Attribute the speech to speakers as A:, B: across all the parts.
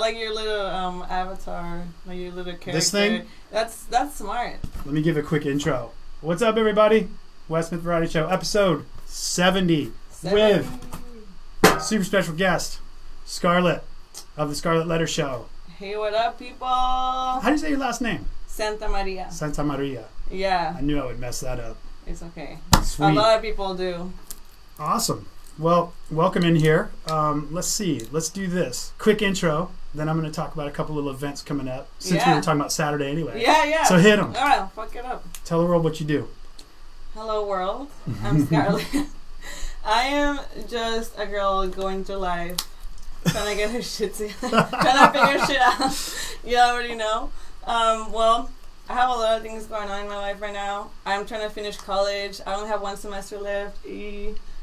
A: like your little avatar, like your little character.
B: This thing?
A: That's smart.
B: Let me give a quick intro. What's up, everybody? Wes Smith Variety ShYo, episode 70 with super special guest, Scarlett of the Scarlett Letter Show.
A: Hey, what up, people?
B: How do you say your last name?
A: Santamaria.
B: Santamaria.
A: Yeah.
B: I knew I would mess that up.
A: It's okay.
B: Sweet.
A: A lot of people do.
B: Awesome. Well, welcome in here. Let's see. Let's do this. Quick intro. Then I'm going to talk about a couple little events coming up. Since we were talking about Saturday anyway.
A: Yeah.
B: So hit them.
A: All right, fuck it up.
B: Tell the world what you do.
A: Hello, world. I'm Scarlett. I am just a girl going through life, trying to get her shit together, trying to figure shit out. You already know. Well, I have a lot of things going on in my life right now. I'm trying to finish college. I only have one semester left.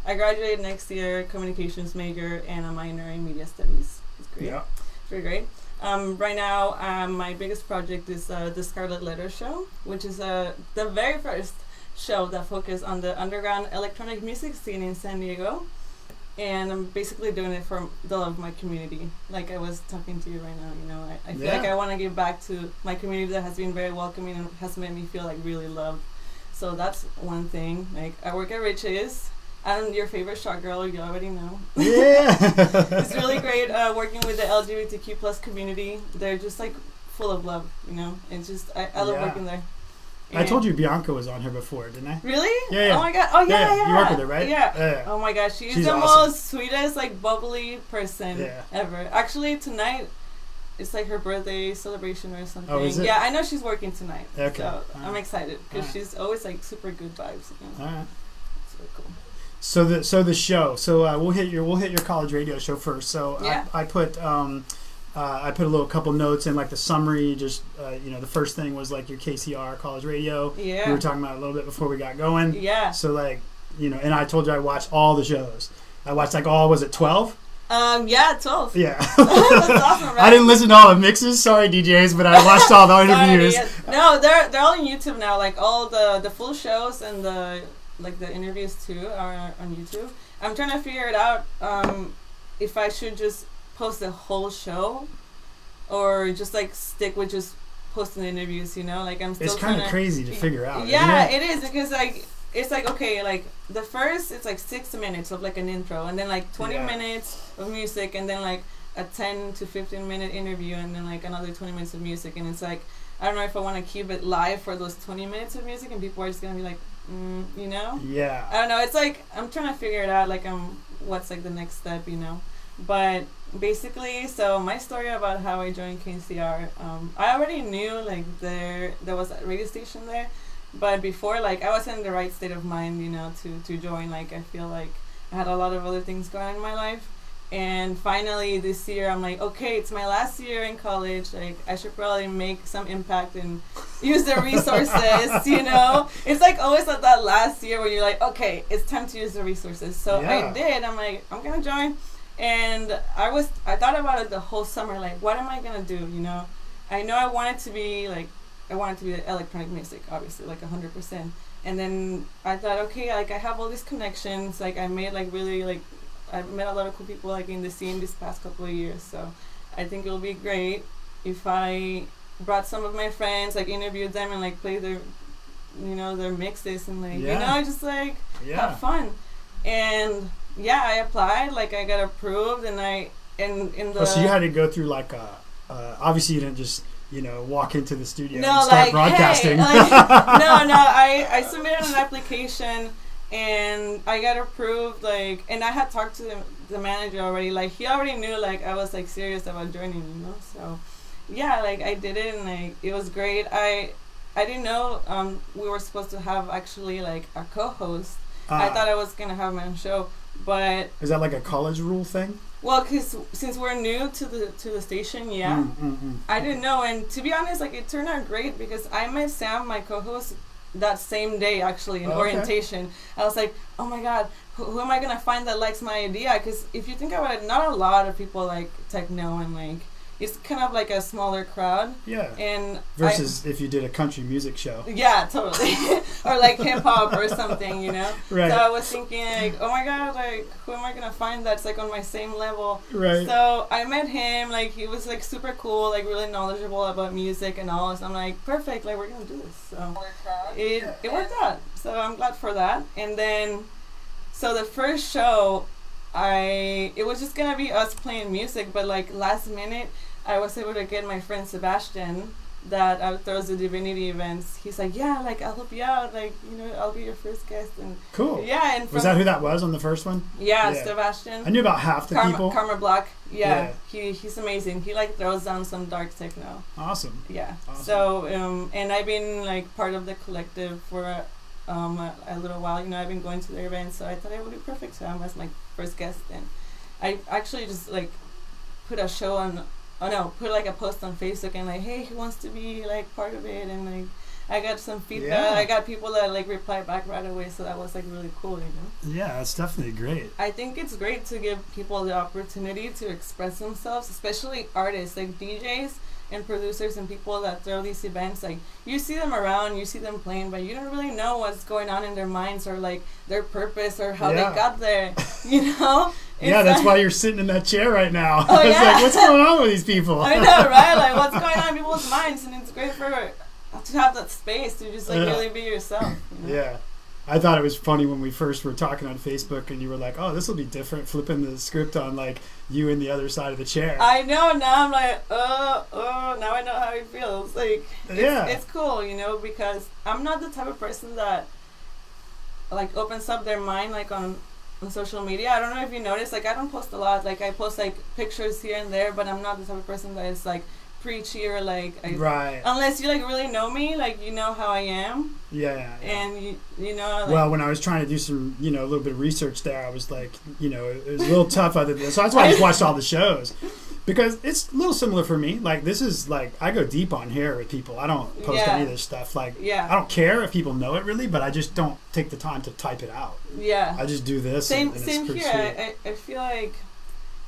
A: I graduate next year, communications major, and a minor in media studies. It's great.
B: Yeah.
A: It's very great. Right now, my biggest project is the Scarlett Letter Show, which is the very first show that focuses on the underground electronic music scene in San Diego. And I'm basically doing it for the love of my community. Like I was talking to you right now, you know, I feel like I want to give back to my community that has been very welcoming and has made me feel like really loved. So that's one thing. Like I work at Riches. I'm your favorite shot girl, you already know.
B: Yeah.
A: It's really great working with the LGBTQ plus community. They're just like full of love, you know. It's just I love working there.
B: I told you Bianca was on here before, didn't I?
A: Really?
B: Yeah.
A: Oh my god. Oh yeah.
B: You work with her, right?
A: Yeah. Oh my gosh, she's the
B: awesome.
A: most sweetest, like bubbly person ever. Actually, tonight it's like her birthday celebration or something.
B: Oh, is it?
A: Yeah, I know she's working tonight.
B: Okay.
A: So I'm excited because she's always like super good vibes. You know?
B: All right.
A: It's really cool.
B: So the show. So we'll hit your college radio show first. So I put a little couple notes in like the summary. Just the first thing was like your KCR college radio.
A: Yeah.
B: We were talking about it a little bit before we got going.
A: Yeah.
B: So like and I told you I watched all the shows. I watched like all, was it 12?
A: Yeah, 12.
B: Yeah.
A: That's awesome, right?
B: I didn't listen to all the mixes. Sorry, DJs, but I watched all the interviews.
A: No, they're all on YouTube now. Like all the full shows and the interviews too are on YouTube. I'm trying to figure it out if I should just post the whole show or just like stick with just posting the interviews, you know? Like I'm still
B: it's kind of crazy to figure out.
A: Yeah, it is because like it's like okay, like the first it's like 6 minutes of like an intro and then like 20 minutes of music and then like a 10 to 15 minute interview and then like another 20 minutes of music, and it's like I don't know if I want to keep it live for those 20 minutes of music and people are just gonna be like you know? Yeah. I don't know. It's like I'm trying to figure it out. Like what's like the next step, you know? But basically, so my story about how I joined KCR, I already knew like there was a radio station there, but before like I wasn't in the right state of mind, you know, to join. Like I feel like I had a lot of other things going on in my life. And finally this year I'm like, okay, it's my last year in college, like I should probably make some impact and use the resources, you know? It's like always at that last year where you're like, okay, it's time to use the resources. So I did. I'm like, I'm gonna join. And I thought about it the whole summer, like what am I gonna do, you know? I know I wanted to be electronic music, obviously, like 100%. And then I thought, okay, like I have all these connections, like I made like really like I've met a lot of cool people like in the scene this past couple of years, so I think it'll be great if I brought some of my friends, like interviewed them and like play their mixes and like just like have fun. And I applied, like I got approved, and so
B: you had to go through like obviously you didn't just walk into the studio and start
A: like,
B: broadcasting.
A: Hey, like, I submitted an application. And I got approved, like, and I had talked to the manager already. Like, he already knew, like, I was, like, serious about joining, you know? So, like, I did it, and, like, it was great. I didn't know we were supposed to have, actually, like, a co-host. I thought I was going to have my own show, but...
B: Is that, like, a college rule thing?
A: Well, because since we're new to the station, I didn't know. And to be honest, like, it turned out great because I met Sam, my co-host, that same day actually in orientation. I was like, oh my god, who am I gonna find that likes my idea? Because if you think about it, not a lot of people like techno and like it's kind of like a smaller crowd.
B: Yeah.
A: And
B: versus if you did a country music show.
A: Yeah, totally. Or like hip hop or something, you know.
B: Right.
A: So I was thinking like, oh my god, like who am I gonna find that's like on my same level?
B: Right.
A: So I met him. Like he was like super cool, like really knowledgeable about music and all. So I'm like, perfect. Like we're gonna do this. So it worked out. So I'm glad for that. And then, so the first show, it was just gonna be us playing music, but like last minute, I was able to get my friend Sebastian that throws the divinity events. He's like, yeah, like I'll help you out, like, you know, I'll be your first guest. And
B: cool.
A: Yeah. And
B: was that who that was on the first one?
A: Yeah. Sebastian.
B: I knew about half the people.
A: Karma Black. Yeah. He's amazing. He like throws down some dark techno.
B: Awesome.
A: Yeah. Awesome. So and I've been like part of the collective for a little while. You know, I've been going to their events, so I thought it would be perfect. So I was my first guest, and I actually just like put a show on. Put like a post on Facebook and like, hey, who wants to be like part of it? And like, I got some feedback. Yeah. I got people that like replied back right away, so that was like really cool, you know.
B: Yeah, that's definitely great.
A: I think it's great to give people the opportunity to express themselves, especially artists like DJs and producers and people that throw these events. Like you see them around, you see them playing, but you don't really know what's going on in their minds or like their purpose or how they got there, you know.
B: Yeah, that's why you're sitting in that chair right now.
A: Oh,
B: it's like, what's going on with these people?
A: I know, right? Like, what's going on in people's minds? And it's great to have that space to just, like, really be yourself. You know?
B: Yeah. I thought it was funny when we first were talking on Facebook and you were like, oh, this will be different, flipping the script on, like, you and the other side of the chair.
A: I know. Now I'm like, now I know how it feels. Like, it's cool, you know, because I'm not the type of person that, like, opens up their mind, like, on social media. I don't know if you noticed, like I don't post a lot. Like I post like pictures here and there, but I'm not the type of person that is like preachy or like
B: right.
A: Unless you like really know me, like you know how I am.
B: Yeah.
A: And you know. Like,
B: well, when I was trying to do some, you know, a little bit of research there, I was like, you know, it was a little tough other than. So that's why I just watched all the shows. Because it's a little similar for me. Like, this is, like, I go deep on here with people. I don't post any of this stuff. Like, I don't care if people know it, really, but I just don't take the time to type it out.
A: Yeah.
B: I just do this.
A: Same
B: it's
A: here. I feel like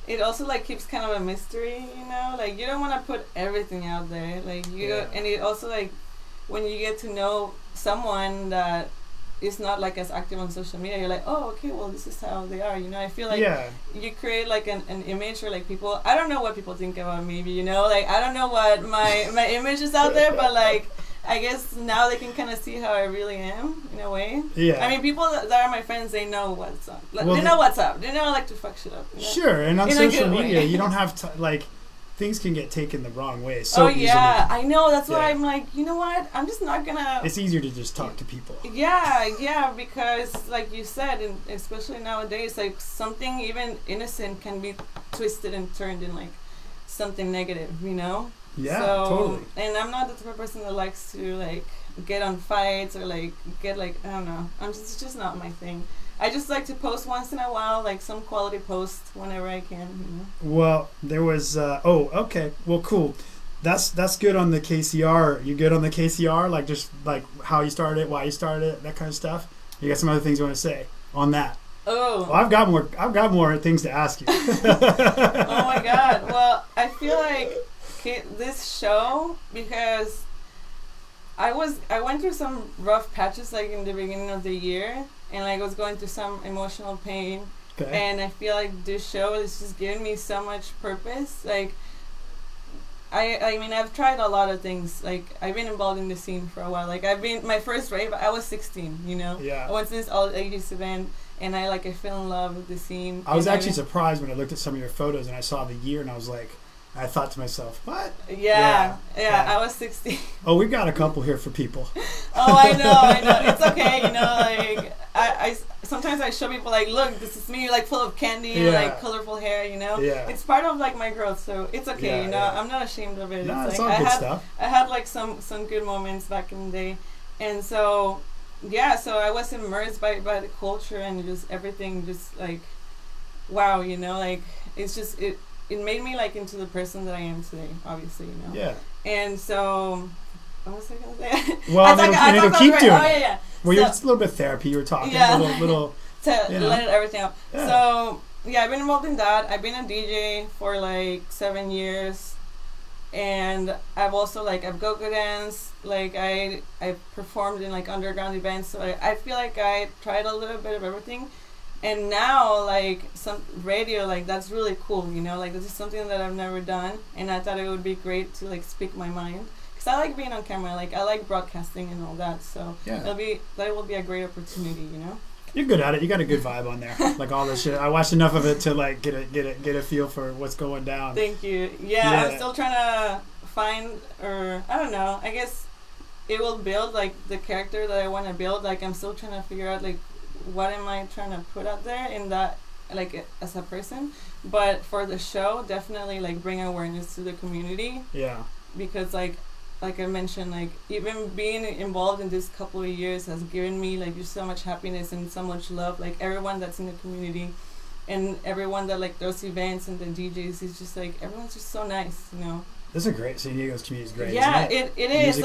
A: it also, like, keeps kind of a mystery, you know? Like, you don't want to put everything out there. Like, and it also, like, when you get to know someone that is not like as active on social media, you're like, oh, okay, well, this is how they are, you know. I feel like you create like an image or like people, I don't know what people think about me, you know, like I don't know what my image is out there, but like I guess now they can kind of see how I really am in a way. I mean, people that are my friends, they know what's up. Like, they know what's up. They know I like to fuck shit up, you know?
B: Sure. And on social media you don't have to like things can get taken the wrong way so easily.
A: I know. That's why I'm like, you know what? I'm just not gonna.
B: It's easier to just talk to people.
A: Yeah, because like you said, and especially nowadays, like something even innocent can be twisted and turned in like something negative, you know?
B: Yeah,
A: totally. And I'm not the type of person that likes to like get on fights or like get like, I don't know. It's just not my thing. I just like to post once in a while, like some quality post whenever I can. You know?
B: Well, there was. Okay. Well, cool. That's good on the KCR. You good on the KCR? Like just like how you started it, why you started it, that kind of stuff. You got some other things you want to say on that?
A: Oh.
B: Well, I've got more things to ask you.
A: Oh my God. Well, I feel like this show because I went through some rough patches like in the beginning of the year. And like I was going through some emotional pain, and I feel like this show is just giving me so much purpose. Like, I mean, I've tried a lot of things. Like, I've been involved in the scene for a while. Like, my first rave, I was 16. You know, I went to this all ages event, and I fell in love with the scene.
B: I was actually surprised when I looked at some of your photos and I saw the year, and I was like. I thought to myself, what?
A: Yeah, I was 16.
B: Oh, we've got a couple here for people.
A: Oh, I know. It's okay, you know, like, I sometimes I show people, like, look, this is me, like, full of candy and, like, colorful hair, you know?
B: Yeah.
A: It's part of, like, my growth, so it's okay, you know? I'm not ashamed of it.
B: No,
A: it's
B: all
A: like,
B: good stuff.
A: I had, like, some good moments back in the day. And so, so I was immersed by the culture and just everything just, like, wow, you know? Like, it's just, it made me like into the person that I am today, obviously, you know.
B: Yeah.
A: And so, what was I gonna say?
B: Well, it'll keep doing.
A: Oh yeah.
B: Well, it's a little bit of therapy. You were talking little
A: to let everything out. Yeah. So I've been involved in that. I've been a DJ for like 7 years. and I've also like I've go-go dance, like I performed in like underground events, so I feel like I tried a little bit of everything. And now like some radio, like that's really cool, you know, like this is something that I've never done, and I thought it would be great to like speak my mind, because I like being on camera, like I like broadcasting and all that, so that will be a great opportunity, you know.
B: You're good at it. You got a good vibe on there. Like all this shit. I watched enough of it to like get a feel for what's going down.
A: Thank you. Yeah, I'm still trying to find, or I don't know. I guess it will build like the character that I want to build. Like I'm still trying to figure out like what am I trying to put out there in that, like as a person. But for the show, definitely like bring awareness to the community.
B: Yeah.
A: Because like I mentioned, like even being involved in this couple of years has given me like just so much happiness and so much love. Like everyone that's in the community, and everyone that like those events and the DJs is just like everyone's just so nice, you know.
B: This is great. San Diego's community is great.
A: Yeah,
B: isn't
A: it is.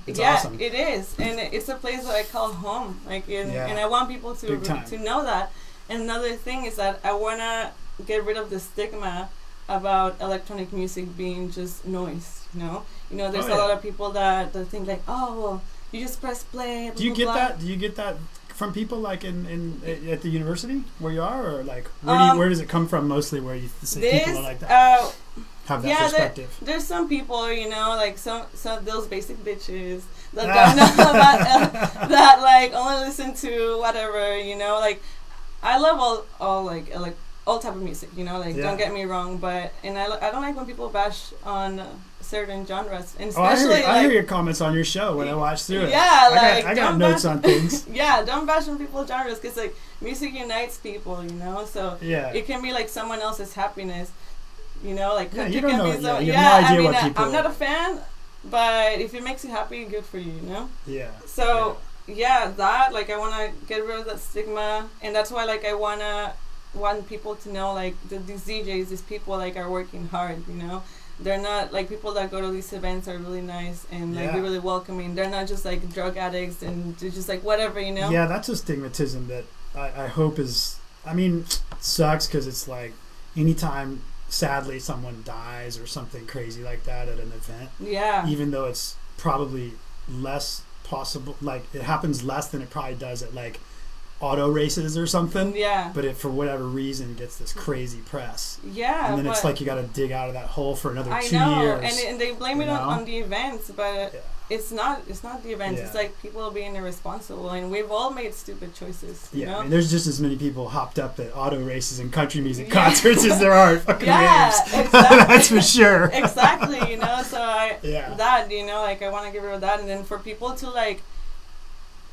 B: It's awesome.
A: It is, and it's a place that I call home. Like, and I want people to know that. And another thing is that I wanna get rid of the stigma about electronic music being just noise. You know, there's a lot of people that think like, oh, well, you just press play.
B: Do you get that? Do you get that from people like in at the university where you are, or like where does it come from mostly? Where you see people are like that? Have that perspective.
A: There's some people, you know, like some those basic bitches that don't know that like only listen to whatever, you know. Like I love all like all type of music, you know. Like don't get me wrong, but and I don't like when people bash on certain genres, and especially
B: I hear your comments on your show when I watch through it.
A: Yeah,
B: I got notes on things.
A: Yeah, don't bash on people's genres, because like music unites people, you know. So it can be like someone else's happiness. You know, like
B: you don't know. You
A: have
B: no idea
A: what
B: people.
A: I'm not a fan, but if it makes you happy, good for you. You know.
B: Yeah.
A: So that like I want to get rid of that stigma, and that's why like I want people to know like these DJs, these people like are working hard. You know, they're not like people that go to these events are really nice and like they're really welcoming. They're not just like drug addicts and they're just like whatever. You know.
B: Yeah, that's a stigmatism that I hope is. I mean, sucks because it's like anytime. Sadly, someone dies or something crazy like that at an event. Yeah. Even though it's probably less possible, like it happens less than it probably does at like auto races or something. Yeah. But it, for whatever reason, gets this crazy press. Yeah. And then it's like you got to dig out of that hole for another 2 years.
A: And they blame it on the events, but it's not the events. It's like people being irresponsible, and we've all made stupid choices. You know?
B: I mean, there's just as many people hopped up at auto races and country music concerts as there are fucking raves. Exactly. That's for sure.
A: Exactly. You know, so that, you know, like I want to get rid of that, and then for people to like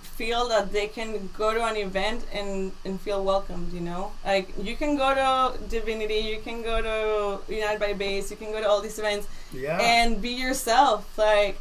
A: feel that they can go to an event and feel welcomed, you know? Like, you can go to Divinity, you can go to United by Bass, you can go to all these events and be yourself. Like,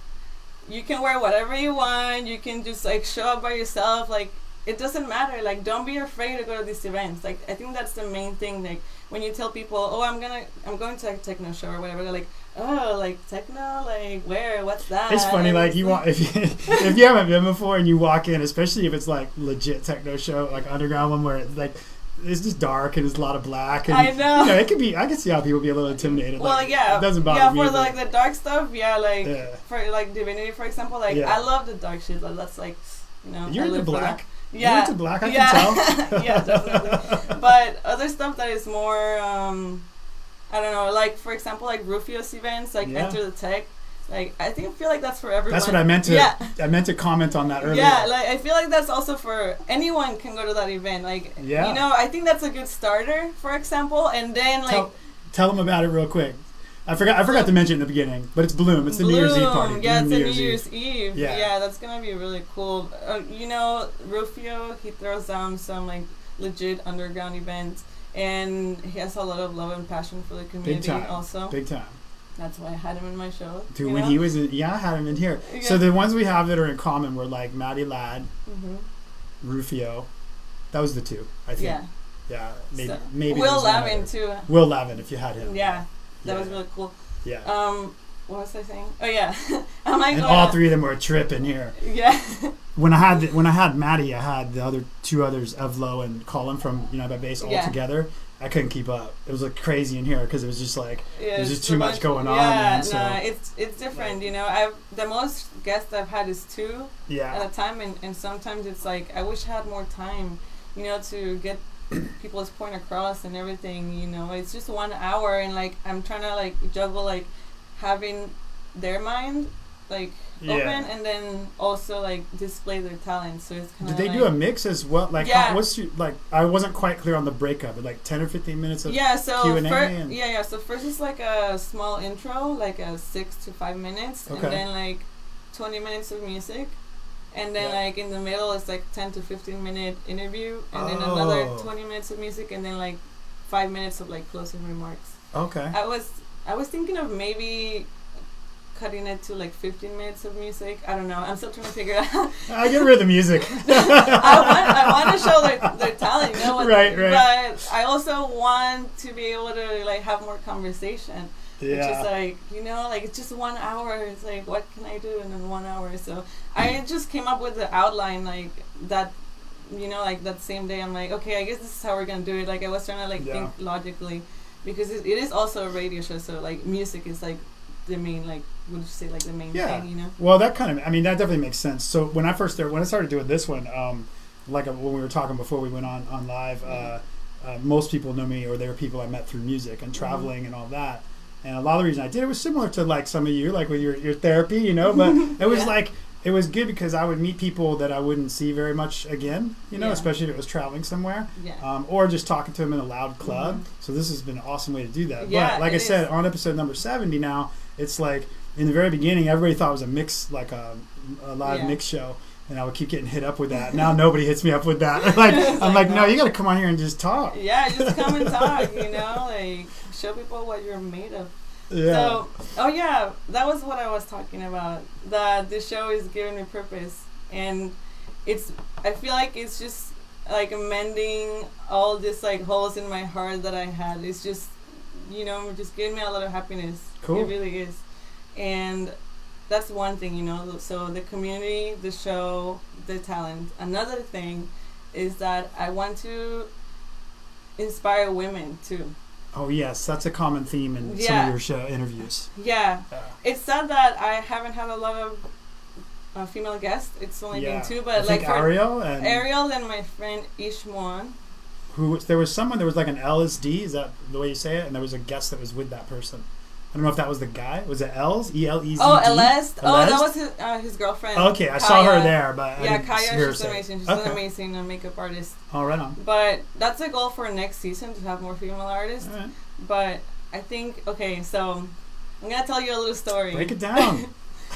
A: you can wear whatever you want, you can just, like, show up by yourself. Like, it doesn't matter. Like, don't be afraid to go to these events. Like, I think that's the main thing. Like, when you tell people, oh, I'm going to a techno show or whatever, they're like, oh, like techno, like where? What's that?
B: It's funny,
A: and
B: like you want if you haven't been before and you walk in, especially if it's like legit techno show, like underground one where it's like it's just dark and there's a lot of black. And,
A: I know.
B: You know, it could be. I can see how people be a little intimidated.
A: Well,
B: like, it doesn't bother me.
A: Yeah, for like the dark stuff, for like Divinity, for example, like I love the dark shit. Like, that's like, you know,
B: you're into black.
A: Yeah,
B: you're into black. I can tell.
A: Yeah, definitely. But other stuff that is more. I don't know, like for example, like Rufio's events, like Enter the Tech, like I feel like that's for everyone.
B: That's what I meant to. I meant to comment on that earlier.
A: Yeah, like I feel like that's also for anyone can go to that event. Like you know, I think that's a good starter, for example, and then like
B: tell them about it real quick. I forgot to mention in the beginning, but it's Bloom. It's the New Year's Eve party.
A: Yeah, it's a New Year's Eve. Yeah, that's gonna be really cool. You know, Rufio, he throws down some like legit underground events. And he has a lot of love and passion for the community also. Big time. That's why I had him in my show.
B: Dude, when he was in, I had him in here. Yeah. So the ones we have that are in common were like Maddie Ladd, Rufio. That was the two, I think. Yeah. Yeah, maybe.
A: Will Lavin too.
B: Will Lavin, if you had him.
A: Yeah, that was really cool.
B: Yeah.
A: What was I saying? Oh yeah.
B: And all three of them were a trip in here.
A: Yeah.
B: When I had Maddie, I had the two others, Evlo and Colin from United by Bass, all together I couldn't keep up. It was like crazy in here because it was just like there's just too much going on.
A: Yeah,
B: So,
A: it's different. You know, the most guests I've had is 2 at a time, and sometimes it's like I wish I had more time, you know, to get people's point across and everything. You know, it's just 1 hour, and like I'm trying to like juggle like having their mind like open and then also like display their talent. So it's kind of.
B: Did they do a mix as well? Like, what's your, like? I wasn't quite clear on the breakup. But like 10 or 15 minutes of Q&A.
A: So first it's like a small intro, like a 6 to 5 minutes, and then like 20 minutes of music, and then like in the middle it's like 10 to 15 minute interview, and then another 20 minutes of music, and then like 5 minutes of like closing remarks.
B: Okay.
A: I was thinking of maybe cutting it to like 15 minutes of music. I don't know. I'm still trying to figure it out.
B: I get rid of the music.
A: I want to show their talent, you know.
B: Right.
A: But I also want to be able to like have more conversation. Yeah. Which is like, you know, like it's just 1 hour. It's like, what can I do in 1 hour? So I just came up with the outline like that, you know, like that same day. I'm like, okay, I guess this is how we're gonna do it. Like I was trying to like think logically, because it is also a radio show. So like music is like the main, like, would you say like the main thing, you know?
B: Well, that kind of, I mean, that definitely makes sense. So when I started doing this one, like when we were talking before we went on live, most people know me, or they were people I met through music and traveling and all that. And a lot of the reason I did it was similar to like some of you, like with your therapy, you know, but it was like, it was good because I would meet people that I wouldn't see very much again, you know, especially if it was traveling somewhere, or just talking to them in a loud club. So this has been an awesome way to do that. But like I said, on episode number 70 now, it's like in the very beginning, everybody thought it was a mix, like a live mix show. And I would keep getting hit up with that. Now nobody hits me up with that. Like I'm like, no, you got to come on here and just talk.
A: Yeah, just come and talk, you know, like show people what you're made of. Yeah. So, that was what I was talking about. That the show is giving me purpose, and I feel like it's just like mending all this like holes in my heart that I had. It's just, you know, just giving me a lot of happiness.
B: Cool.
A: It really is, and that's one thing, you know. So the community, the show, the talent. Another thing is that I want to inspire women too.
B: Oh yes, that's a common theme in some of your show interviews.
A: Yeah. It's sad that I haven't had a lot of female guests. It's only been 2, but
B: I think
A: like
B: Ariel
A: and my friend Ishmoan.
B: There was like an LSD, is that the way you say it? And there was a guest that was with that person. I don't know if that was the guy. Was it Els? ELEZD?
A: Oh, Elest. Oh, that was his girlfriend.
B: Okay, I saw her there, but
A: Kaya, she's amazing. She's an amazing makeup artist.
B: Oh, right on.
A: But that's a goal for next season, to have more female artists. All right. But I think, so I'm going to tell you a little story.
B: Break it down.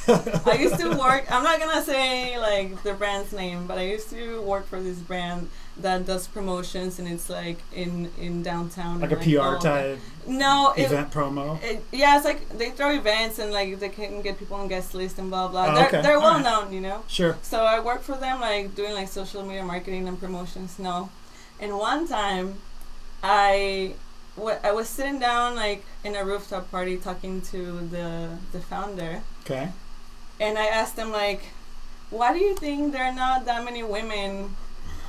A: I used to work, I'm not going to say like the brand's name, but I used to work for this brand that does promotions, and it's like in downtown.
B: Like a PR type event promo?
A: It's like they throw events and like they can get people on guest list and blah blah. They're well known, you know?
B: Sure.
A: So I work for them, like doing like social media marketing and promotions. And one time I was sitting down like in a rooftop party talking to the founder. Okay. And I asked them like, why do you think there are not that many women?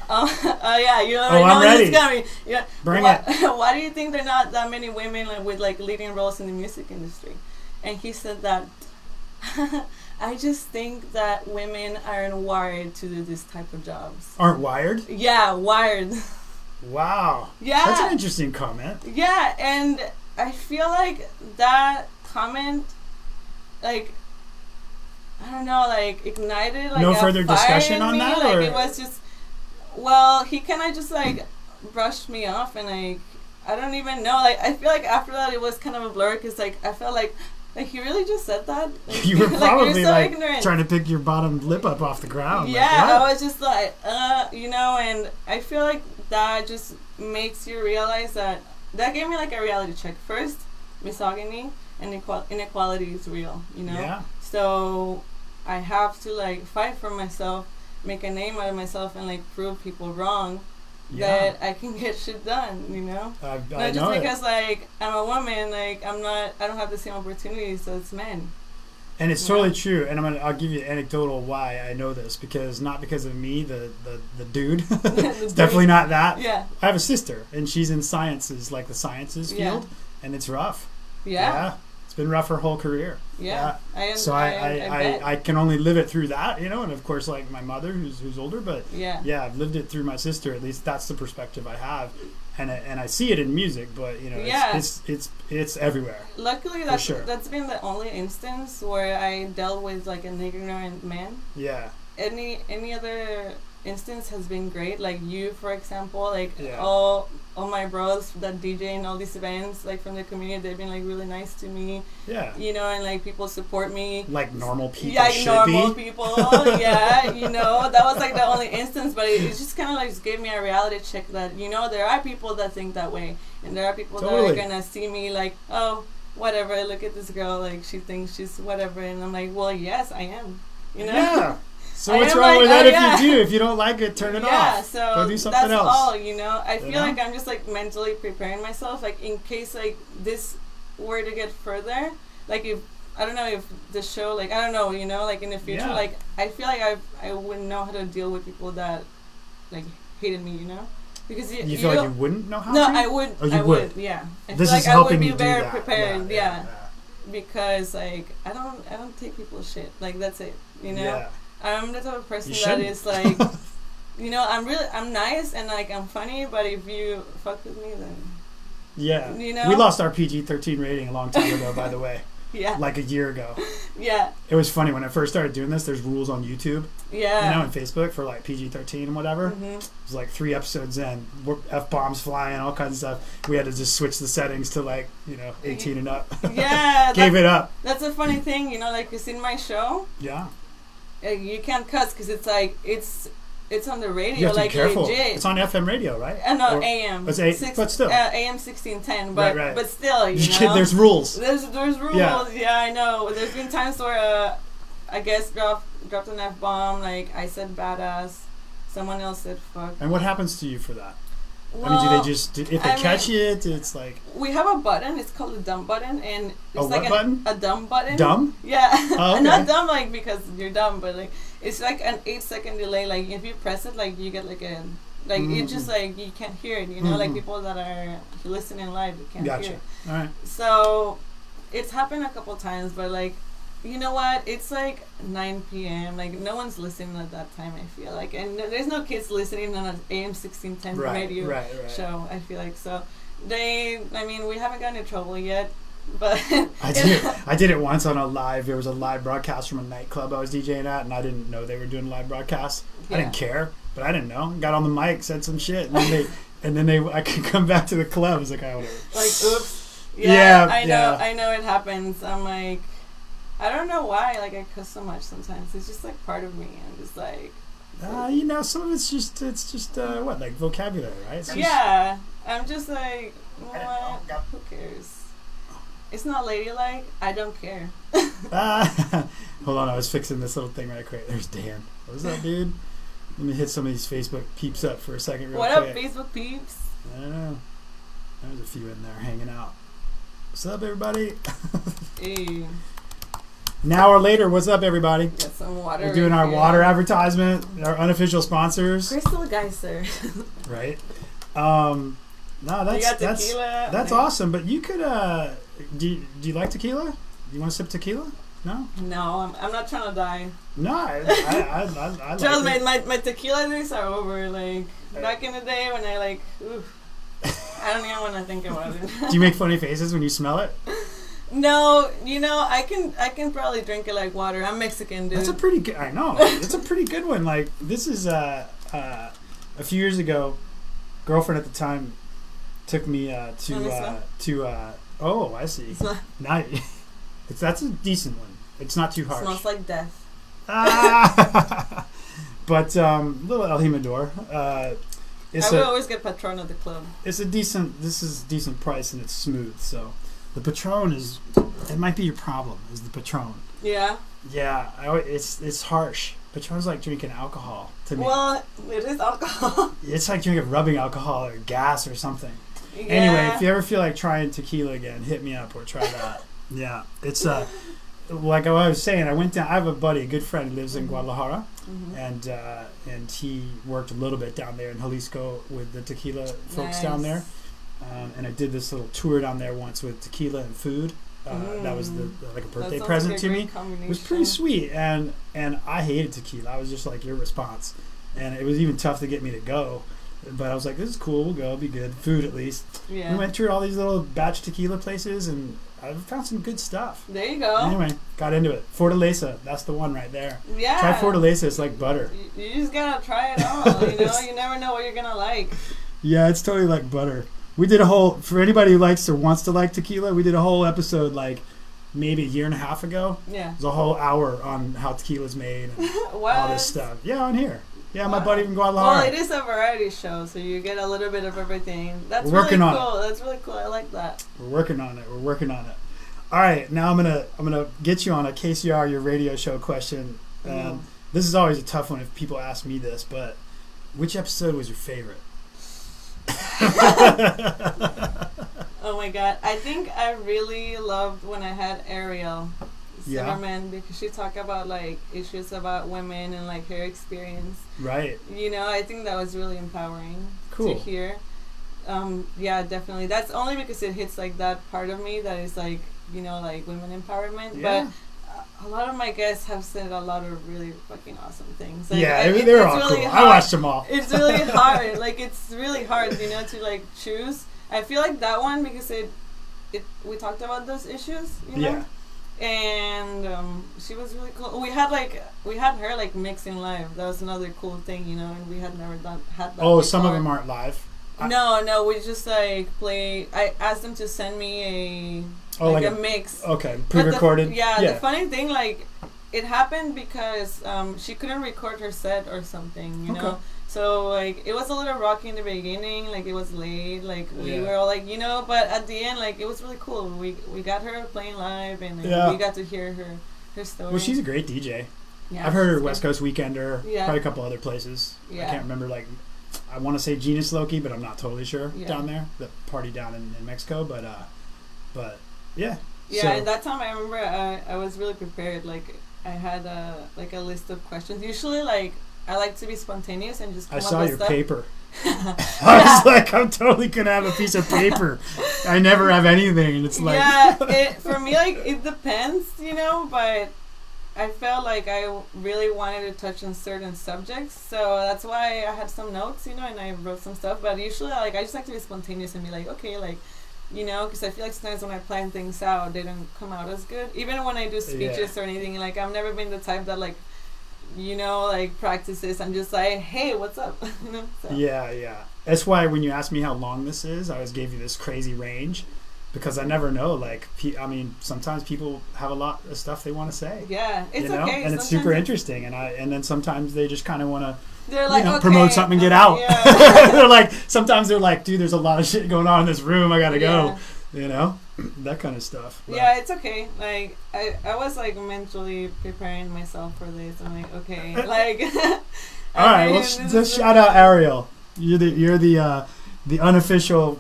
A: You already know this is coming. Yeah.
B: Bring it.
A: Why do you think there are not that many women like, with like leading roles in the music industry? And he said that I just think that women aren't wired to do this type of jobs.
B: Aren't wired?
A: Yeah, wired.
B: Wow.
A: Yeah.
B: That's an interesting comment.
A: Yeah, and I feel like that comment, like, I don't know, like ignited like
B: no further discussion on that,
A: like,
B: or
A: it was just, well, he kind of just like brushed me off, and like I don't even know, like I feel like after that it was kind of a blur, because like I felt like he really just said that. Like,
B: you were probably
A: like so
B: trying to pick your bottom lip up off the ground.
A: Yeah, like, I was just like, you know, and I feel like that just makes you realize that gave me like a reality check. First, misogyny and inequality is real, you know?
B: Yeah.
A: So I have to like fight for myself, make a name out of myself, and like prove people wrong that I can get shit done, you know? Not just because like I'm a woman, like I don't have the same opportunities as men.
B: And it's totally true. And I'll give you anecdotal why I know this, because not because of me, the dude. It's definitely not that.
A: Yeah.
B: I have a sister, and she's in sciences, like the sciences field, and it's rough.
A: Yeah.
B: It's been rough her whole career.
A: Yeah.
B: I can only live it through that, and of course, like my mother, who's older, but I've lived it through my sister. At least that's the perspective I have, and I see it in music, but it's everywhere.
A: Luckily, that's been the only instance where I dealt with like an ignorant man.
B: Yeah.
A: Any other instance has been great. Like you, for example, like all my bros that DJ in all these events, like from the community, they've been like really nice to me.
B: Yeah.
A: And like people support me.
B: Like normal people.
A: Yeah, like
B: should
A: normal
B: be.
A: people. Yeah, that was like the only instance, but it just kind of like just gave me a reality check that there are people that think that way, and there are people that are gonna see me like, oh, whatever. Look at this girl, like she thinks she's whatever, and I'm like, well, yes, I am.
B: Yeah. So what's wrong with that if you do? If you don't like it, turn it off.
A: Yeah, so
B: go do something
A: that's
B: else.
A: all, I feel like I'm just like mentally preparing myself, like in case like this were to get further, like if I don't know if the show, like I don't know, like in the future, like I feel like I wouldn't know how to deal with people that like hated me, because
B: you feel like you wouldn't know how to?
A: No, I would.
B: Oh, you would.
A: Yeah. I
B: this
A: feel
B: is
A: like
B: helping
A: I would be
B: you
A: very
B: do that.
A: prepared. Yeah. Because like I don't take people's shit. Like that's it.
B: Yeah.
A: I'm the type of person that is like, I'm nice and like I'm funny, but if you fuck with me, then
B: we lost our PG-13 rating a long time ago, by the way.
A: Yeah.
B: Like a year ago.
A: Yeah.
B: It was funny when I first started doing this. There's rules on YouTube.
A: Yeah.
B: And Facebook for like PG-13 and whatever. Mm-hmm. It was like 3 episodes in, F-bombs flying, all kinds of stuff. We had to just switch the settings to like 18 and up.
A: Yeah.
B: Gave it up.
A: That's a funny thing, like you see in my show.
B: Yeah.
A: You can't cuss because it's like it's on the radio.
B: You have to
A: like
B: be careful.
A: Legit.
B: It's on FM radio, right?
A: No, AM.
B: It's but still.
A: AM 1610. But
B: right.
A: But still,
B: there's rules.
A: There's rules. Yeah, I know. There's been times where I guess dropped an F-bomb. Like I said, badass. Someone else said fuck.
B: And what happens to you for that?
A: Well,
B: do they just if they catch it? It's like
A: we have a button. It's called a dumb button, and it's
B: like button?
A: A dumb button.
B: Dumb?
A: Yeah.
B: Oh, okay.
A: Not dumb like because you're dumb, but like it's like an 8-second delay. Like if you press it, like you get like a it's just like you can't hear it. Like people that are listening live can't hear it.
B: All right.
A: So it's happened a couple times, but like. You know what? It's like 9 p.m. Like no one's listening at that time. I feel like, and there's no kids listening on an AM 1610 radio show. I feel like so. We haven't gotten in trouble yet, but
B: I did it once on a live. There was a live broadcast from a nightclub I was DJing at, and I didn't know they were doing live broadcasts. Yeah. I didn't care, but I didn't know. Got on the mic, said some shit, and then I could come back to the club. I was like, whatever.
A: Like, oops. Yeah, I know it happens. I'm like. I don't know why, like, I cuss so much sometimes. It's just, like, part of me. I'm just, like...
B: some of it's just like vocabulary, right?
A: I'm just, like, what? Who cares? It's not ladylike. I don't care.
B: Hold on, I was fixing this little thing right quick. There's Dan. What's up, dude? Let me hit some of these Facebook peeps up for a second real quick.
A: What up, Facebook peeps?
B: I don't know. There's a few in there hanging out. What's up, everybody?
A: Hey.
B: An hour later, what's up, everybody?
A: Get some water.
B: We're doing our water advertisement, our unofficial sponsors.
A: Crystal Geyser.
B: Right. No, that's awesome. But you could. Do you like tequila? Do you want to sip tequila? No.
A: No, I'm not trying to die.
B: No, I
A: Trust
B: like
A: me, my tequila days are over. Like back in the day when I I don't even want to think about it.
B: Do you make funny faces when you smell it?
A: No, I can probably drink it like water. I'm Mexican, dude.
B: That's a pretty good. I know. It's a pretty good one. Like this is a few years ago. Girlfriend at the time took me to. Oh, I see. That's a decent one. It's not too harsh.
A: Smells like death.
B: But little El Jimador.
A: I would always get Patron at the club.
B: It's a decent. This is decent price and it's smooth. So. The Patron it might be your problem, is the Patron.
A: Yeah?
B: Yeah, it's harsh. Patron's like drinking alcohol to me.
A: Well, it is alcohol.
B: It's like drinking rubbing alcohol or gas or something.
A: Yeah.
B: Anyway, if you ever feel like trying tequila again, hit me up or try that. Yeah, it's like I was saying, I went down. I have a buddy, a good friend, who lives in Guadalajara, and he worked a little bit down there in Jalisco with the tequila folks down there. And I did this little tour down there once with tequila and food. That was like a birthday present to me. It was pretty sweet, and I hated tequila. I was just like your response, and it was even tough to get me to go. But I was like, this is cool. We'll go. It'll be good. Food at least. Yeah. We went through all these little batch tequila places, and I found some good stuff.
A: There you go.
B: Anyway, got into it. Fortaleza, that's the one right there.
A: Yeah.
B: Try Fortaleza. It's like butter.
A: You just gotta try it all. You know, you never know what you're gonna like.
B: Yeah, it's totally like butter. We did a whole, for anybody who likes or wants to like tequila, we did a whole episode like maybe a year and a half ago. Yeah. It was a whole hour on how tequila's made and all this stuff. Yeah, on here. Yeah, my buddy from Guadalajara.
A: Well, it is a variety show, so you get a little bit of everything. That's really cool. That's really cool. I like that.
B: We're working on it. All right, now I'm gonna get you on a KCR, your radio show question. This is always a tough one if people ask me this, but which episode was your favorite?
A: Oh my god, I think I really loved when I had Ariel Zimmerman, because she talked about like issues about women and like her experience. Right. You know, I think that was really empowering to hear. Yeah, definitely. That's only because it hits like that part of me that is like, you know, like women empowerment. Yeah. But a lot of my guests have said a lot of really fucking awesome things. Like,
B: yeah, they're all really cool. I watched them all.
A: It's really hard. Like, it's really hard, you know, to like choose. I feel like that one because we talked about those issues, you know. Yeah. And she was really cool. We had her like mixing live. That was another cool thing, you know. And we had never had that.
B: Oh,
A: before.
B: Some of them aren't live.
A: No, we just like play. I asked them to send me a mix.
B: Okay, pre-recorded.
A: The funny thing, like, it happened because she couldn't record her set or something, you know. So like it was a little rocky in the beginning, like it was late, like we were all like, you know, but at the end, like it was really cool. We got her playing live, and we got to hear her story.
B: Well, she's a great DJ. Yeah, I've heard her West Coast Weekender, probably a couple other places. Yeah. I can't remember, like, I want to say Genius Loki, but I'm not totally sure down there, the party down in Mexico, but yeah. Yeah,
A: so, and that time I remember I was really prepared. Like I had a list of questions. Usually, like, I like to be spontaneous and just come up with stuff. I saw your
B: paper. I was like, I'm totally gonna have a piece of paper. I never have anything, and it's like
A: for me, like, it depends, you know, but I felt like I really wanted to touch on certain subjects, so that's why I had some notes, you know, and I wrote some stuff. But usually, like, I just like to be spontaneous and be like, okay, like, you know, because I feel like sometimes when I plan things out, they don't come out as good. Even when I do speeches or anything, like, I've never been the type that, like, you know, like, practices. I'm just like, hey, what's up? You know? So.
B: Yeah. That's why when you asked me how long this is, I always gave you this crazy range, because I never know. Like, I mean, sometimes people have a lot of stuff they want to say.
A: Yeah, it's
B: you know?
A: Okay.
B: And it's super interesting. And then sometimes they just kind of want to,
A: they're like,
B: promote something and get out. Yeah. They're like, sometimes they're like, dude, there's a lot of shit going on in this room. I gotta go. You know, that kind of stuff. But.
A: Yeah, it's okay. Like, I was like mentally preparing myself for this. I'm like, okay, like.
B: All right, well, just shout out Ariel. You're the unofficial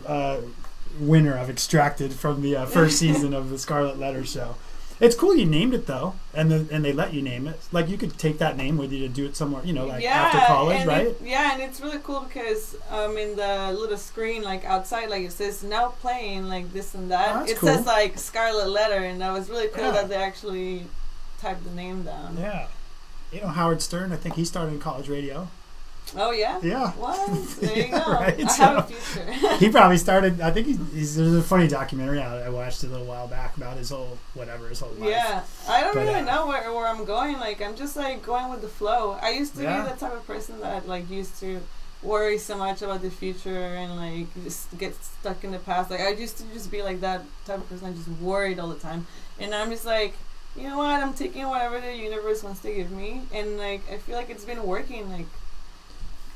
B: winner of Extracted from the first season of the Scarlett Letter Show. It's cool you named it though, and they let you name it. Like, you could take that name with you to do it somewhere, you know, like after college, right?
A: And it's really cool because in the little screen, like outside, like it says now playing, like this and that. It says like Scarlett Letter, and that was really cool that they actually typed the name down.
B: Yeah, you know Howard Stern. I think he started in college radio.
A: Oh yeah.
B: Yeah.
A: What? There you go.
B: Right?
A: I have a future.
B: He probably started. I think there's a funny documentary I watched a little while back about his whole life.
A: Yeah, I don't really know where I'm going. Like, I'm just like going with the flow. I used to be the type of person that like used to worry so much about the future and like just get stuck in the past. Like, I used to just be like that type of person. I just worried all the time, and I'm just like, you know what? I'm taking whatever the universe wants to give me, and like I feel like it's been working. Like.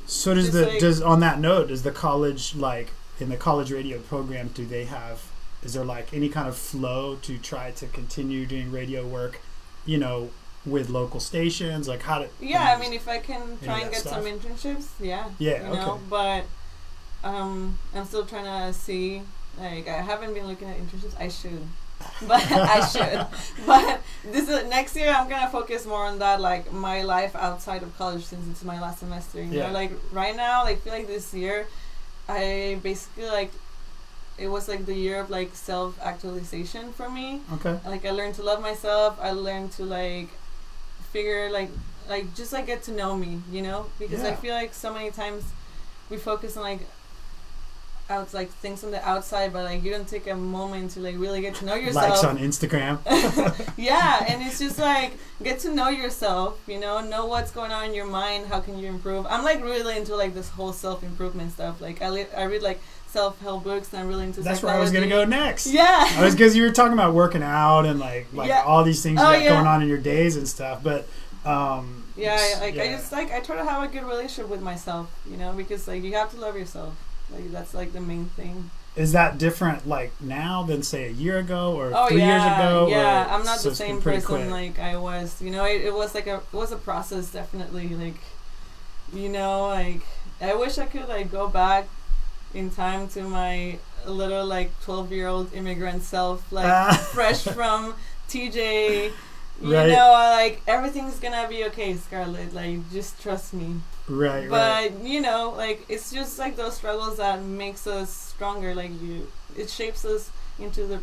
B: So does on that note, does the college, like in the college radio program, is there like any kind of flow to try to continue doing radio work, you know, with local stations? Like, how to?
A: Yeah, I mean, if I can try and get some internships, you know, but I'm still trying to see. Like, I haven't been looking at internships. I should. but I should. But next year I'm gonna focus more on that, like my life outside of college, since it's my last semester. You know, like right now, like feel like this year, I basically like it was like the year of like self-actualization for me.
B: Okay.
A: Like I learned to love myself. I learned to like figure like just like get to know me, you know, because I feel like so many times we focus on like things on the outside, but like you don't take a moment to like really get to know yourself.
B: Likes on Instagram.
A: Yeah, and it's just like get to know yourself, you know what's going on in your mind, how can you improve. I'm like really into like this whole self-improvement stuff. Like I read like self-help books, and I'm really into
B: That's
A: psychology.
B: where I was gonna go next.
A: Yeah.
B: I was, because you were talking about working out and like all these things you got going on in your days and stuff, but I try to have a good relationship with myself, you know, because like you have to love yourself. Like that's like the main thing. Is that different like now than say a year ago or 3 years ago? Yeah, I'm not the same person like I was. You know, it was a process, definitely. Like, you know, like I wish I could like go back in time to my little like 12-year-old immigrant self, like fresh from TJ. You know, like everything's gonna be okay, Scarlett. Like just trust me. But you know, like it's just like those struggles that makes us stronger. Like it shapes us into the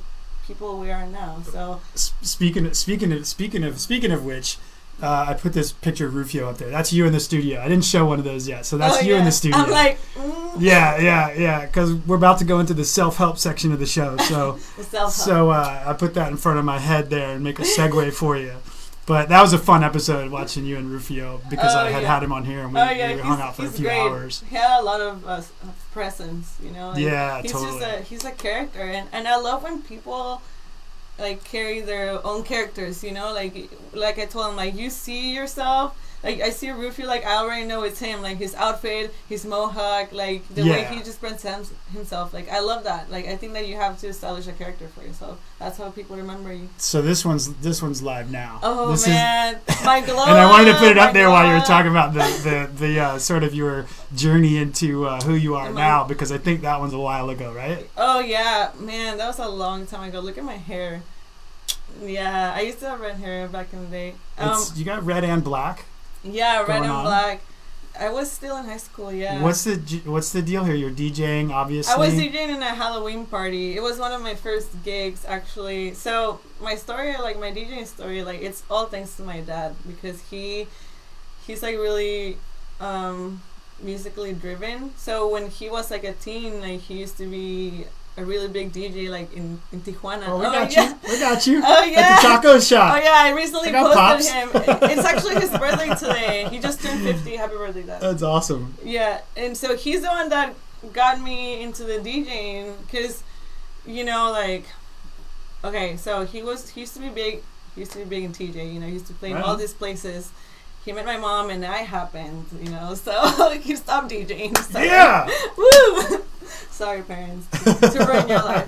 B: people we are now. So speaking of which, I put this picture of Rufio up there. That's you in the studio. I didn't show one of those yet, so that's you in the studio. I'm like, yeah, because we're about to go into the self-help section of the show. So I put that in front of my head there and make a segue for you. But that was a fun episode watching you and Rufio, because I had him on here and we hung out for a few hours. He had a lot of presence, you know. Like, he's a character, and I love when people like carry their own characters, you know. Like I told him, like you see yourself. Like I see Rufio, like I already know it's him. Like his outfit, his mohawk, like the way he just presents himself. Like I love that. Like I think that you have to establish a character for yourself. That's how people remember you. So this one's live now. Oh this man, my glow. And I wanted to put it up there while you were talking about the sort of your journey into who you are now, because I think that one's a while ago, right? Oh yeah, man, that was a long time ago. Look at my hair. Yeah, I used to have red hair back in the day. You got red and black. Yeah, red and black. I was still in high school, yeah. What's the deal here? You're DJing, obviously. I was DJing in a Halloween party. It was one of my first gigs, actually. So my story, like my DJing story, like it's all thanks to my dad, because he's like really musically driven. So when he was like a teen, like he used to be a really big DJ like in Tijuana. Oh, we got you. Oh yeah. At the taco shop. Oh yeah, I recently posted him. It's actually his birthday today. He just turned 50. Happy birthday, Dad. That's awesome. Yeah, and so he's the one that got me into the DJing, because, you know, like, okay, so he used to be big. He used to be big in TJ. You know, he used to play in all these places. He met my mom, and I happened, you know, so he stopped DJing. So yeah. Woo! Sorry, parents, to ruin your life.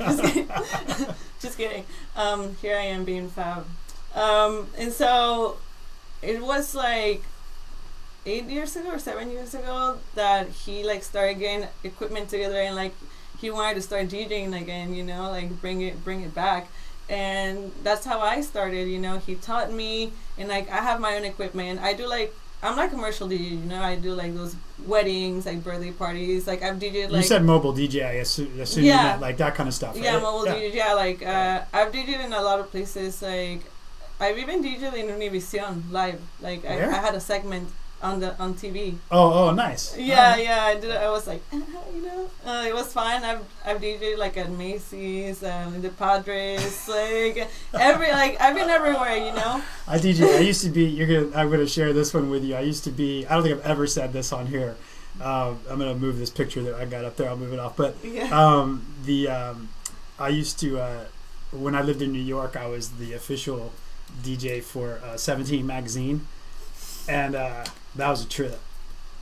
B: Just kidding. Here I am being fab. And so it was like 8 years ago or 7 years ago that he like started getting equipment together, and like he wanted to start DJing again, you know, like bring it back. And that's how I started, you know. He taught me, and like I have my own equipment. I'm like commercial DJ, you know. I do like those weddings, like birthday parties. Like I've DJed like. You said mobile DJ, I assume you meant like that kind of stuff. Yeah, right? Mobile DJ. Yeah, like I've DJed in a lot of places. Like I've even DJed in Univision live. Like I had a segment on TV. Oh, nice. Yeah, I did it. I was like, you know, it was fun. I've DJed like at Macy's, in the Padres, like I've been everywhere, you know. I used to be. I'm gonna share this one with you. I used to be. I don't think I've ever said this on here. I'm gonna move this picture that I got up there. I'll move it off. But I used to when I lived in New York, I was the official DJ for 17 magazine, and that was a trip.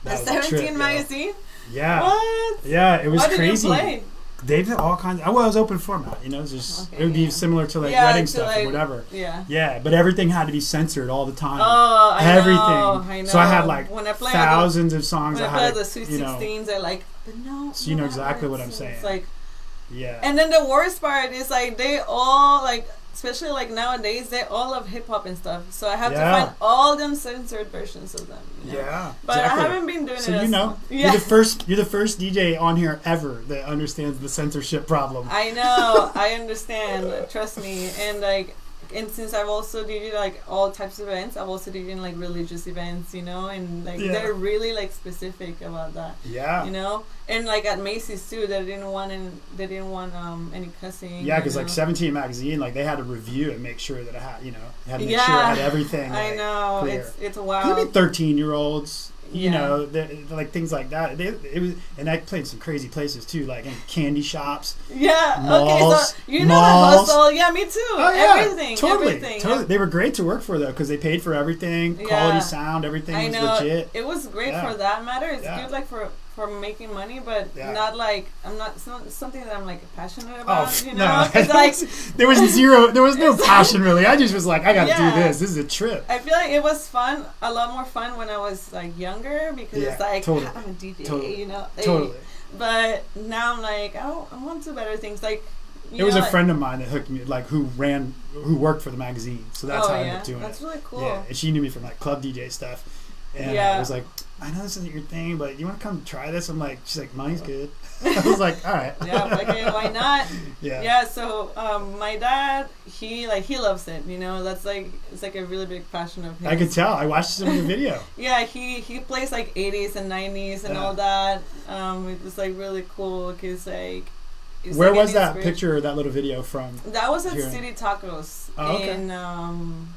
B: The 17 magazine? Yeah. What? Yeah, it was crazy. What did you play? They did all kinds. I was open format, you know. It was just it would be similar to like wedding stuff like, or whatever. Yeah. Yeah, but everything had to be censored all the time. Oh, I know. So I had like thousands of songs. When I play the Sweet 16s, I like. But no. So you know exactly what I'm saying. It's like. Yeah. And then the worst part is like they all like
A: especially like nowadays, they all love hip hop and stuff. So I have to find all them censored versions of them. You know?
B: Yeah,
A: but exactly. I haven't been doing it.
B: So you're the first DJ on here ever that understands the censorship problem.
A: I know, I understand. Trust me, and since I've also did like all types of events, I've also did in like religious events, you know, and like they're really like specific about that.
B: Yeah.
A: You know, and like at Macy's too, they didn't want any cussing.
B: Yeah, because like 17 magazine, like they had to review and make sure that it had, you know, had to make sure it had everything.
A: I know,
B: clear.
A: It's wild.
B: Maybe 13-year-olds. You know, like things like that. It was, and I played some crazy places too, like in candy shops.
A: Yeah.
B: Malls,
A: okay. So you know the hustle. Yeah, me too. Oh, yeah, everything.
B: Totally.
A: Yeah.
B: They were great to work for though, because they paid for everything. Quality sound, everything was legit.
A: It was great for that matter. It's good like for making money, but not like it's not something that I'm like passionate about. You know,
B: no,
A: like
B: there was no passion really. I just was like, I gotta do this. This is a trip.
A: I feel like it was fun, a lot more fun when I was like younger, because it's like I'm a DJ, you know.
B: Totally.
A: But now I'm like, I want to do better things. Like
B: it was a friend of mine that hooked me, like who worked for the magazine, so that's how I ended up doing it.
A: That's really cool.
B: Yeah, and she knew me from like club DJ stuff, and I was like, I know this isn't your thing, but you want to come try this? I'm like, she's like, money's good. I was like, all right.
A: Yeah, okay, why not?
B: Yeah.
A: So my dad, he loves it. You know, that's like, it's like a really big passion of his.
B: I could tell. I watched some of your video.
A: Yeah, he plays like 80s and 90s and all that. It was like really cool because like.
B: Where was that picture or that little video from?
A: That was at City Tacos in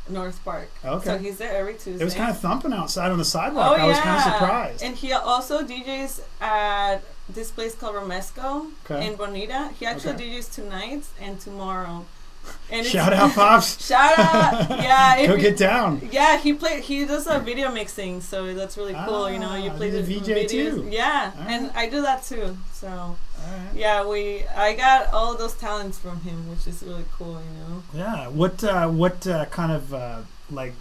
A: North Park.
B: Okay.
A: So he's there every Tuesday.
B: It was kind of thumping outside on the sidewalk. I was kind of surprised.
A: And he also DJs at this place called Romesco in Bonita. He actually DJs tonight and tomorrow. And
B: shout out, Pops.
A: Shout out. Yeah.
B: Go get down.
A: Yeah, he does a video mixing, so that's really cool. You know, you play the
B: VJ
A: videos.
B: too.
A: Yeah, and I do that too. So yeah, I got all those talents from him, which is really cool. You know.
B: Yeah. What kind of like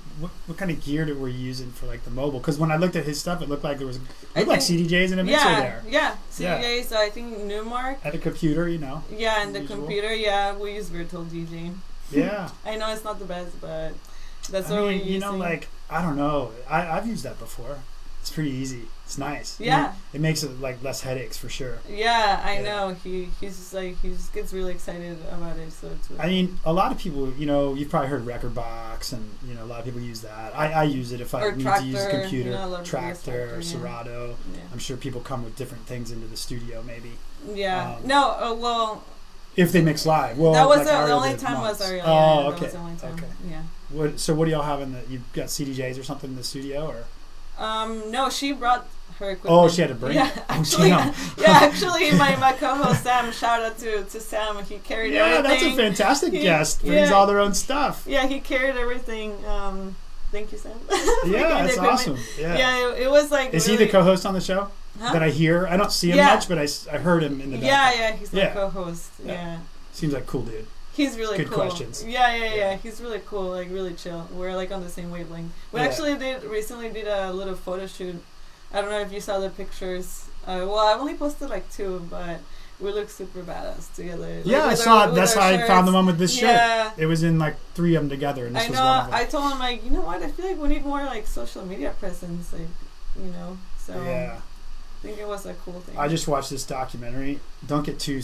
B: what kind of gear were you using for like the mobile? Because when I looked at his stuff, it looked like there was like CDJs and a mixer there.
A: Yeah, CDJs. I think Newmark.
B: At a computer, you know.
A: Yeah, and the computer. Yeah, we use Virtual DJ.
B: Yeah.
A: I know it's not the best, but that's what we're using. You know,
B: like I don't know. I've used that before. It's pretty easy. It's nice.
A: Yeah.
B: It makes it like less headaches for sure.
A: Yeah, I know. He's just like he just gets really excited about it. So it's. Really
B: I mean, a lot of people, you know, you've probably heard Record Box, and you know, a lot of people use that. I use it if I need to use a computer. You know, Tractor, Serato. Yeah. I'm sure people come with different things into the studio, maybe.
A: Yeah. Well.
B: If they mix live, well,
A: that was the only time was Ariel.
B: Oh, okay.
A: That was the only time. Okay. Yeah.
B: So what do y'all have in the? You got CDJs or something in the studio, or?
A: No, she brought her equipment.
B: Oh, she had to bring.
A: Yeah, actually, my co-host Sam. Shout out to Sam. He carried everything.
B: Yeah, that's a fantastic guest. Brings all their own stuff.
A: Yeah, he carried everything. Thank you, Sam.
B: Yeah, that's awesome.
A: Yeah, it was like.
B: Is he the co-host on the show? Huh? That I hear. I don't see him much, but I heard him in the background.
A: Yeah, he's my co-host. Yeah.
B: Seems like a cool dude.
A: He's really
B: good
A: cool.
B: Questions.
A: Yeah. He's really cool, like really chill. We're like on the same wavelength. We actually recently did a little photo shoot. I don't know if you saw the pictures. Well, I've only posted like 2, but we look super badass together.
B: Yeah, I saw it. That's how I found the one with this shirt. It was in like 3 of them together, and this was one of them.
A: I told him like, you know what? I feel like we need more like social media presence, like, you know. So
B: yeah.
A: I think it was a cool thing.
B: I just watched this documentary. Don't get too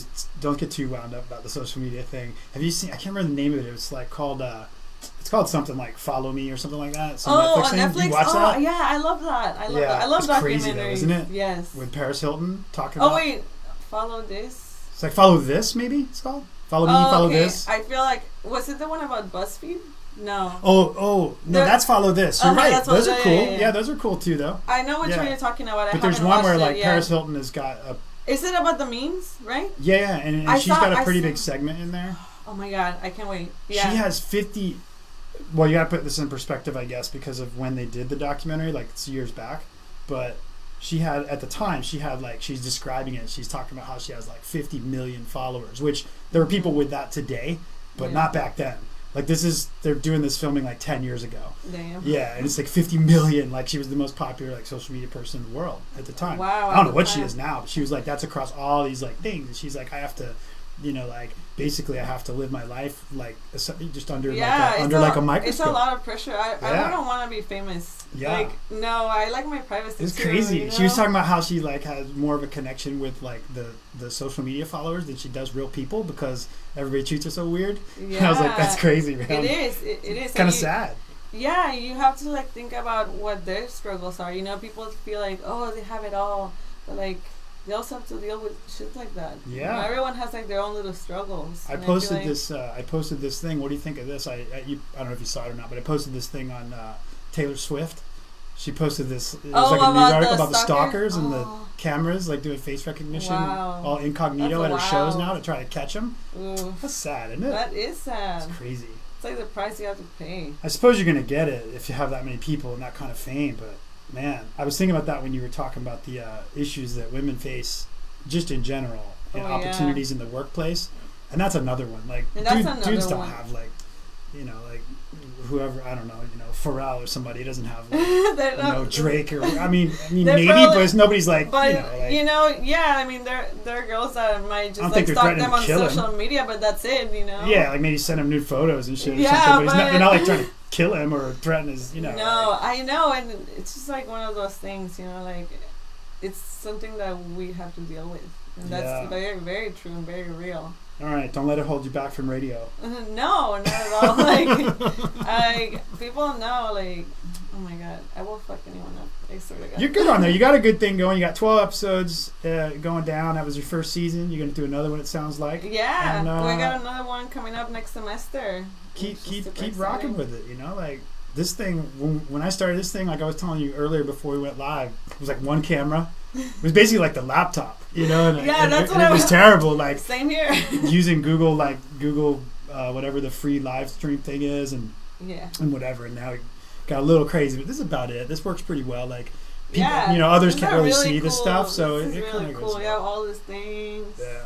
B: wound up about the social media thing. Have you seen? I can't remember the name of it. It was like called. It's called something like Follow Me or something like that. Some Netflix thing.
A: Netflix.
B: You watch that?
A: Yeah, I love that. I love documentaries.
B: Crazy though, isn't it?
A: Yes.
B: With Paris Hilton talking about.
A: Oh wait, Follow This.
B: It's like Follow This, maybe it's called. Follow Me, Follow This.
A: I feel like was it the one about BuzzFeed? No.
B: Oh, no, that's Follow This. You're right. Those are cool. Yeah, those are cool too, though.
A: I know which one you're talking about.
B: But there's one where like Paris Hilton has got a.
A: Is it about the memes, right?
B: Yeah, and she's got a pretty big segment in there.
A: Oh my god, I can't wait. Yeah.
B: She has 50. Well, you got to put this in perspective, I guess, because of when they did the documentary, like it's years back. But she had at the time, she's describing it. She's talking about how she has like 50 million followers, which there are people with that today, but not back then. Like they're doing this filming like 10 years ago.
A: Damn.
B: Yeah, and it's like 50 million. Like she was the most popular like social media person in the world at the time.
A: Wow.
B: I don't know what she is now, but she was like, that's across all these like things. And she's like, I have to you know, like basically I have to live my life like just under
A: yeah,
B: like a microscope.
A: It's a lot of pressure. I wouldn't want to be famous.
B: Yeah.
A: Like, no, I like my privacy.
B: It's
A: too,
B: crazy.
A: you know?
B: She was talking about how she like has more of a connection with like the social media followers than she does real people because everybody treats her so weird.
A: Yeah.
B: And I was like, that's crazy, man.
A: It is. It is.
B: It's kind of sad.
A: Yeah, you have to like think about what their struggles are. You know, people feel like, oh, they have it all, but like they also have to deal with shit like that.
B: Yeah.
A: You know, everyone has like their own little struggles.
B: I posted this. I posted this thing. What do you think of this? I don't know if you saw it or not, but I posted this thing on Taylor Swift. She posted this. It was like a news article about the stalkers and the cameras, like doing face recognition, all incognito at her shows now to try to catch them.
A: Ooh.
B: That's sad, isn't it?
A: That is sad.
B: It's crazy.
A: It's like the price you have to pay.
B: I suppose you're gonna get it if you have that many people and that kind of fame, but man, I was thinking about that when you were talking about the issues that women face, just in general, and opportunities in the workplace, and that's another one. Like, dudes don't have like, you know, like whoever, I don't know, you know, Pharrell or somebody doesn't have like, you know, Drake or I mean maybe, probably, but nobody's like,
A: but you know, yeah, I mean there are girls that might just like stalk them on social media, but that's it, you know.
B: Yeah, like maybe send him nude photos and shit or something, but they're not like trying to kill him or threaten his, you know.
A: No,
B: like,
A: I know, and it's just like one of those things, you know, like it's something that we have to deal with, and that's very, very true and very real.
B: All right, don't let it hold you back from radio.
A: No, not at all. Like, people know, like, oh my god, I will fuck anyone up. I swear to God.
B: You're good on there. You got a good thing going. You got 12 episodes going down. That was your first season. You're going to do another one, it sounds like.
A: Yeah, and, we got another one coming up next semester.
B: Keep rocking with it, you know? Like, this thing, when I started this thing, like I was telling you earlier before we went live, it was like one camera. It was basically like the laptop, you know? And it was terrible. Like,
A: same here.
B: Using Google, whatever the free live stream thing is, and whatever. And now it got a little crazy, but this is about it. This works pretty well. Like, people, you know, others can't really see this stuff, so it
A: really
B: kind of
A: cool. You have all these things.
B: Yeah.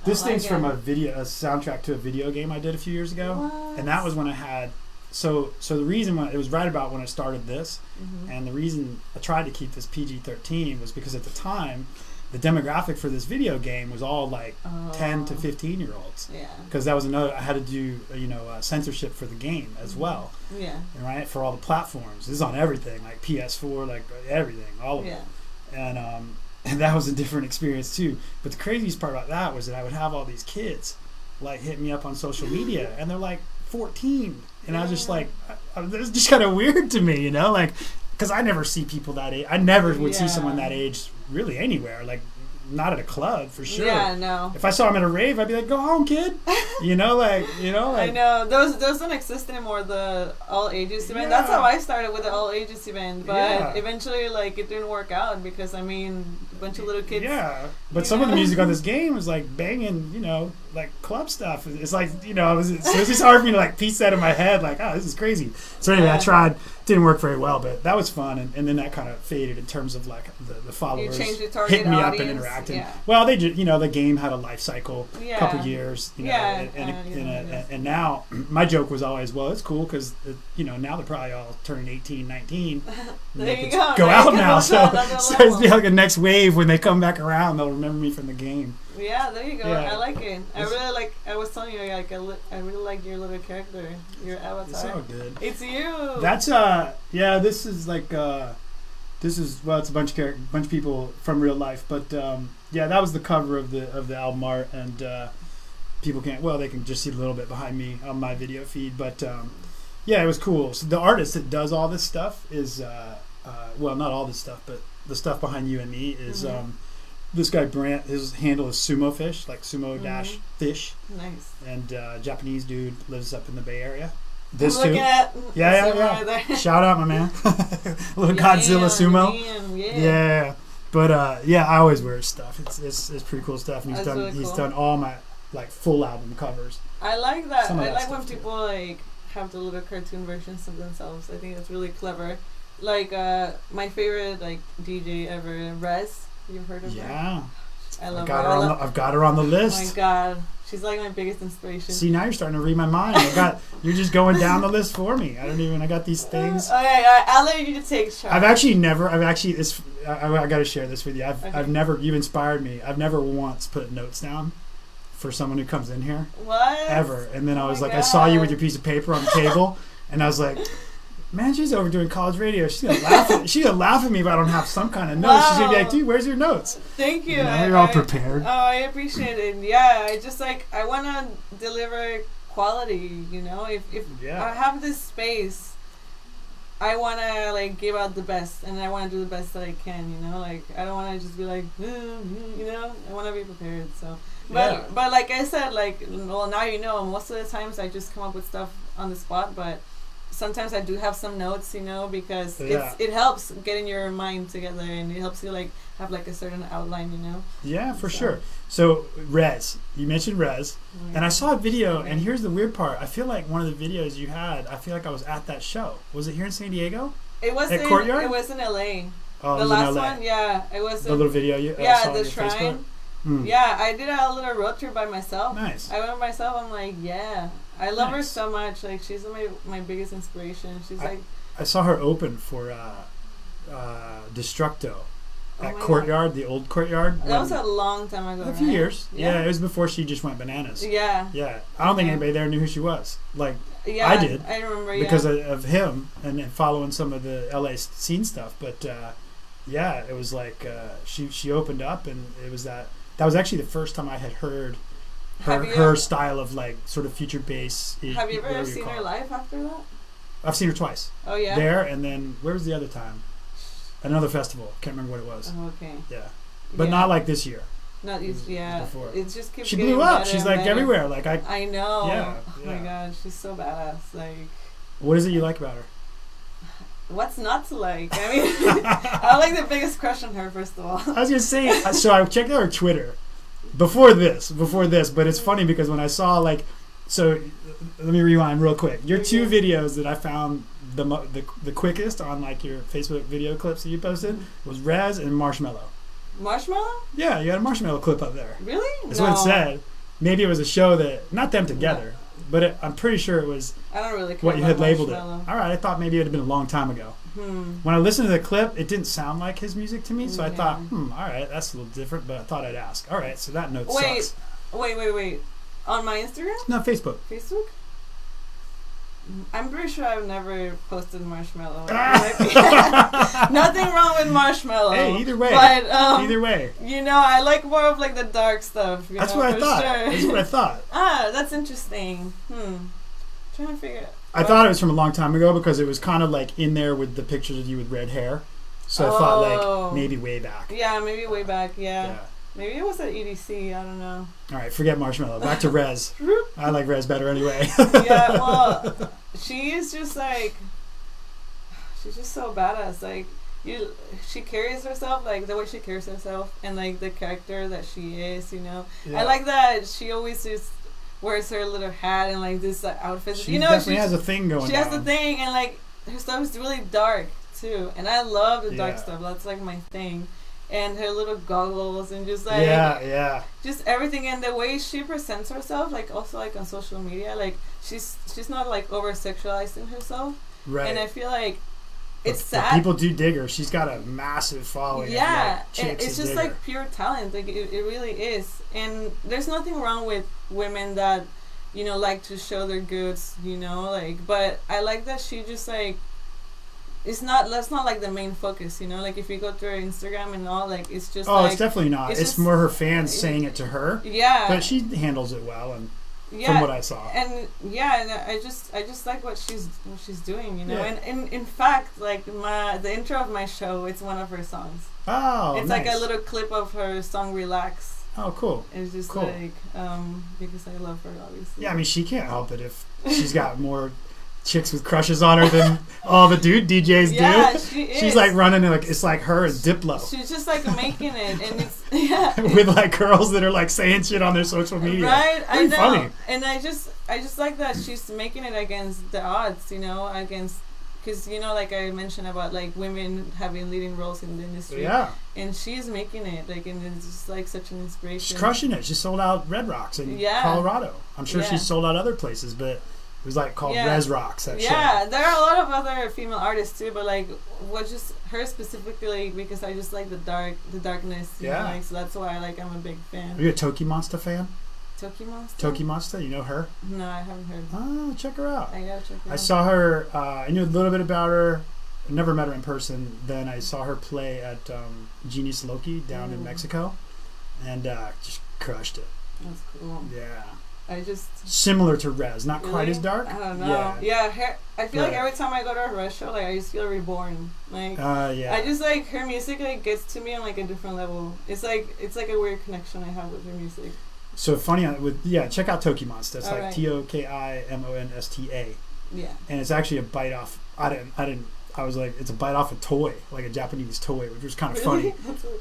B: This thing's from a soundtrack to a video game I did a few years ago, and that was when I had. So the reason it was right about when I started this, and the reason I tried to keep this PG-13 was because at the time, the demographic for this video game was all like 10 to 15-year-olds. Yeah. Because that was another. I had to do censorship for the game as well. Yeah. Right, for all the platforms. This is on everything, like PS4, like everything, all of it. And that was a different experience too. But the craziest part about that was that I would have all these kids like hit me up on social media, and they're like 14. And I was just like, it was just kind of weird to me, you know, like, because I never see people that age. I never would see someone that age really anywhere, like, not at a club for sure. Yeah, no. If I saw him at a rave, I'd be like, "Go home, kid." You know, like. I know those
A: don't exist anymore. The all ages event. That's how I started with the all ages event, but eventually, like, it didn't work out because a bunch of little kids.
B: Yeah, but some of the music on this game was like banging, you know, like club stuff. It's like, you know, so it's just hard for me to like piece that in my head, like, oh, this is crazy. So anyway, I tried. Didn't work very well, but that was fun, and then that kind of faded in terms of like the followers hitting me up and interacting. Yeah. Well, they did, you know, the game had a life cycle, a couple years, you know, and now my joke was always, well, it's cool because you know now they're probably all turning 18, 19.
A: There you
B: go out now, so it's be like a next wave when they come back around, they'll remember me from the game.
A: Yeah, there you go. Yeah. I like it. I really like. I was telling you, like, I really like your little character, your avatar.
B: It's so good.
A: It's you.
B: That's yeah. This is like it's a bunch of people from real life, but yeah, that was the cover of the album art, and people they can just see a little bit behind me on my video feed, but yeah, it was cool. So the artist that does all this stuff is not all this stuff, but the stuff behind you and me is. This guy Brant, his handle is Sumo Fish, like sumo dash fish. Nice. And Japanese dude lives up in the Bay Area. This too. Yeah. Right, shout out, my man. Little Godzilla sumo. Yeah. But yeah, I always wear his stuff. It's pretty cool stuff. And he's done all my like full album covers.
A: I like that. I like when people like have the little cartoon versions of themselves. I think it's really clever. Like my favorite like DJ ever, Rez. You've heard of her?
B: Yeah.
A: I love her. I've
B: got her on the list.
A: Oh my God. She's like my biggest inspiration.
B: See, now you're starting to read my mind. You're just going down the list for me. I got these things.
A: Okay, I'll let you take charge.
B: I got to share this with you. You've inspired me. I've never once put notes down for someone who comes in here.
A: What?
B: Ever. And then I was like,
A: God.
B: I saw you with your piece of paper on the table, and I was like, man, she's overdoing college radio. She's gonna laugh at me if I don't have some kind of notes. Wow. She's gonna be like, dude, where's your notes?
A: Thank you.
B: You're all prepared.
A: Oh, I appreciate it. Yeah, I just like, I want to deliver quality, you know? If I have this space, I want to like give out the best, and I want to do the best that I can, you know? Like, I don't want to just be like, you know? I want to be prepared, so. But like I said, like, well, now you know, most of the times I just come up with stuff on the spot, but sometimes I do have some notes, you know, because it helps getting your mind together, and it helps you like have like a certain outline, you know. Yeah,
B: for sure. So Rez, you mentioned Rez, and I saw a video, and here's the weird part. I feel like one of the videos you had, I feel like I was at that show. Was it here in San Diego?
A: It was
B: at Courtyard.
A: It was in LA.
B: Oh,
A: the last one, yeah, it was
B: the little video you
A: saw
B: on
A: the
B: your
A: shrine.
B: Facebook?
A: Yeah, I did a little road trip by myself.
B: Nice.
A: I went by myself. I'm like, yeah, I love her so much. Like, she's my biggest inspiration. She's
B: I saw her open for Destructo at Courtyard, God. The old Courtyard.
A: That was a long time ago.
B: A few years. Yeah, it was before she just went bananas.
A: Yeah.
B: Yeah. I don't think anybody there knew who she was. Like,
A: yeah,
B: I did.
A: I remember,
B: because of him and following some of the LA scene stuff. But, yeah, it was like she opened up, and it was that was actually the first time I had heard her style of like sort of future bass.
A: Have you ever seen her live after that?
B: I've seen her twice.
A: Oh yeah.
B: There, and then where was the other time? Another festival. Can't remember what it was.
A: Oh, okay.
B: Yeah, but not like this year.
A: Not before. It just keeps.
B: She blew up. She's like everywhere. Like
A: I know.
B: Yeah.
A: Oh my God, she's so badass. Like.
B: What is it you like about her?
A: What's not to like? I mean, I like the biggest crush on her, first of all.
B: I was gonna say, so I checked out her Twitter before this, but it's funny because when I saw like, so let me rewind real quick. Your two videos that I found the quickest on like your Facebook video clips that you posted was Rez and Marshmello.
A: Marshmello?
B: Yeah, you had a Marshmello clip up there.
A: Really?
B: That's what it said. Maybe it was a show that, not them together. No. But I'm pretty sure it was
A: I don't really care
B: what you had labeled it.
A: All
B: right, I thought maybe it had been a long time ago. When I listened to the clip, it didn't sound like his music to me, so I thought, all right, that's a little different, but I thought I'd ask. All right, so that note sucks.
A: Wait. On my Instagram?
B: No, Facebook.
A: Facebook? I'm pretty sure I've never posted Marshmello. Nothing wrong with Marshmello.
B: Hey, either way.
A: But,
B: either way.
A: You know, I like more of like the dark stuff.
B: That's what I thought. Sure. That's what I thought.
A: That's interesting. Trying to figure it out.
B: I thought it was from a long time ago because it was kind of like in there with the pictures of you with red hair. So I thought like maybe way back.
A: Yeah, maybe way back. Yeah. Maybe it was at EDC. I don't know.
B: All right, forget Marshmello. Back to Rez. I like Rez better anyway.
A: Yeah, well, she is just like, she's just so badass. Like, she carries herself like the way she carries herself, and like the character that she is. You know, I like that she always just wears her little hat and like this outfit.
B: She definitely has a thing going on.
A: She has the thing, and like her stuff is really dark too, and I love the dark stuff. That's like my thing. And her little goggles and just like just everything, and the way she presents herself, like also like on social media, like she's not like over sexualizing herself, right? And I feel like it's sad.
B: People do dig her. She's got a massive following.
A: Yeah, and it's just like pure talent. Like it really is. And there's nothing wrong with women that, you know, like to show their goods, you know, like. But I like that she just like. That's not like the main focus, you know. Like if you go to her Instagram and all, like it's just.
B: Oh, it's definitely not. It's more her fans saying it to her.
A: Yeah.
B: But she handles it well, and from what I saw.
A: And I just like what she's doing, you know. Yeah. And in fact, like the intro of my show, it's one of her songs.
B: Oh,
A: it's
B: nice.
A: like a little clip of her song "Relax."
B: Oh, cool.
A: It's just
B: cool.
A: like because I love her, obviously.
B: Yeah, I mean she can't help it if she's got more chicks with crushes on her than all the DJs do.
A: Yeah, she is.
B: She's like running like it's like her and Diplo.
A: She's just like making it, and it's
B: with like girls that are like saying shit on their social media.
A: Right, I know.
B: Funny.
A: And I just like that she's making it against the odds, you know, because you know, like I mentioned about like women having leading roles in the industry.
B: Yeah.
A: And she's making it like, and it's just like such an inspiration.
B: She's crushing it. She sold out Red Rocks in Colorado. I'm sure she's sold out other places, but. It was like called Rez Rocks. That show.
A: There are a lot of other female artists too, but like what just her specifically because I just like the darkness. You know, like, so that's why I'm a big fan.
B: Are you a Toki Monster fan?
A: Toki Monster?
B: Toki Monster, you know her?
A: No, I haven't heard.
B: Oh, check her out.
A: I gotta check her out.
B: I saw her, I knew a little bit about her. I never met her in person. Then I saw her play at Genius Loki down in Mexico. And just crushed it.
A: That's cool.
B: Yeah.
A: Similar
B: to Rez, not quite as dark.
A: I don't know. Yeah, I feel like every time I go to a Rez show, like I just feel reborn. Like I just like her music like gets to me on like a different level. It's like a weird connection I have with her music.
B: So funny check out Toki Monster. It's like TOKIMONSTA.
A: Yeah.
B: And it's actually a bite off. I was like, it's a bite off a toy, like a Japanese toy, which was kind of funny.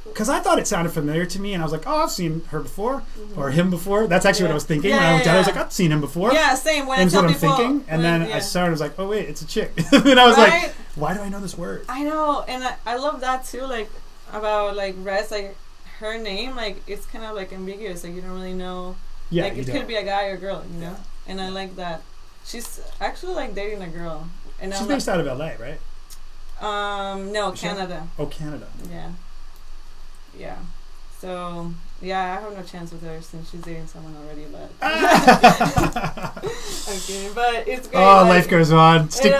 B: Because I thought it sounded familiar to me, and I was like, oh, I've seen her before, or him before. That's actually what I was thinking. When I looked at it, I was like, I've seen him before.
A: Yeah, same. When
B: that's what I'm thinking. And then I started, I was like, oh, wait, it's a chick. And I was like, why do I know this word?
A: I know, and I love that, too, like, about, like, Rez, like, her name, like, it's kind of, like, ambiguous. Like, you don't really know. Yeah, like, it could be a guy or a girl, you know? And I like that. She's actually, like, dating a girl. And
B: she's based out of L.A., right?
A: No, Canada.
B: Oh, Canada.
A: Yeah. So, yeah, I have no chance with her since she's dating someone already, but... I'm kidding, but it's great.
B: Oh, like, life goes on. Stick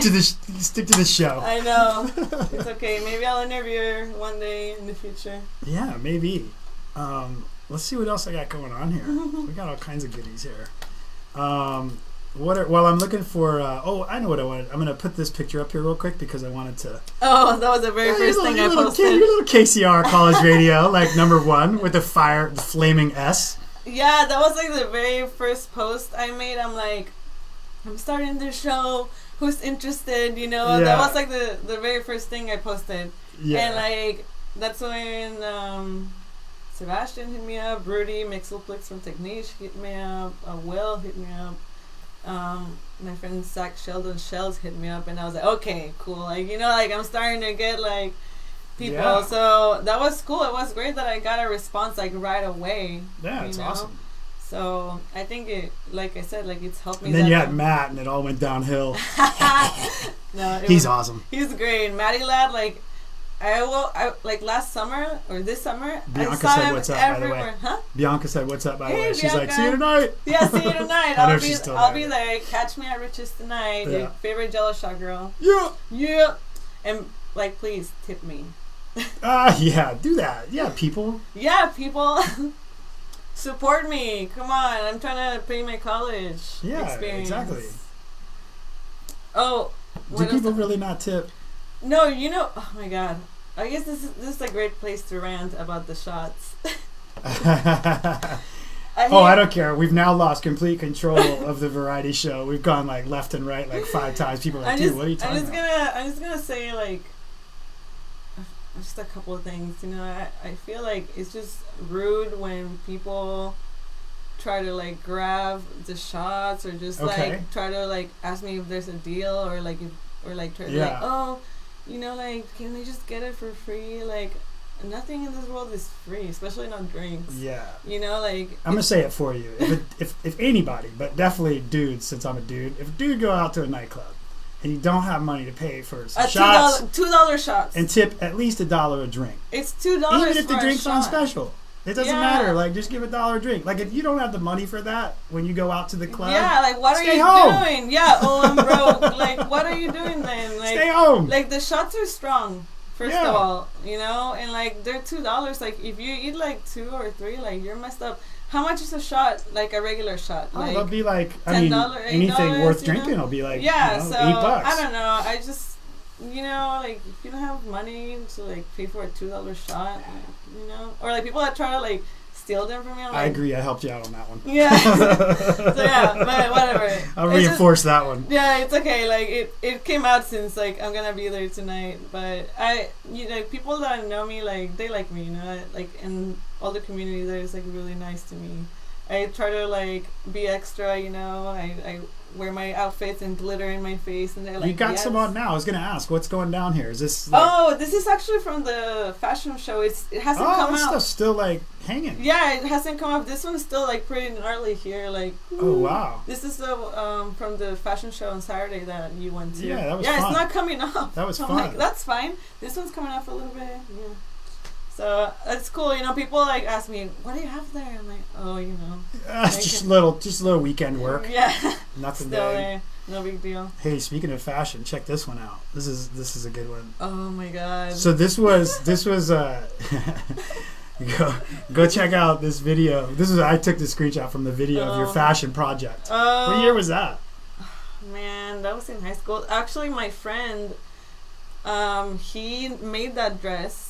B: to the show.
A: I know. It's okay. Maybe I'll interview her one day in the future.
B: Yeah, maybe. Let's see what else I got going on here. We got all kinds of goodies here. Well, I'm looking for. I know what I wanted. I'm gonna put this picture up here real quick because I wanted to.
A: Oh, that was the very first thing I posted.
B: Your little KCR college radio, like #1 with the flaming S.
A: Yeah, that was like the very first post I made. I'm like, I'm starting this show. Who's interested? You know, that was like the very first thing I posted. Yeah. And like that's when Sebastian hit me up, Rudy Mixelplix from Technique hit me up, Will hit me up. My friend Zach Sheldon Shells hit me up, and I was like, okay, cool. Like, you know, like I'm starting to get like people. Yeah. So that was cool. It was great that I got a response like right away.
B: Yeah, it's awesome.
A: So I think it, like I said, like it's helped me.
B: And then you had Matt, and it all went downhill. He's awesome.
A: He's great. Matty Lad, like I like last summer or this summer.
B: Bianca
A: I saw
B: said
A: him
B: what's up,
A: everywhere.
B: by the way.
A: Huh?
B: Bianca said what's up, by the way. She's
A: Bianca.
B: like, see you tonight.
A: Yeah, see you tonight.
B: I'll
A: be there. Catch me at Rich's tonight.
B: Yeah.
A: Your favorite Jello shot girl.
B: Yeah.
A: And like, please tip me.
B: Yeah, do that. Yeah, people.
A: Yeah, people. Support me. Come on, I'm trying to pay my college experience.
B: Exactly.
A: Oh.
B: Do people really not tip?
A: No, you know. Oh my God. I guess this is a great place to rant about the shots.
B: I don't care. We've now lost complete control of the variety show. We've gone like left and right like 5 times. People are like, dude, what are you talking about?
A: I'm just gonna say like just a couple of things. You know, I feel like it's just rude when people try to like grab the shots or just like try to like ask me if there's a deal or like try to like, oh, you know, like, can they just get it for free? Like, nothing in this world is free, especially not drinks. Yeah. You know, like...
B: I'm going to say it for you. If anybody, but definitely dudes, since I'm a dude, if a dude go out to a nightclub and you don't have money to pay for some shots...
A: $2 shots.
B: And tip at least $1 a drink.
A: It's $2
B: even if the drink's on special. It doesn't matter. Like, just give $1 a drink. Like, if you don't have the money for that when you go out to the club,
A: like, what are you doing? Yeah, I'm broke. Like, what are you doing then? Like,
B: stay home.
A: Like, the shots are strong, first of all, you know? And, like, they're $2. Like, if you eat, like, 2 or 3, like, you're messed up. How much is a shot, like, a regular shot?
B: Like, it'll be, like, I mean, anything worth drinking will be, like, $8.
A: I don't know. I just... You know, like, if you don't have money to, like, pay for a $2 shot, you know? Or, like, people that try to, like, steal them from me.
B: I agree. I helped you out on that one.
A: Yeah. So, yeah, but whatever.
B: I'll reinforce that one.
A: Yeah, it's okay. Like, it came out since, like, I'm gonna be there tonight. But people that know me, like, they like me, you know? Like, in all the community there is, like, really nice to me. I try to, like, be extra, you know? I wear my outfits and glitter in my face, and they're like,
B: you got some on now. I was gonna ask, what's going down here? Is this like...
A: this is actually from the fashion show. It hasn't come out.
B: This stuff's still like hanging.
A: Yeah, it hasn't come out. This one's still like pretty gnarly here. Like,
B: oh wow.
A: This is the from the fashion show on Saturday that you went to.
B: Yeah, that was fun.
A: It's not coming off.
B: That was fun.
A: Like, that's fine. This one's coming off a little bit. Yeah. So it's cool, you know. People like ask me, "What do you have there?" I'm like, "Oh, you know,
B: just a little weekend work.
A: Yeah,
B: Nothing
A: still
B: big.
A: there, no big deal."
B: Hey, speaking of fashion, check this one out. This is a good one.
A: Oh my god!
B: So this was go check out this video. I took the screenshot from the video of your fashion project. What year was that?
A: Man, that was in high school. Actually, my friend, he made that dress.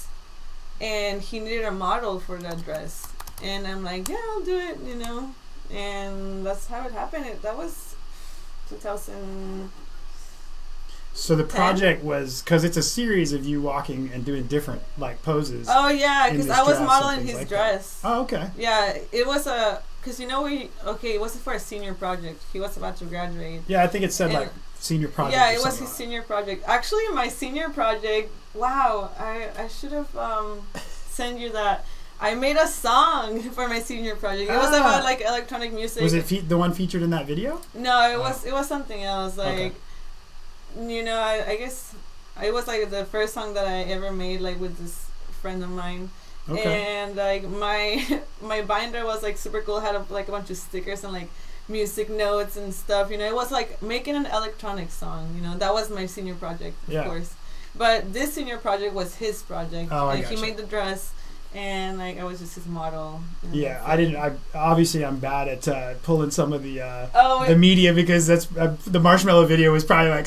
A: And he needed a model for that dress. And I'm like, yeah, I'll do it, you know. And that's how it happened. That was 2000.
B: So the project was, because it's a series of you walking and doing different, like, poses.
A: Oh, yeah, because I was modeling his dress.
B: Oh, okay.
A: Yeah, it was because, you know, it wasn't for a senior project. He was about to graduate.
B: Yeah, I think it said, like, senior project.
A: Yeah, it was his senior project. Actually, my senior project, wow, I should have sent you that. I made a song for my senior project. It was about like electronic music.
B: Was it the one featured in that video?
A: No, it was something else. Like, you know, I guess it was like the first song that I ever made, like with this friend of mine. Okay. And like my binder was like super cool. It had like a bunch of stickers and like music notes and stuff. You know, it was like making an electronic song. You know, that was my senior project, of course. But this senior project was his project.
B: Oh,
A: like he made the dress, and like I was just his model.
B: Yeah, I'm bad at pulling some of the media, because that's the Marshmallow video was probably like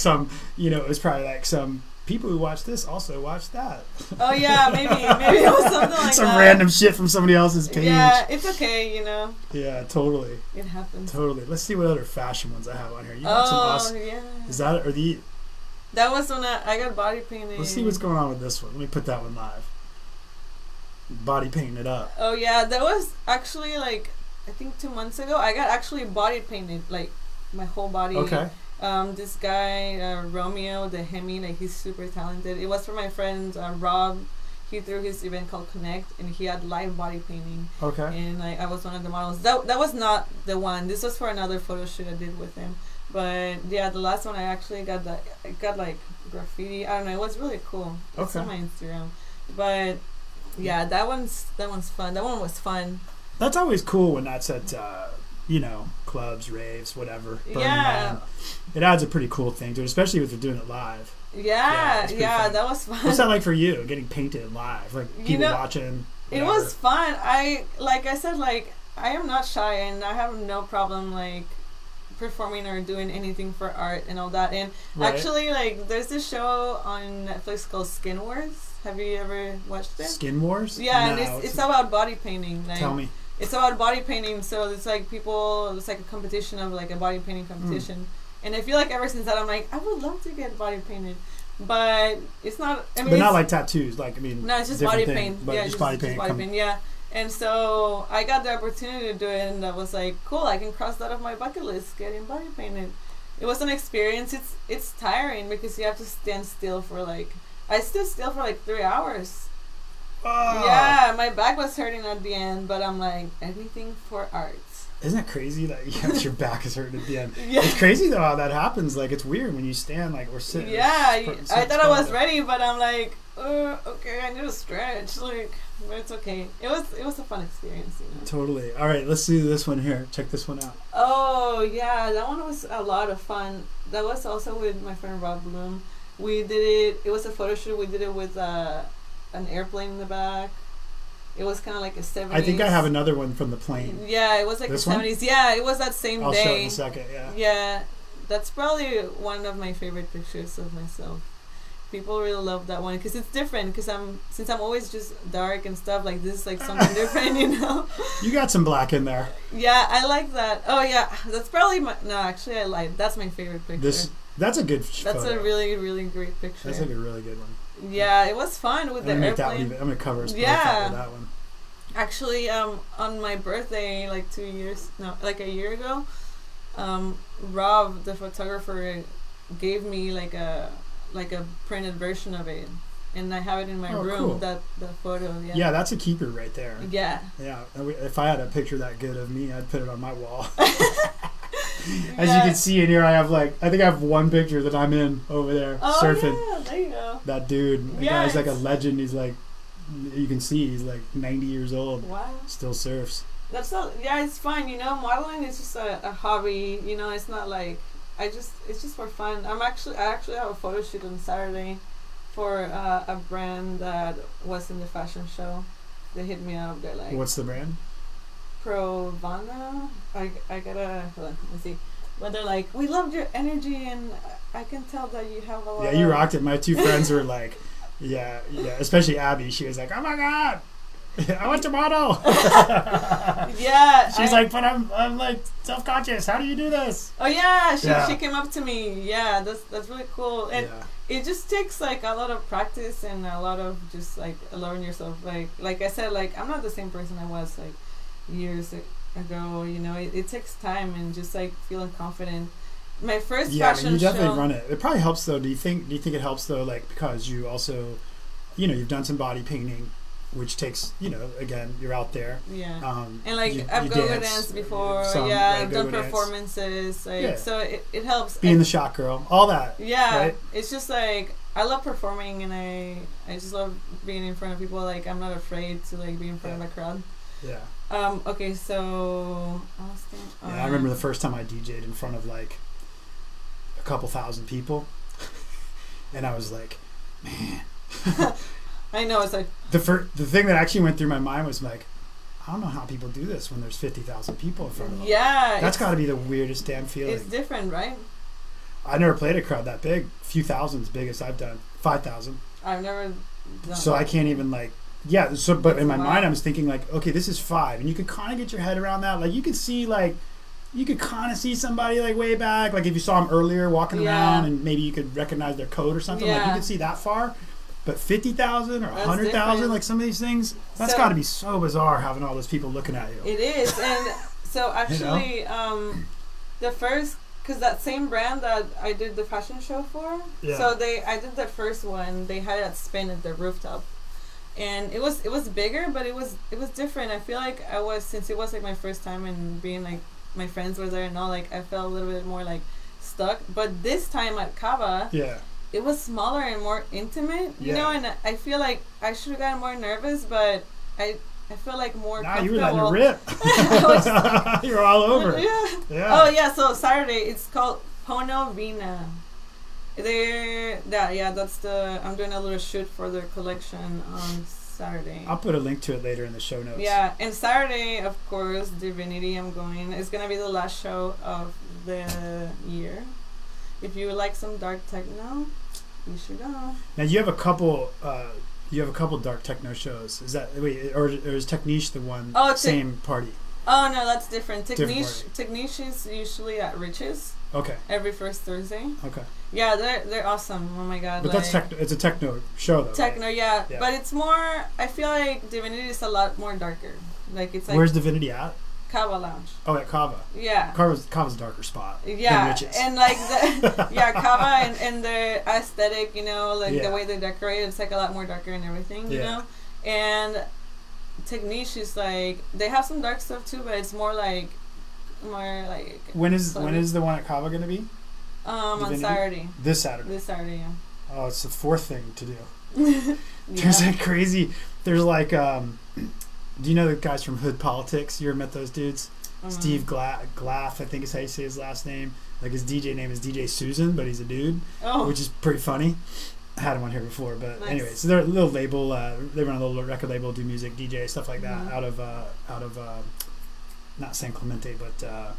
B: some people who watch this also watch that.
A: Oh yeah, maybe it was something like
B: some
A: that.
B: random shit from somebody else's page.
A: Yeah, it's okay, you know.
B: Yeah, totally.
A: It happens.
B: Totally. Let's see what other fashion ones I have on here. You got some awesome.
A: Yeah.
B: Is that or the?
A: That was when I got body painted.
B: Let's see what's going on with this one. Let me put that one live. Body painting it up.
A: Oh yeah, that was actually like I think 2 months ago. I got actually body painted, like my whole body.
B: Okay.
A: This guy Romeo the Hemi, like he's super talented. It was for my friend Rob. He threw his event called Connect, and he had live body painting. Okay. And like I was one of the models. That was not the one. This was for another photo shoot I did with him. But yeah, the last one I actually got like graffiti. I don't know. It was really cool. It's on my Instagram. But yeah, that one's fun. That one was fun.
B: That's always cool when that's at clubs, raves, whatever.
A: Yeah.
B: It adds a pretty cool thing to it, especially if you're doing it live.
A: Yeah, that was fun.
B: What's that like for you, getting painted live? Like people watching? Whatever.
A: It was fun. I am not shy, and I have no problem like performing or doing anything for art and all that. And actually, like, there's this show on Netflix called Skin Wars. Have you ever watched it? Skin Wars? Yeah, no, and it's about body painting. Like, tell me. It's about body painting, so it's like it's like a competition of like a body painting competition. And I feel like ever since that, I'm like, I would love to get body painted, but it's not. I mean, but not like tattoos. Like, I mean, no, it's just body paint. Yeah, just body paint. Yeah. And so I got the opportunity to do it, and I was like, cool, I can cross that off my bucket list, getting body painted. It was an experience. It's tiring because you have to stand still for I stood still for 3 hours. Oh. Yeah, my back was hurting at the end, but I'm like, anything for art. Isn't that crazy that your back is hurting at the end? Yeah. It's crazy though how that happens. Like, it's weird when you stand, like, we're sitting. Yeah, I thought I was ready, but I'm like, okay, I need to stretch. Like, but it's okay. It was a fun experience, you know. Totally. All right, let's see this one here. Check this one out. Oh yeah, that one was a lot of fun. That was also with my friend Rob Bloom. We did it. It was a photo shoot. We did it with an airplane in the back. It was kind of like a 70s. I think I have another one from the plane. Yeah, it was like this the 70s. One? Yeah, it was that same day. I'll show it in a second, yeah. Yeah, that's probably one of my favorite pictures of myself. People really love that one because it's different. Because since I'm always just dark and stuff, like this is like something different, you know. You got some black in there. Yeah, I like that. Oh yeah, that's probably actually I lied. That's my favorite picture. That's a good photo. That's a really, really great picture. That's like a really good one. Yeah, it was fun with the airplane. I'm gonna cover his profile with that one. Actually, on my birthday, like a year ago, Rob, the photographer, gave me like a printed version of it, and I have it in my room. Cool. That photo. Yeah. Yeah, that's a keeper right there. Yeah. Yeah. If I had a picture that good of me, I'd put it on my wall. As you can see in here, I think I have one picture that I'm in over there surfing. Yeah, there you go. That dude, the guy's like a legend. He's like
B: you can see he's like 90 years old.
A: Wow.
B: Still surfs.
A: That's not. Yeah, it's fine. You know, modeling is just a hobby. You know, it's not like it's just for fun. I actually have a photo shoot on Saturday for a brand that was in the fashion show. They hit me up. They're like,
B: what's the brand?
A: Provana. I gotta hold on. Let's see. But they're like, we loved your energy, and I can tell that you have a lot.
B: Yeah, you rocked it. My two friends were like, yeah. Especially Abby. She was like, oh my god, I want to model.
A: Yeah.
B: She's like, but I'm like self-conscious. How do you do this?
A: Oh yeah, she came up to me. Yeah, that's really cool. And it just takes like a lot of practice and a lot of just like allowing yourself. Like I said, like I'm not the same person I was like years ago. You know, it takes time and just like feeling confident. My first fashion show. Yeah, you definitely
B: run it. It probably helps though. Do you think it helps though? Like because you also, you know, you've done some body painting, which takes, you know, again, you're out there.
A: Yeah. And like I've go-go danced before. I've done performances. Like so it helps.
B: Being the shot girl, all that.
A: Yeah.
B: Right?
A: It's just like I love performing and I just love being in front of people. Like I'm not afraid to like be in front of a crowd.
B: Yeah.
A: Okay, so
B: I remember the first time I DJ'd in front of like a couple thousand people, and I was like, man.
A: I know, it's like
B: the thing that actually went through my mind was like, I don't know how people do this when there's 50,000 people in front of them.
A: Yeah,
B: that's got to be the weirdest damn feeling.
A: It's different, right?
B: I never played a crowd that big. A few thousand is biggest I've done. 5,000.
A: I've never done
B: so that. I can't even like. Yeah, so but in my mind I was thinking like, okay, this is 5, and you could kind of get your head around that. Like you could see like, you could kind of see somebody like way back, like if you saw them earlier walking around, and maybe you could recognize their coat or something. Like you could see that far. But 50,000 or 100,000, like some of these things, that's got to be so bizarre having all those people looking at you.
A: It is, and so actually, you know? The first, because that same brand that I did the fashion show for, so I did the first one. They had it at Spin at the rooftop. And it was bigger, but it was different. I feel like since it was like my first time and being like my friends were there and all, like I felt a little bit more like stuck. But this time at Cava, it was smaller and more intimate, you know. And I feel like I should have gotten more nervous, but I feel like more.
B: Nah, you were letting it rip. You were all over.
A: Yeah. Oh yeah. So Saturday, it's called Pono Vina. I'm doing a little shoot for their collection on Saturday.
B: I'll put a link to it later in the show notes.
A: Yeah, and Saturday, of course, Divinity, I'm going. It's going to be the last show of the year. If you would like some dark techno, you should go.
B: Now you have a couple dark techno shows. Is that or is Techniche the one same party?
A: Oh no, that's different. Techniche is usually at Riches.
B: Okay.
A: Every first Thursday.
B: Okay.
A: Yeah, they're awesome. Oh my god.
B: But that's it's a techno show though.
A: Techno, right? Yeah. But it's more. I feel like Divinity is a lot more darker. Like it's like.
B: Where's Divinity at?
A: Cava Lounge.
B: Oh, at Cava.
A: Yeah.
B: Cava's a darker spot.
A: Yeah, and like Cava and their aesthetic, you know, like the way they decorate, it's like a lot more darker and everything, you know. And Techniche is like they have some dark stuff too, but it's more like. When is
B: the one at Cava gonna be?
A: On Saturday.
B: This Saturday.
A: This Saturday, yeah.
B: Oh, it's the fourth thing to do. There's like crazy. There's like, do you know the guys from Hood Politics? You ever met those dudes? Steve Glaff, I think is how you say his last name. Like his DJ name is DJ Susan, but he's a dude, which is pretty funny. I had him on here before, but anyway, so they're a little label. They run a little record label, do music, DJ stuff like that out of not San Clemente, but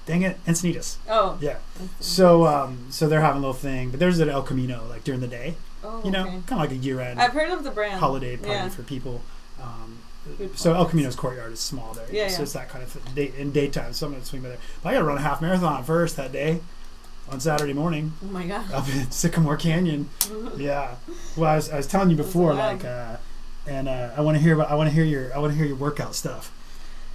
B: dang it, Encinitas. Oh. Yeah. So they're having a little thing, but there's an El Camino like during the day. Oh, you know, kind of like a year-end.
A: I've heard of the brand.
B: Holiday party for people. So El Camino's courtyard is small there. Yeah, so it's that kind of in daytime. So I'm going to swing by there. But I got to run a half marathon first that day on Saturday morning.
A: Oh my god.
B: Up in Sycamore Canyon. Yeah. Well, I was telling you before, like, and I want to hear your workout stuff.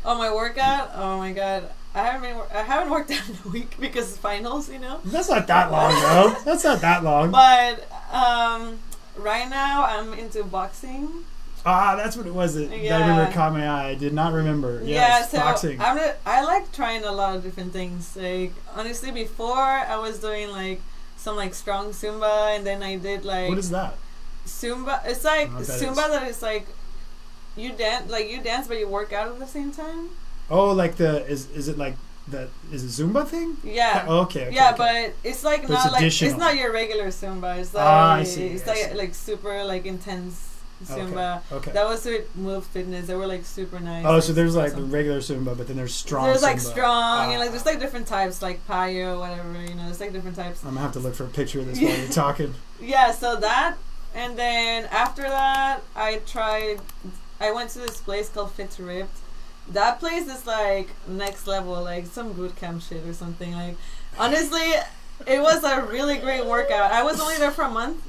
A: Oh, my workout? Oh my god. I haven't worked out in a week because of finals, you know.
B: That's not that long, though. That's not that long.
A: But right now I'm into boxing.
B: Ah, that's what it was. I remember it caught my eye. I did not remember. Yes,
A: so boxing. I like trying a lot of different things. Like honestly, before I was doing like some like strong Zumba, and then I did like.
B: What is that?
A: Zumba. It's like Zumba that is like you dance but you work out at the same time.
B: Oh, like is it like the is it Zumba thing?
A: Yeah.
B: Okay.
A: Yeah, but it's like
B: but
A: not
B: it's
A: it's not your regular Zumba. It's like
B: I see.
A: It's like super like intense Zumba.
B: Okay.
A: That was with Move Fitness. They were like super nice.
B: Oh, so there's like the regular Zumba, but then there's strong.
A: There's like
B: Zumba.
A: strong and like there's like different types, like PyYo, whatever. There's like different types.
B: I'm gonna have to look for a picture of this while you're talking.
A: Yeah. So that, and then after that, I went to this place called Fit to Ripped. That place is like next level, like some boot camp shit or something. Like, honestly, it was a really great workout. I was only there for a month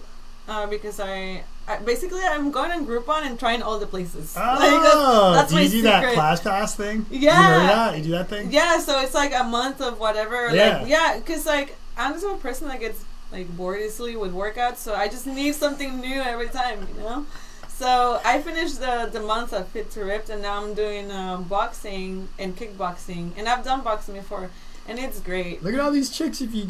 A: because basically I'm going on Groupon and trying all the places.
B: Oh,
A: that's
B: do you
A: my
B: do
A: secret.
B: that class pass thing?
A: Yeah.
B: You heard that? You do that thing?
A: Yeah, so it's like a month of whatever.
B: Yeah.
A: Like, yeah, because like I'm just a person that gets like bored easily with workouts, so I just need something new every time, So I finished the month of Fit to Ripped, and now I'm doing boxing and kickboxing, and I've done boxing before, and it's great.
B: Look at all these chicks. If you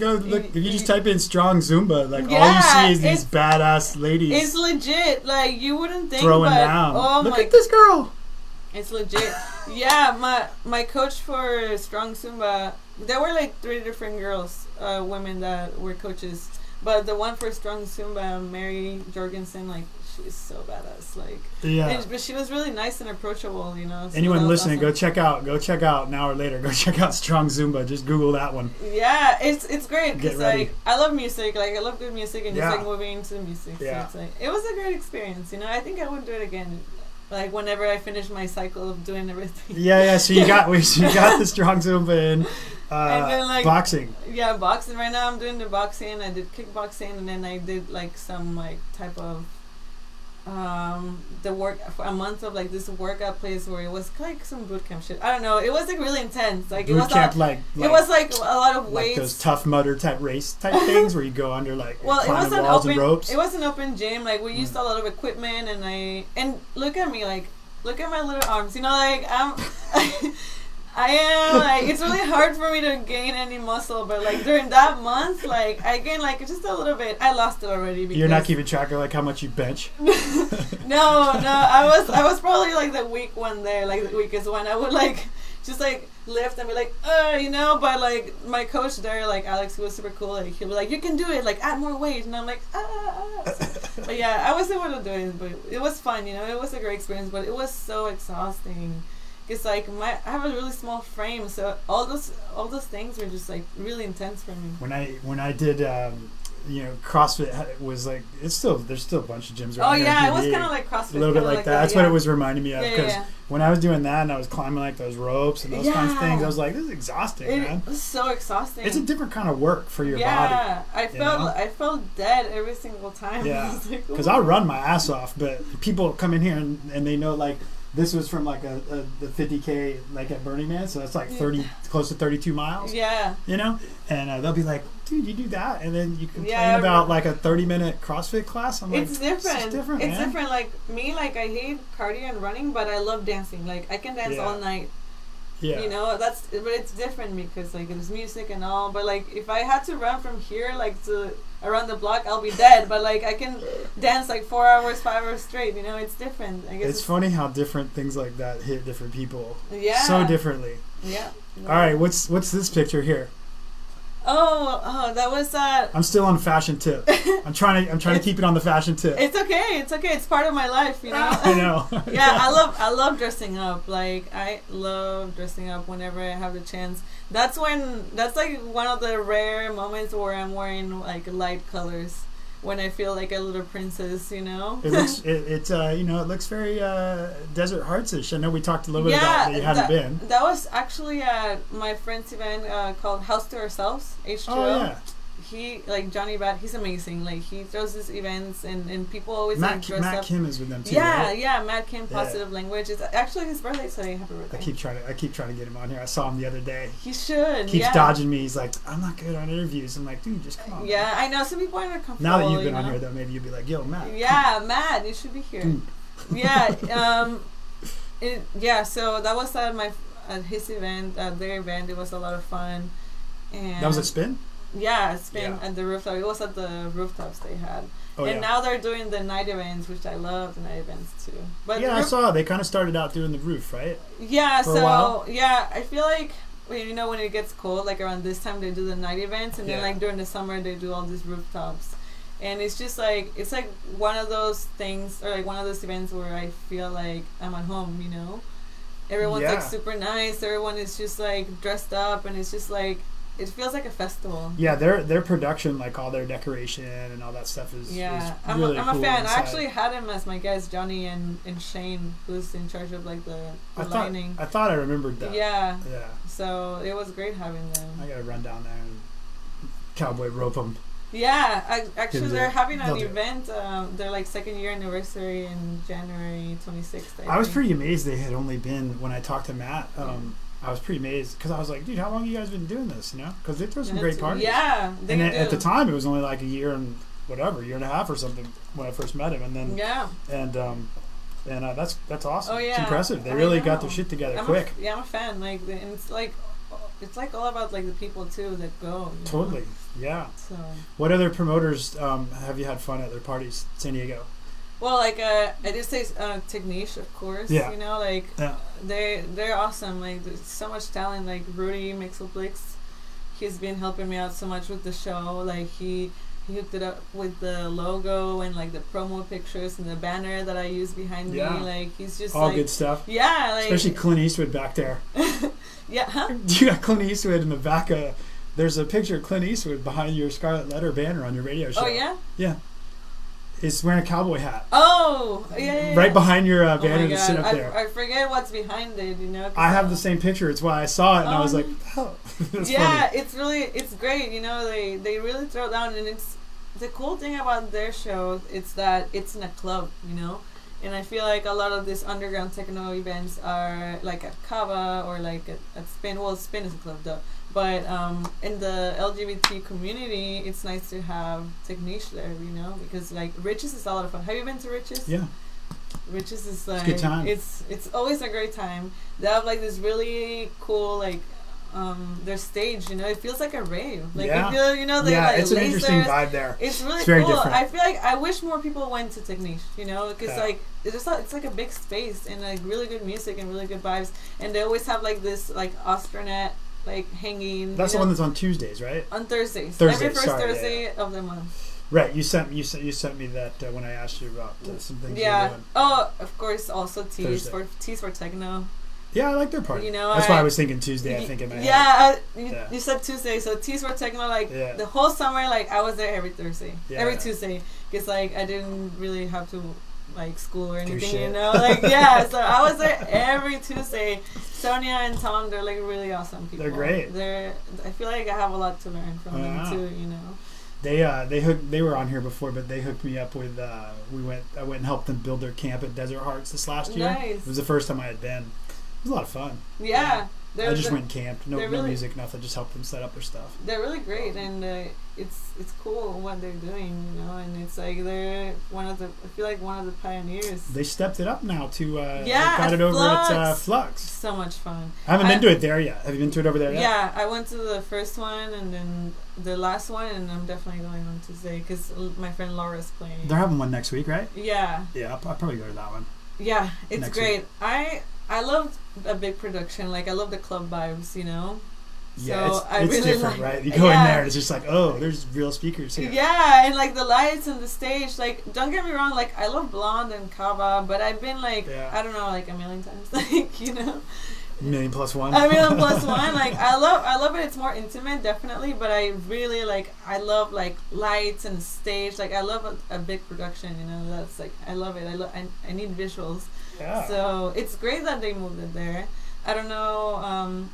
B: just type in strong Zumba, like all you see is these badass ladies.
A: It's legit. Like you wouldn't think,
B: throwing
A: but
B: down.
A: Oh
B: Look
A: my!
B: at this girl.
A: It's legit. Yeah, my coach for strong Zumba, there were like 3 different girls, women that were coaches, but the one for strong Zumba, Mary Jorgensen, like. She's so badass, like but she was really nice and approachable, So
B: anyone listening, awesome. go check out now or later. Go check out Strong Zumba. Just Google that one.
A: Yeah, it's great because like I love music, like I love good music and just like moving into the music.
B: Yeah.
A: So it's like it was a great experience, I think I would do it again. Like whenever I finish my cycle of doing everything.
B: Yeah. So you got the Strong Zumba and then, like, boxing.
A: Yeah, boxing. Right now I'm doing the boxing. I did kickboxing, and then I did like some like type of the work for a month of like this workout place where it was like some boot camp shit. I don't know. It was like really intense. Like
B: boot
A: it was
B: camp,
A: it was like a lot of weights.
B: Like those Tough Mudder type race type things where you go under like climbing walls and ropes.
A: It was an open gym. Like we used a lot of equipment, and look at me, like look at my little arms. Like I am like it's really hard for me to gain any muscle, but like during that month, like I gained like just a little bit. I lost it already. Because
B: you're not keeping track of like how much you bench.
A: No, I was probably like the weak one there, like the weakest one. I would like just like lift and be like, but like my coach there, like Alex, who was super cool, like he'll be like, you can do it, like add more weight, and I'm like, But yeah, I was able to do it, but it was fun, it was a great experience, but it was so exhausting. It's like I have a really small frame, so all those things were just like really intense for me.
B: When I did CrossFit was like there's still a bunch of gyms around here.
A: Oh yeah, it was kind of like CrossFit.
B: A little bit like that. That's what it was reminding me of because when I was doing that and I was climbing like those ropes and those kinds of things, I was like, this is exhausting, man.
A: It's so exhausting.
B: It's a different kind of work for your body.
A: Yeah, I felt dead every single time.
B: Yeah, because I'll run my ass off, but people come in here and they know like. This was from like the 50K like at Burning Man, so that's like 30, close to 32 miles.
A: Yeah.
B: And they'll be like, dude, you do that, and then you complain about like a 30-minute CrossFit class. I'm like,
A: it's different.
B: It's different.
A: It's different. Like me, like I hate cardio and running, but I love dancing. Like I can dance all night.
B: Yeah.
A: But it's different because like there's music and all. But like if I had to run from here like to around the block, I'll be dead. But like I can dance like 4 hours, 5 hours straight. It's different. I guess
B: it's funny how different things like that hit different people.
A: Yeah.
B: So differently.
A: Yeah.
B: All right. What's this picture here?
A: Oh, that was
B: I'm still on the fashion tip. I'm trying to keep it on the fashion tip.
A: It's okay. It's part of my life,
B: I know.
A: Yeah, I love dressing up. Like I love dressing up whenever I have the chance. That's like one of the rare moments where I'm wearing like light colors. When I feel like a little princess, It looks
B: it looks very Desert Hearts-ish. I know we talked a little bit about that you hadn't been.
A: That was actually my friend's event called House to Ourselves, H2O. Oh yeah. He Johnny Bat, he's amazing. Like he throws these events and people always dress up.
B: Matt Kim is with them too.
A: Yeah,
B: right?
A: yeah, Matt Kim, Positive Language. It's actually his birthday today. Happy birthday.
B: I keep trying to get him on here. I saw him the other day.
A: He should.
B: Keeps dodging me. He's like, I'm not good on interviews. I'm like, dude, just come on.
A: Yeah, I know. Some people aren't comfortable.
B: Now that you've been on here, though, maybe you'll be like, yo, Matt.
A: Yeah, Matt, you should be here. Dude. Yeah. So that was at his event, their event. It was a lot of fun. And
B: that was at Spin?
A: Yeah, spin at the rooftop. It was at the rooftops they had. And now they're doing the night events, which I love the night events too. But
B: I saw they kind of started out doing the roof, right?
A: Yeah, for a while. I feel like when it gets cold, like around this time they do the night events, and then like during the summer they do all these rooftops. And it's just like it's like one of those things, or like one of those events where I feel like I'm at home, Everyone's like super nice, everyone is just like dressed up, and it's just like it feels like a festival. Yeah,
B: their production, like all their decoration and all that stuff is
A: I'm a fan.
B: Inside.
A: I actually had him as my guests, Johnny and Shane, who's in charge of like the lighting.
B: I thought I remembered that.
A: Yeah. So it was great having them.
B: I gotta run down there and cowboy rope them.
A: Yeah, actually they're having an event. Their like 2nd year anniversary in January 26th.
B: I was pretty amazed they had only been, when I talked to Matt. I was pretty amazed because I was like, dude, how long have you guys been doing this? Because they throw some great parties.
A: Yeah,
B: they do. At the time, it was only like a year and a half or something when I first met him, and then that's awesome. Oh yeah, it's impressive. They really got their shit together quick.
A: I'm a fan. Like, and it's like all about like the people too that go.
B: Totally, yeah. So, what other promoters have you had fun at their parties, San Diego?
A: Well, like I did say Techniche, of course. Yeah. They're awesome. Like there's so much talent. Like Rudy Mixelblix, he's been helping me out so much with the show. Like he hooked it up with the logo and like the promo pictures and the banner that I use behind me. Like he's just
B: all good stuff.
A: Yeah, like
B: especially Clint Eastwood back there.
A: Yeah, huh?
B: You got Clint Eastwood in the back of. There's a picture of Clint Eastwood behind your Scarlet Letter banner on your radio show.
A: Oh yeah.
B: Yeah. Is wearing a cowboy hat.
A: Oh, yeah.
B: Right behind your banner to sit up there.
A: I forget what's behind it,
B: I have the same picture. It's why I saw it, and I was like, oh. That's funny.
A: It's great. They really throw down, and it's the cool thing about their show. It's that it's in a club, and I feel like a lot of these underground techno events are like at Kava or like at Spin. Well, Spin is a club, though. But in the LGBT community, it's nice to have Techniche there, because like Riches is a lot of fun. Have you been to Riches?
B: Yeah.
A: Riches is like
B: it's a good time.
A: It's always a great time. They have like this really cool like their stage. It feels like a rave. Like they like
B: it's
A: lasers.
B: An interesting vibe there.
A: It's really
B: very
A: cool.
B: Different.
A: I feel like I wish more people went to Techniche. Because like it's like a big space and like really good music and really good vibes. And they always have like this like astronaut. Like hanging.
B: That's the one that's on Tuesdays, right?
A: On Thursdays.
B: Every
A: first Thursday of the month.
B: Right. You sent me that when I asked you about some things.
A: Yeah. You were doing. Oh, of course. Also Tees for Techno.
B: Yeah, I like their party. That's why I was thinking Tuesday. I think in my head.
A: You said Tuesday, so Tees for Techno. Like the whole summer, like I was there every Thursday, every Tuesday, because like I didn't really have to. Like school or anything, so I was there every Tuesday. Sonia and Tom, they're like really awesome people.
B: They're great.
A: I feel like I have a lot to learn from them too.
B: They were on here before, but they hooked me up with. I went and helped them build their camp at Desert Hearts this last year.
A: Nice.
B: It was the first time I had been. It was a lot of fun.
A: Yeah.
B: I just went and camped. No music, nothing. Just helped them set up their stuff.
A: They're really great, and it's cool what they're doing, And it's like they're I feel like one of the pioneers.
B: They stepped it up now to. Got it over at Flux.
A: So much fun.
B: I haven't been to it there yet. Have you been to it over there yet?
A: Yeah, I went to the first one and then the last one, and I'm definitely going on Tuesday because my friend Laura's playing.
B: They're having one next week, right?
A: Yeah.
B: Yeah, I'll probably go to that one.
A: Yeah, it's great. I love a big production. Like I love the club vibes,
B: Yeah,
A: so
B: it's
A: really
B: different, right? You go in there, and it's just like, oh, there's real speakers here.
A: Yeah, and like the lights and the stage. Like, don't get me wrong. Like, I love Blonde and Kava, but I've been like, I don't know, like a million times. Like,
B: A million plus one.
A: A million plus one. Like, I love it. It's more intimate, definitely. But I really I love like lights and stage. Like, I love a big production. That's like, I love it. I need visuals. Yeah. So it's great that they moved it there. I don't know.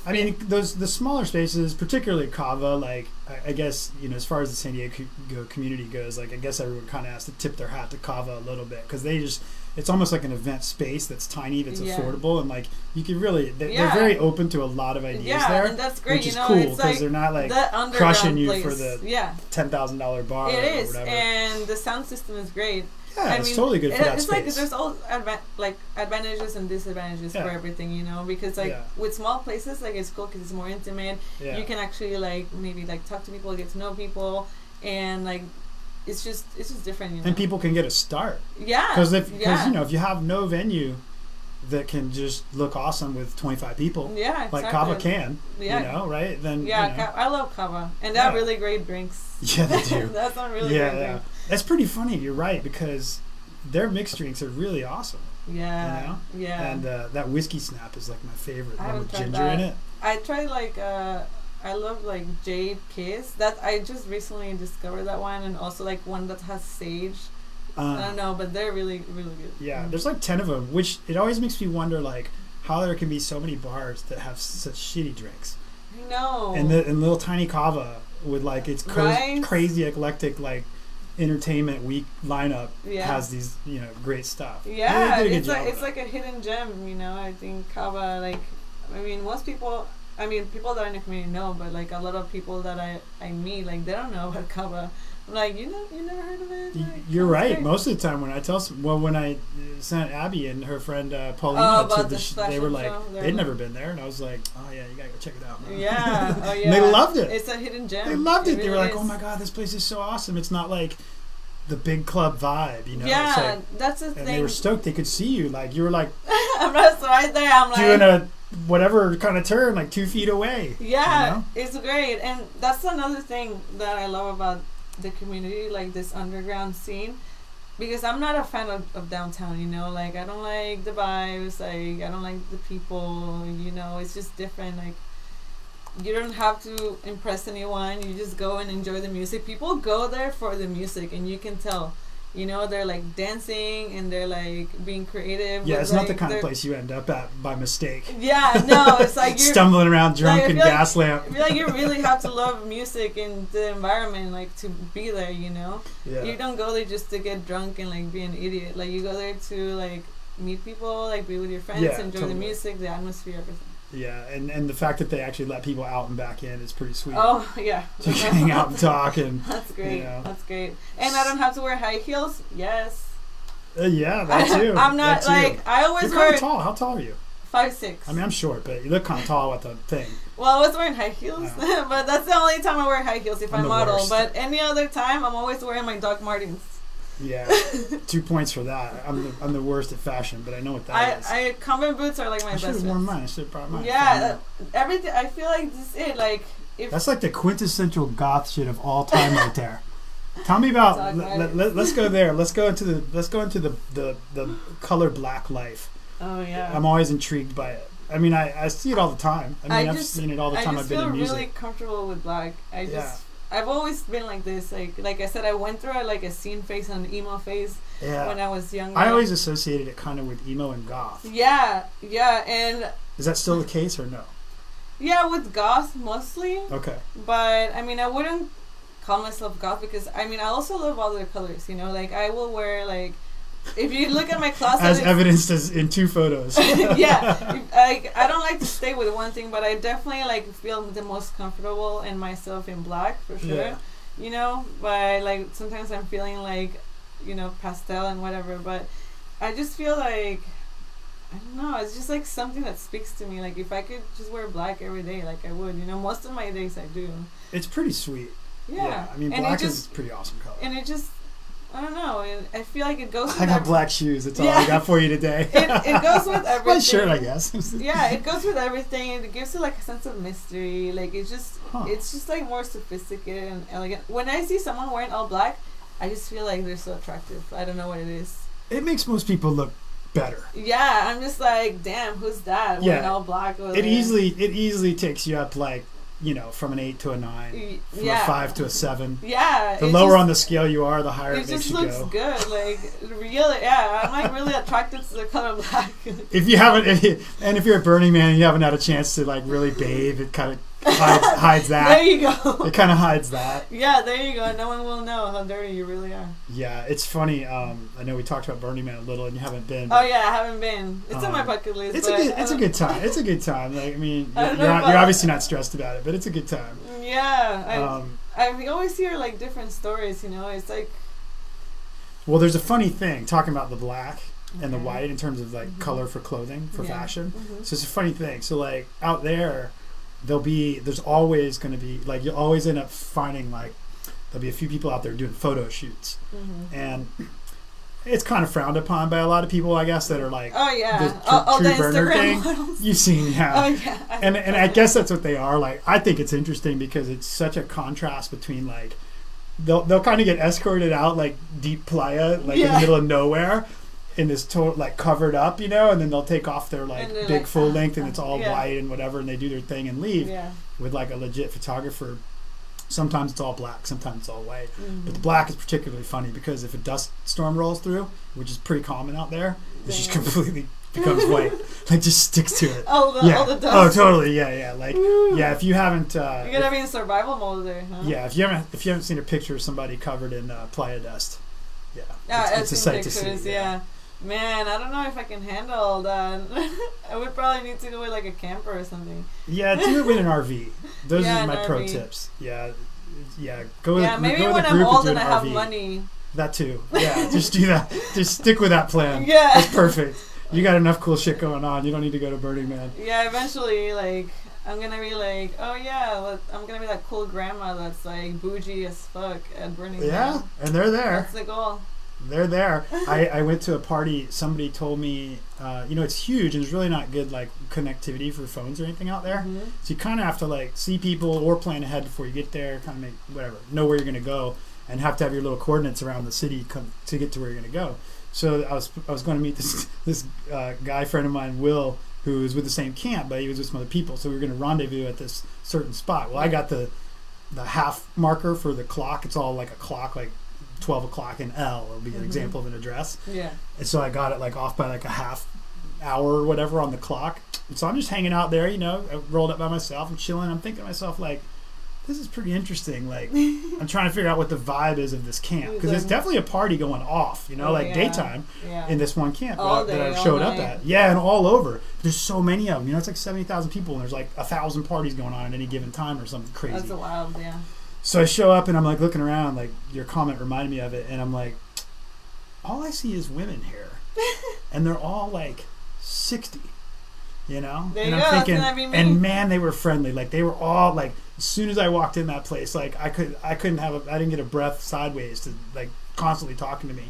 B: I mean, the smaller spaces, particularly Kava, like I guess as far as the San Diego community goes, like I guess everyone kind of has to tip their hat to Kava a little bit because it's almost like an event space that's tiny, that's affordable, and like you can really they're very open to a lot of ideas there,
A: and that's great.
B: Which is cool because like they're not like crushing you for the $10,000 bar.
A: It is,
B: or whatever.
A: and the sound system is great.
B: Yeah, it's totally good for that
A: it's
B: space.
A: like there's all advantages and disadvantages for everything, you know, because like with small places, like it's cool because it's more intimate. You can actually like maybe like talk to people, get to know people, and like it's just different, you know.
B: And people can get a start.
A: Yeah.
B: Because you know, if you have no venue that can just look awesome with 25 people, like Kava can, you know, right? Then you know.
A: I love Kava, and they have really great drinks.
B: Yeah, they do.
A: That's not really great drink.
B: That's pretty funny. You're right, because their mixed drinks are really awesome.
A: Yeah,
B: you know?
A: Yeah.
B: And that whiskey snap is like my favorite.
A: I
B: one with ginger
A: that.
B: in it.
A: I tried like I love like Jade Kiss. That I just recently discovered that one, and also like one that has sage. I don't know, but they're really, really good.
B: Yeah, there's like 10 of them, which it always makes me wonder like how there can be so many bars that have such shitty drinks.
A: I know.
B: And little tiny Kava with like its crazy eclectic like entertainment week lineup has these, you know, great stuff.
A: Yeah, it's like a hidden gem, you know. I think Kava, like, I mean, most people, people that are in the community know, but like a lot of people that I meet, like, they don't know about Kava. I'm like, you never heard of it? Like,
B: you're right. Great. Most of the time when I tell when I sent Abby and her friend Paulina to they were like, they'd never been there, and I was like, oh yeah, you gotta go check it out, man.
A: Yeah, oh yeah.
B: They loved it.
A: It's a hidden gem.
B: They loved it.
A: Really
B: they were like, oh my god, this place is so awesome. It's not like the big club vibe, you know.
A: Yeah,
B: it's like,
A: that's the thing.
B: And they were stoked. They could see you. Like you were like,
A: I'm just right there. I'm like
B: doing a whatever kind of turn, like 2 feet away.
A: Yeah,
B: you know?
A: It's great, and that's another thing that I love about the community, like this underground scene, because I'm not a fan of downtown, you know, like I don't like the vibes, like I don't like the people, you know, it's just different. Like you don't have to impress anyone, you just go and enjoy the music. People go there for the music, and you can tell, you know, they're like dancing and they're like being creative.
B: Yeah, it's not the kind of place you end up at by mistake.
A: Yeah, no, it's like you're
B: stumbling around drunk and gas lamp.
A: I feel like you really have to love music and the environment, like to be there, you know.
B: Yeah.
A: You don't go there just to get drunk and like be an idiot. Like you go there to like meet people, like be with your friends, enjoy the music, the atmosphere, everything.
B: Yeah, and the fact that they actually let people out and back in is pretty sweet.
A: Oh, yeah.
B: Just hang out and talk. And
A: that's great.
B: You know.
A: That's great. And I don't have to wear high heels? Yes.
B: Yeah, that too.
A: I'm not, like, I always
B: You're kind of tall. How tall are you?
A: 5'6".
B: I mean, I'm short, but you look kind of tall with the thing.
A: Well, I was wearing high heels, but that's the only time I wear high heels if I model. Worst. But any other time, I'm always wearing my Doc Martens.
B: Yeah, 2 points for that. I'm the worst at fashion, but I know what that is.
A: Combat boots are like my best friends.
B: I should have worn mine. I should have brought mine.
A: Yeah, everything. I feel like this is it. Like
B: that's like the quintessential goth shit of all time, right there. Tell me about. Let's go there. Let's go into the color black life.
A: Oh yeah.
B: I'm always intrigued by it. I mean, I see it all the time. I've seen it all the time. I've been in music.
A: I just feel really comfortable with black. I've always been like this. Like I said, I went through a scene phase and an emo phase when I was younger.
B: I always associated it kind of with emo and goth.
A: Yeah, and...
B: Is that still the case or no?
A: Yeah, with goth mostly.
B: Okay.
A: But, I mean, I wouldn't call myself goth because, I mean, I also love other colors, you know? Like, I will wear, like... If you look at my closet...
B: As evidenced as in 2 photos.
A: Yeah. I don't like to stay with one thing, but I definitely, like, feel the most comfortable in myself in black, for sure.
B: Yeah.
A: You know? But, like, sometimes I'm feeling, like, you know, pastel and whatever. But I just feel like... I don't know. It's just, like, something that speaks to me. Like, if I could just wear black every day, like, I would. You know? Most of my days I do.
B: It's pretty sweet.
A: Yeah.
B: I mean, black is a pretty awesome color.
A: And it just... I don't know. I feel like it goes with...
B: I got black shoes. That's all I got for you today.
A: It goes with everything.
B: My shirt, I guess.
A: Yeah, it goes with everything. And it gives you, like, a sense of mystery. Like, it's just, like, more sophisticated and elegant. When I see someone wearing all black, I just feel like they're so attractive. I don't know what it is.
B: It makes most people look better.
A: Yeah, I'm just like, damn, who's that? Wearing all black.
B: It easily takes you up, like, you know, from an 8 to a 9, from a 5 to a 7.
A: Yeah.
B: The lower on the scale you are, the higher it makes you go.
A: It just looks good. Like, really, yeah. I'm like really attracted to the color black.
B: If you're at Burning Man and you haven't had a chance to like really bathe, it kind of hides that.
A: There you go.
B: It kind of hides that.
A: Yeah, there you go. No one will know how dirty you really are.
B: Yeah, it's funny. I know we talked about Burning Man a little, and you haven't been.
A: Oh yeah, I haven't been. It's on my bucket list.
B: It's a good time. It's a good time. Like, I mean, you're obviously not stressed about it, but it's a good time.
A: Yeah, I always hear like different stories. You know, it's like.
B: Well, there's a funny thing talking about the black and the white in terms of like color for clothing for fashion. So it's a funny thing. So like out there, there's always going to be like you'll always end up finding like there'll be a few people out there doing photo shoots, and it's kind of frowned upon by a lot of people, I guess, that are like the true burner thing. Models. You've seen, and I guess that's what they are. Like I think it's interesting because it's such a contrast between like they'll kind of get escorted out like deep playa, like in the middle of nowhere. In this total like covered up, you know, and then they'll take off their like big like, full length and it's all white and whatever, and they do their thing and leave with like a legit photographer. Sometimes it's all black, sometimes it's all white. But the black is particularly funny because if a dust storm rolls through, which is pretty common out there, it just completely becomes white. Like just sticks to it. All the dust. Oh, totally. Yeah. Like if you haven't, you
A: gotta be in survival mode there. Huh?
B: Yeah, if you haven't seen a picture of somebody covered in playa dust, it's a sight pictures, to see. Yeah. Man, I don't know if I can handle that. I would probably need to go with like a camper or something. Yeah, do it with an RV. Those are my pro tips. Yeah. Go with
A: maybe
B: go
A: when
B: with a
A: I'm
B: group
A: old
B: and
A: and I have
B: RV.
A: Money.
B: That too. Yeah, just do that. Just stick with that plan.
A: Yeah.
B: That's perfect. You got enough cool shit going on. You don't need to go to Burning Man.
A: Yeah, eventually, like, I'm going to be like, I'm going to be that cool grandma that's like bougie as fuck at Burning Man.
B: Yeah, and they're there.
A: That's the goal.
B: They're there. I went to a party. Somebody told me, it's huge and there's really not good like connectivity for phones or anything out there. So you kind of have to like see people or plan ahead before you get there. Kind of know where you're going to go, and have to have your little coordinates around the city to get to where you're going to go. So I was going to meet this guy friend of mine, Will, who was with the same camp, but he was with some other people. So we were going to rendezvous at this certain spot. Well, I got the half marker for the clock. It's all like a clock, like 12 o'clock in L will be an example of an address. Yeah. And so I got it like off by like a half hour or whatever on the clock. And so I'm just hanging out there, I rolled up by myself and chilling. I'm thinking to myself like, this is pretty interesting. Like I'm trying to figure out what the vibe is of this camp because there's definitely a party going off, daytime in this one camp that I showed up at. Yeah, and all over. There's so many of them. It's like 70,000 people and there's like 1,000 parties going on at any given time or something crazy.
A: That's wild, yeah.
B: So I show up and I'm like looking around, like your comment reminded me of it, and I'm like, all I see is women here, and they're all like 60, and I'm thinking, and man, they were friendly. Like they were all like, as soon as I walked in that place, like I didn't get a breath sideways to like constantly talking to me.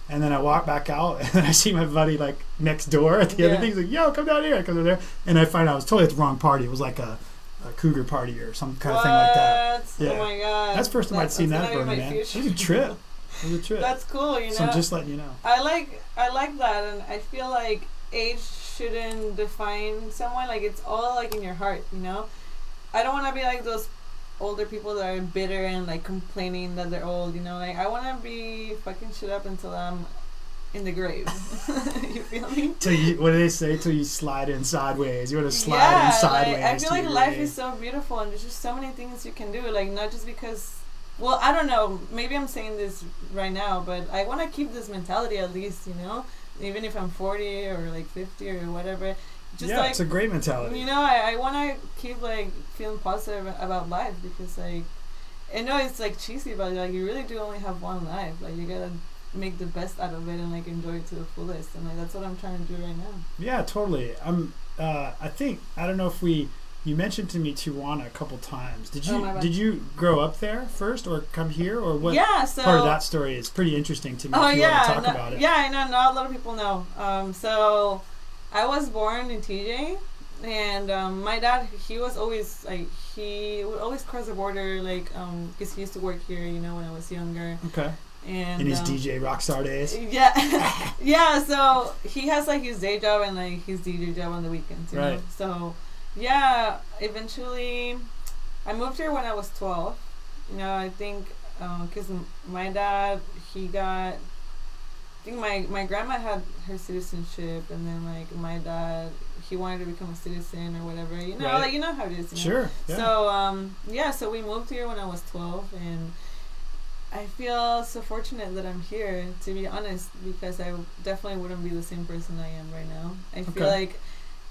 B: And then I walk back out and then I see my buddy like next door at the other thing. He's like, yo, come down here. I come over there, and I find out I was totally at the wrong party. It was like a cougar party or some kind of thing like that. Yeah.
A: Oh my god.
B: That's the first time I'd seen that Burning Man. It was a trip.
A: That's cool,
B: So I'm just letting you know.
A: I like that, and I feel like age shouldn't define someone. Like it's all like in your heart, I don't want to be like those older people that are bitter and like complaining that they're old, Like I want to be fucking shit up until I'm in the grave. You feel me?
B: What do they say? Till you slide in sideways. You want to slide in sideways.
A: Like, I feel like life is so beautiful and there's just so many things you can do. Like not just because, well, I don't know. Maybe I'm saying this right now, but I want to keep this mentality at least, even if I'm 40 or like 50 or whatever. Just
B: it's a great mentality.
A: I want to keep like feeling positive about life because like, I know it's like cheesy, but like you really do only have one life. Like you gotta make the best out of it and like enjoy it to the fullest, and like that's what I'm trying to do right now. Yeah, totally.
B: I think I don't know if you mentioned to me Tijuana a couple times. Did you grow up there first or come here or what?
A: Yeah, so
B: part of that story is pretty interesting to me. If you want to talk about it.
A: Yeah, I know. Not a lot of people know. So I was born in TJ, and my dad, he was always like, he would always cross the border, like because he used to work here, when I was younger.
B: Okay. And in his DJ rockstar days.
A: Yeah. Yeah, so he has like his day job and like his DJ job on the weekends,
B: right.
A: So yeah, eventually I moved here when I was 12. I think because my dad, I think my grandma had her citizenship, and then like my dad, he wanted to become a citizen or whatever,
B: right.
A: Like how it is.
B: Sure. Yeah.
A: So so we moved here when I was 12, and I feel so fortunate that I'm here, to be honest, because I definitely wouldn't be the same person I am right now. I feel like,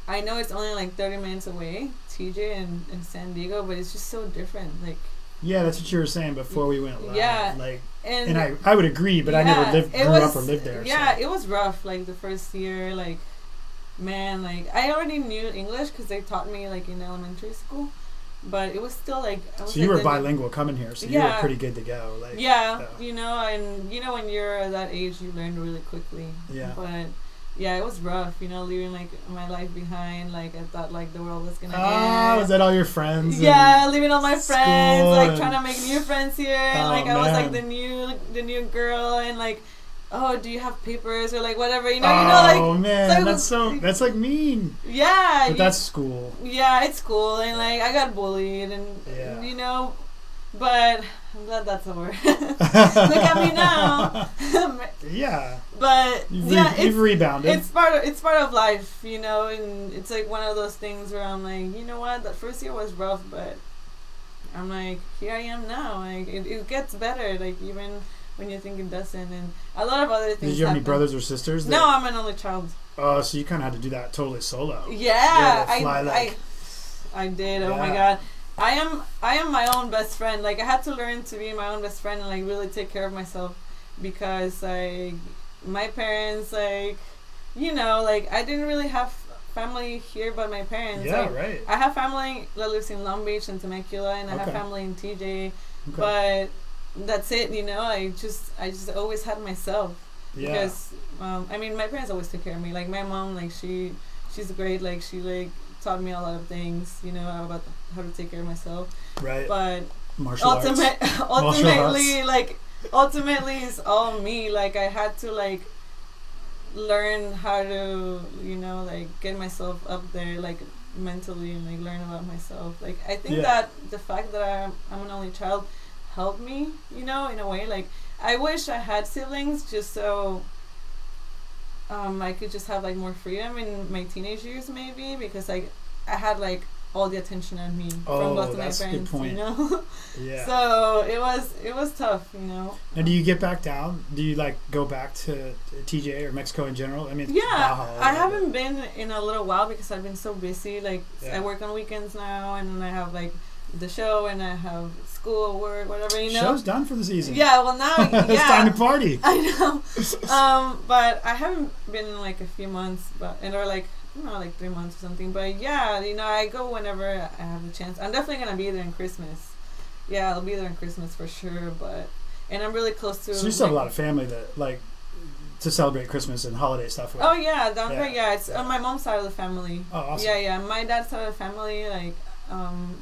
A: I know it's only like 30 minutes away, TJ and San Diego, but it's just so different. Like,
B: Yeah, that's what you were saying before we went live.
A: Yeah.
B: Like,
A: and
B: I would agree, but I never grew up or lived there.
A: Yeah,
B: so.
A: It was rough. Like the first year, like, man, like I already knew English because they taught me like in elementary school, but it was still like.
B: So you were bilingual coming here, so you were pretty good to go. Like,
A: you know, and you know when you're that age, you learn really quickly.
B: Yeah.
A: But yeah, it was rough, you know, leaving like my life behind. Like I thought like the world was gonna end.
B: Oh, was that all your friends?
A: Yeah, leaving all my friends, like trying to make new friends here, and like I was like the new girl, and like, oh, do you have papers or like whatever, you know, like.
B: Oh man, like, that's like mean.
A: Yeah.
B: But that's school.
A: Yeah, it's school, and like I got bullied, and you know, but I'm glad that's over. Look at me now.
B: Yeah.
A: But
B: you've rebounded.
A: It's part of life, you know, and it's like one of those things where I'm like, you know what, that first year was rough, but I'm like, here I am now. Like it gets better, like even when you think it doesn't, and a lot of other things.
B: Did you have any brothers or sisters?
A: No, I'm an only child.
B: Oh, so you kind of had to do that totally solo.
A: Yeah, I did. Oh my God. I am my own best friend. Like I had to learn to be my own best friend and like really take care of myself, because like my parents, like, you know, like I didn't really have family here but my parents.
B: Yeah,
A: like,
B: right.
A: I have family that lives in Long Beach and Temecula, and I have family in TJ, but that's it. You know, I just always had myself. Yeah. Because I mean, my parents always took care of me. Like my mom, like she's great. Like she like taught me a lot of things, you know, about how to take care of myself. Right. But ultimately it's all me. Like I had to like learn how to, you know, like get myself up there, like mentally, and like learn about myself. Like I think that the fact that I'm an only child helped me, you know, in a way. Like I wish I had siblings just so I could just have like more freedom in my teenage years, maybe, because like I had like all the attention on me from both of my parents, good point. You know. Yeah. So it was tough, you know.
B: And do you get back down? Do you like go back to TJ or Mexico in general? I mean,
A: I haven't been in a little while because I've been so busy. Like I work on weekends now, and then I have like the show, and I have school, work, whatever, you know.
B: Show's done for the season.
A: Yeah, well now,
B: it's time to party.
A: I know. But I haven't been in like a few months, or like, I don't know, like 3 months or something. But yeah, you know, I go whenever I have the chance. I'm definitely gonna be there in Christmas. Yeah, I'll be there in Christmas for sure. And I'm really close to.
B: So you still have a lot of family that like to celebrate Christmas and holiday stuff with.
A: Oh yeah, down there. Yeah, it's on my mom's side of the family. Oh, awesome. Yeah. My dad's side of the family, like.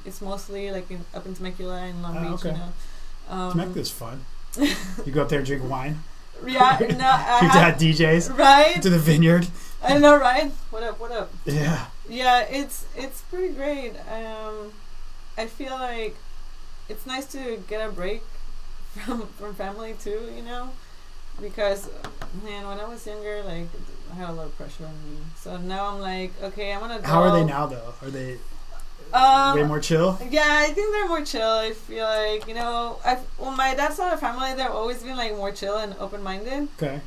A: It's mostly like up in Temecula and Long Beach, you know.
B: Temecula's fun. You go up there and drink wine.
A: Yeah, no.
B: Your dad DJs.
A: Right.
B: To the vineyard.
A: I know, right? What up?
B: Yeah.
A: Yeah, it's pretty great. I feel like it's nice to get a break from family too, you know, because man, when I was younger, like I had a lot of pressure on me. So now I'm like, okay, I'm gonna.
B: How are they now, though? Are they? Way more chill?
A: Yeah, I think they're more chill. I feel like, you know, my dad's side of the family, they've always been like more chill and open-minded. Okay.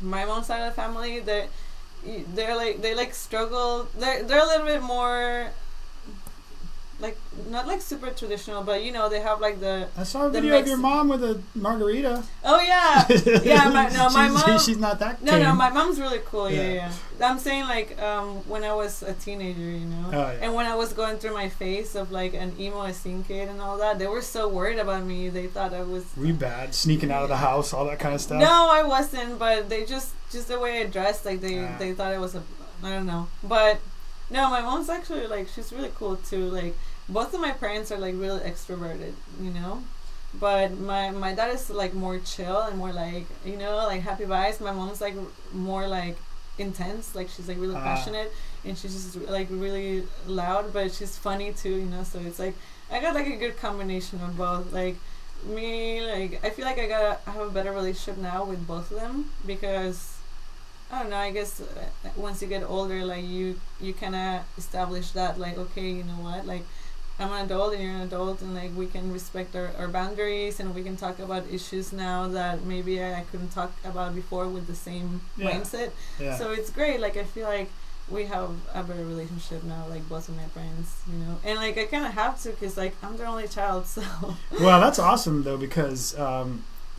A: My mom's side of the family, they're like, they like struggle. They're a little bit more like, not like super traditional, but you know, they have like the.
B: I saw a video of your mom with a margarita.
A: Oh yeah, yeah. My mom.
B: She's not that.
A: No, my mom's really cool. Yeah. I'm saying like when I was a teenager, you know, and when I was going through my phase of like an emo teen kid and all that, they were so worried about me. They thought I was.
B: Were you bad? Sneaking out of the house, all that kind of stuff.
A: No, I wasn't. But they just the way I dressed, like they thought I was I don't know. But no, my mom's actually like she's really cool too. Like. Both of my parents are like really extroverted, you know, but my dad is like more chill and more like, you know, like happy vibes. My mom's like more like intense, like she's like really passionate, and she's just like really loud, but she's funny too, you know. So it's like I got like a good combination of both. Like me, like I feel like I have a better relationship now with both of them, because I don't know, I guess once you get older, like you kind of establish that, like, okay, you know what, like I'm an adult and you're an adult, and like we can respect our boundaries, and we can talk about issues now that maybe I couldn't talk about before with the same mindset. Yeah. So it's great. Like I feel like we have a better relationship now, like both of my friends, you know, and like I kind of have to, because like I'm their only child, so.
B: Well, that's awesome though, because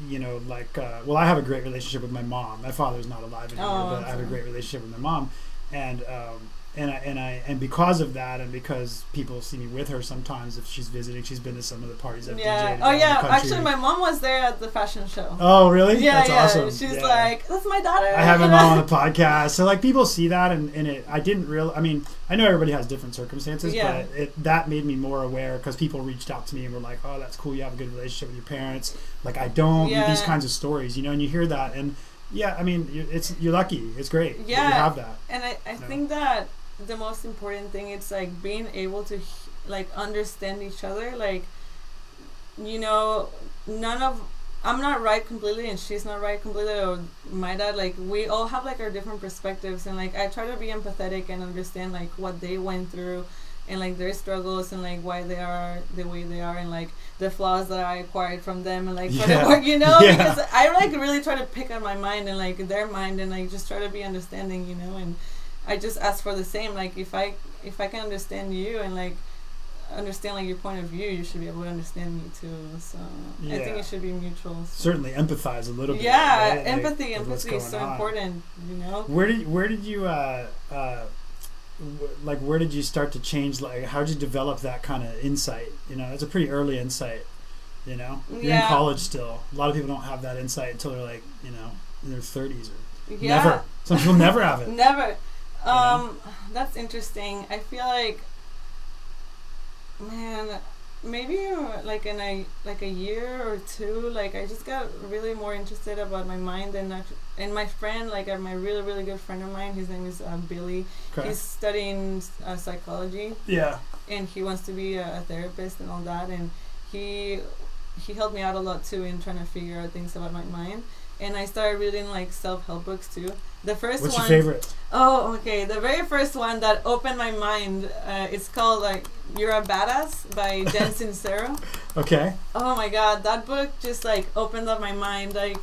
B: you know, like well, I have a great relationship with my mom. My father's not alive anymore, but I have a great relationship with my mom, and because of that, and because people see me with her sometimes if she's visiting, she's been to some of the parties I've DJ'd
A: Oh yeah, actually my mom was there at the fashion show.
B: Oh really?
A: Yeah,
B: that's awesome.
A: She's like, that's my daughter.
B: I have my mom on the podcast, so like people see that, and it. I didn't really. I mean, I know everybody has different circumstances, but that made me more aware, because people reached out to me and were like, "Oh, that's cool. You have a good relationship with your parents." Like I don't. These kinds of stories, you know, and you hear that, and I mean, you're lucky. It's great.
A: Yeah,
B: that you have that.
A: And I think that the most important thing, it's like being able to like understand each other, like, you know, I'm not right completely and she's not right completely, or my dad, like we all have like our different perspectives, and like I try to be empathetic and understand like what they went through and like their struggles and like why they are the way they are, and like the flaws that I acquired from them, and like for the work, you know, because I like really try to pick on my mind and like their mind, and like just try to be understanding, you know, and I just ask for the same. Like if I can understand you and like understand like your point of view, you should be able to understand me too. So I think it should be mutual. So.
B: Certainly empathize a little bit.
A: Yeah,
B: right?
A: empathy is so important. You know.
B: Where did you like where did you start to change? Like how did you develop that kind of insight? You know, it's a pretty early insight. You know, you're in college still. A lot of people don't have that insight until they're like, you know, in their 30s or never. Some people never have it.
A: Never. That's interesting. I feel like, man, maybe like in a year or two, like I just got really more interested about my mind, and my friend, like my really really good friend of mine, his name is Billy. Okay. He's studying psychology. Yeah. And he wants to be a therapist and all that, and he helped me out a lot too in trying to figure out things about my mind. And I started reading like self-help books too. The first
B: What's
A: one.
B: What's your favorite?
A: Oh, okay. The very first one that opened my mind, it's called like "You're a Badass" by Jen Sincero. Okay. Oh my God, that book just like opened up my mind. Like,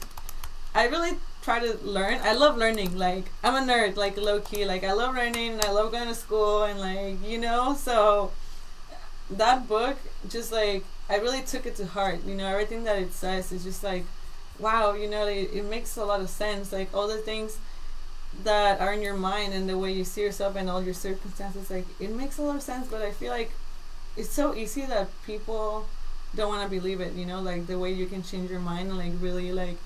A: I really try to learn. I love learning. Like, I'm a nerd, like low key. Like, I love learning and I love going to school and like, you know. So that book just like I really took it to heart. You know, everything that it says is just like, wow, you know, it makes a lot of sense. Like all the things that are in your mind and the way you see yourself and all your circumstances, like it makes a lot of sense. But I feel like it's so easy that people don't want to believe it, you know, like the way you can change your mind and like really like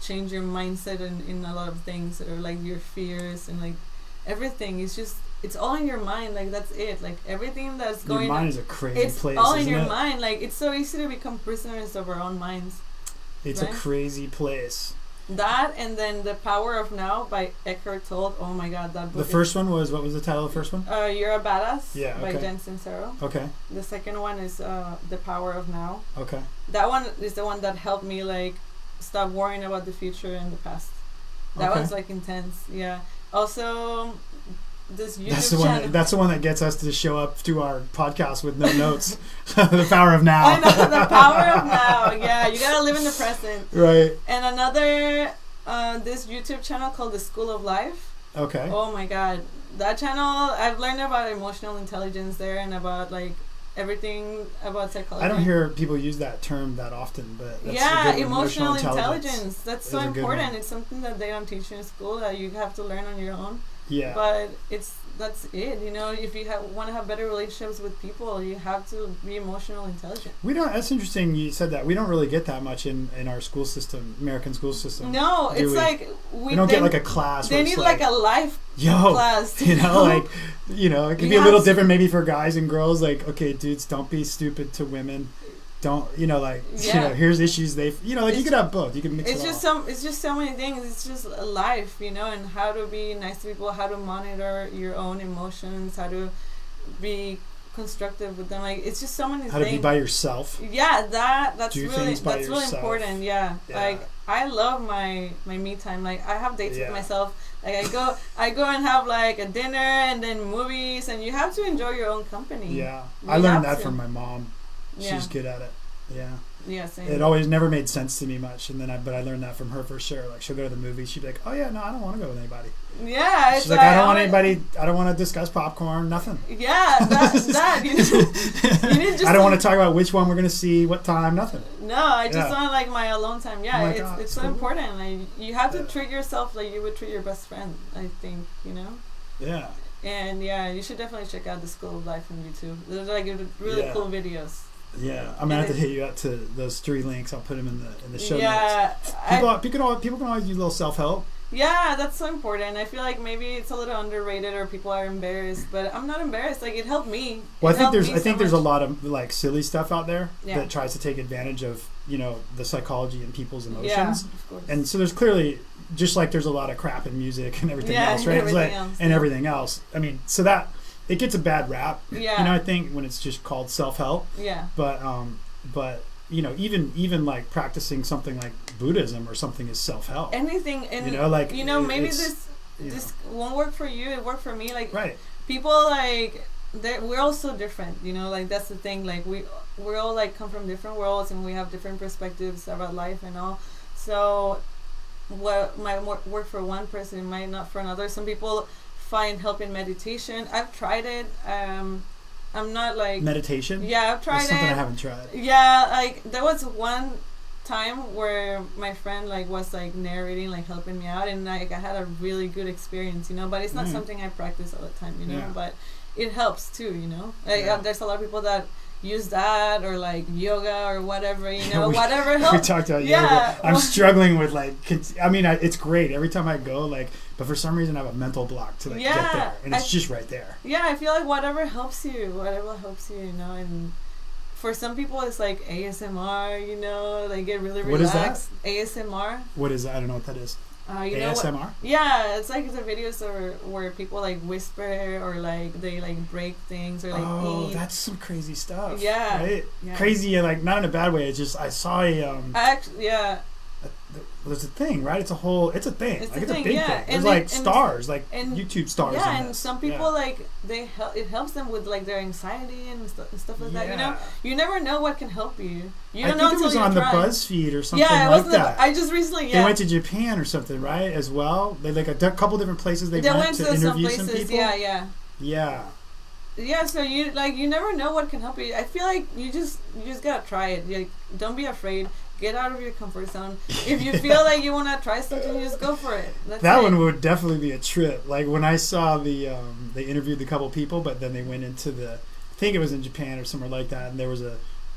A: change your mindset in a lot of things, or like your fears and like everything. It's just, it's all in your mind. Like that's it. Like everything that's going on. Your mind is a crazy place. It's all in your mind. Like it's so easy to become prisoners of our own minds.
B: It's right? A crazy place.
A: That, and then The Power of Now by Eckhart Tolle. Oh my God, that book.
B: The first one was, what was the title of the first one?
A: You're a Badass.
B: Yeah. Okay.
A: By Jen Sincero.
B: Okay.
A: The second one is The Power of Now.
B: Okay.
A: That one is the one that helped me like stop worrying about the future and the past. That one's like intense. Yeah. Also, this YouTube channel.
B: That's the one that gets us to show up to our podcast with no notes. The Power of Now.
A: I know, The Power of Now. Yeah, you gotta live in the present.
B: Right.
A: And another, this YouTube channel called The School of Life.
B: Okay.
A: Oh my God, that channel, I've learned about emotional intelligence there and about like everything about psychology.
B: I don't hear people use that term that often, but that's
A: yeah, emotional intelligence. That's so important. It's something that they don't teach you in school that you have to learn on your own. Yeah. But that's it. You know, if you want to have better relationships with people, you have to be emotionally intelligent.
B: We don't. That's interesting. You said that. We don't really get that much in our school system, American school system.
A: No, it's like
B: we don't get like a class.
A: They need like a life class.
B: You know, like it can be a little different maybe for guys and girls. Like, okay, dudes, don't be stupid to women. Don't here's issues you could have both. You can mix
A: it's just so many things. It's just life, you know, and how to be nice to people, how to monitor your own emotions, how to be constructive with them. Like it's just so many things.
B: How to be by yourself.
A: Yeah, that's really important. Yeah. Like I love my me time. Like I have dates with myself. Like I go and have like a dinner and then movies, and you have to enjoy your own company.
B: Yeah. I learned that from my mom. She's good at it. Yeah.
A: Yeah, same.
B: It always never made sense to me much, and then I learned that from her for sure. Like she'll go to the movies, she'd be like, "Oh yeah, no, I don't want to go with anybody."
A: Yeah, it's
B: she's like, "I don't want anybody. I don't want to discuss popcorn. Nothing."
A: Yeah, that you need just.
B: I don't want to talk about which one we're gonna see, what time, nothing.
A: No, I just want like my alone time. Yeah, it's so
B: cool.
A: important. Like you have to treat yourself like you would treat your best friend. I think
B: Yeah.
A: And yeah, you should definitely check out the School of Life on YouTube. There's like really cool videos.
B: Yeah, I'm gonna have to hit you up to those 3 links. I'll put them in the show notes. People can always use a little self-help.
A: Yeah, that's so important. I feel like maybe it's a little underrated or people are embarrassed, but I'm not embarrassed. Like it helped me.
B: Well, I think there's a lot of like silly stuff out there that tries to take advantage of the psychology and people's emotions.
A: Yeah, of course.
B: And so there's clearly, just like there's a lot of crap in music and everything else, right? Everything else. I mean, so that it gets a bad rap.
A: Yeah.
B: I think when it's just called self-help.
A: Yeah.
B: But even like practicing something like Buddhism or something is self-help.
A: Anything, and maybe this won't work for you. It worked for me. Like people like we're all so different. Like that's the thing. Like we're all like come from different worlds and we have different perspectives about life and all. So what might work for one person might not for another. Some people find help in meditation. I've tried it. I'm not like
B: meditation.
A: Yeah, I've tried
B: That's something I haven't tried.
A: Yeah, like there was one time where my friend like was like narrating, like helping me out, and like I had a really good experience, but it's not something I practice all the time, but it helps too, like there's a lot of people that use that or like yoga or whatever, whatever helps.
B: We talked about yoga. I'm struggling with it's great every time I go, but for some reason I have a mental block to get there, and it's just right there.
A: Yeah, I feel like whatever helps you, and for some people it's like ASMR, they get really relaxed.
B: What is that?
A: ASMR.
B: What is that? I don't know what that is.
A: ASMR? Yeah, it's like the videos where people like whisper or like they like break things or like eat.
B: That's some crazy stuff.
A: Yeah.
B: Right?
A: Yeah.
B: Crazy, like not in a bad way. It's just I saw there's a thing, right? It's a thing. It's a big thing. There's like stars, like YouTube stars.
A: Yeah, and some people it helps them with like their anxiety and stuff like that. You never know what can help you. You don't know until you try. It was on the BuzzFeed
B: or something like that.
A: I just recently.
B: They went to Japan or something, right? As well, they like a couple different places they went to interview some people. Yeah. Yeah,
A: so you never know what can help you. I feel like you just gotta try it. Like, don't be afraid. Get out of your comfort zone. If you feel like you want to try something, just go for it.
B: That one would definitely be a trip. Like when I saw they interviewed a couple people, but then they went into I think it was in Japan or somewhere like that, and there was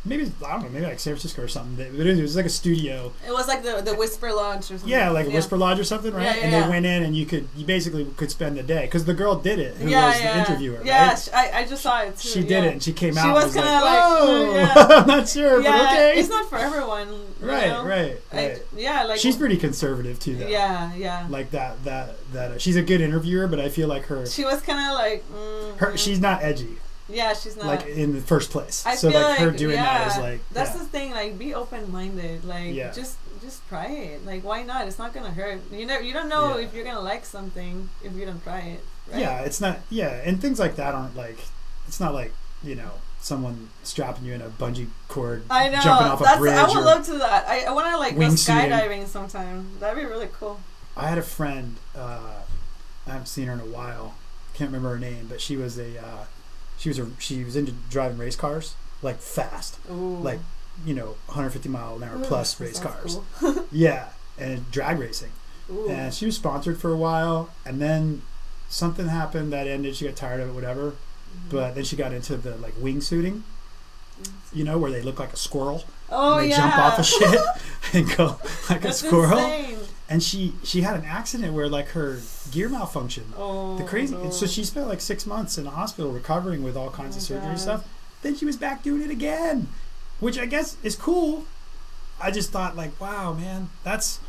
B: maybe like San Francisco or something. But it was like a studio.
A: It was like the Whisper Lodge or something.
B: Yeah, like a Whisper Lodge or something, right? And they went in and you basically could spend the day because the girl did it. Who was the interviewer?
A: Yeah,
B: right?
A: I just saw it too.
B: She did it, and she came out.
A: She was kind of
B: like, I'm not sure, but okay.
A: It's not for everyone.
B: Right.
A: Like
B: she's pretty conservative too, though.
A: Yeah.
B: Like that. She's a good interviewer, but I feel like
A: she was kind of like.
B: She's not edgy.
A: Yeah, she's not.
B: Like in the first place.
A: I feel like
B: her doing that is like.
A: That's the thing. Like, be open-minded. Like, just try it. Like, why not? It's not gonna hurt. You don't know if you're gonna like something if you don't try it. Right?
B: Yeah, it's not. Yeah, and things like that aren't like. It's not like someone strapping you in a bungee cord.
A: I know.
B: Jumping off a bridge.
A: I would love to that. I want to like go skydiving sometime. That'd be really cool.
B: I had a friend. I haven't seen her in a while. Can't remember her name, but she was she was into driving race cars, like fast.
A: Ooh.
B: Like 150 mile an hour plus race cars.
A: Cool.
B: Yeah, and drag racing.
A: Ooh.
B: And she was sponsored for a while, and then something happened that ended. She got tired of it, whatever. Mm-hmm. But then she got into the like wingsuiting, where they look like a squirrel.
A: Oh,
B: and they jump off of shit and go like a squirrel.
A: Insane.
B: And she had an accident where like her gear malfunctioned.
A: Oh,
B: the crazy.
A: no.
B: And so she spent like 6 months in the hospital recovering with all kinds of surgery and stuff. Then she was back doing it again, which I guess is cool. I just thought like, wow, man, that's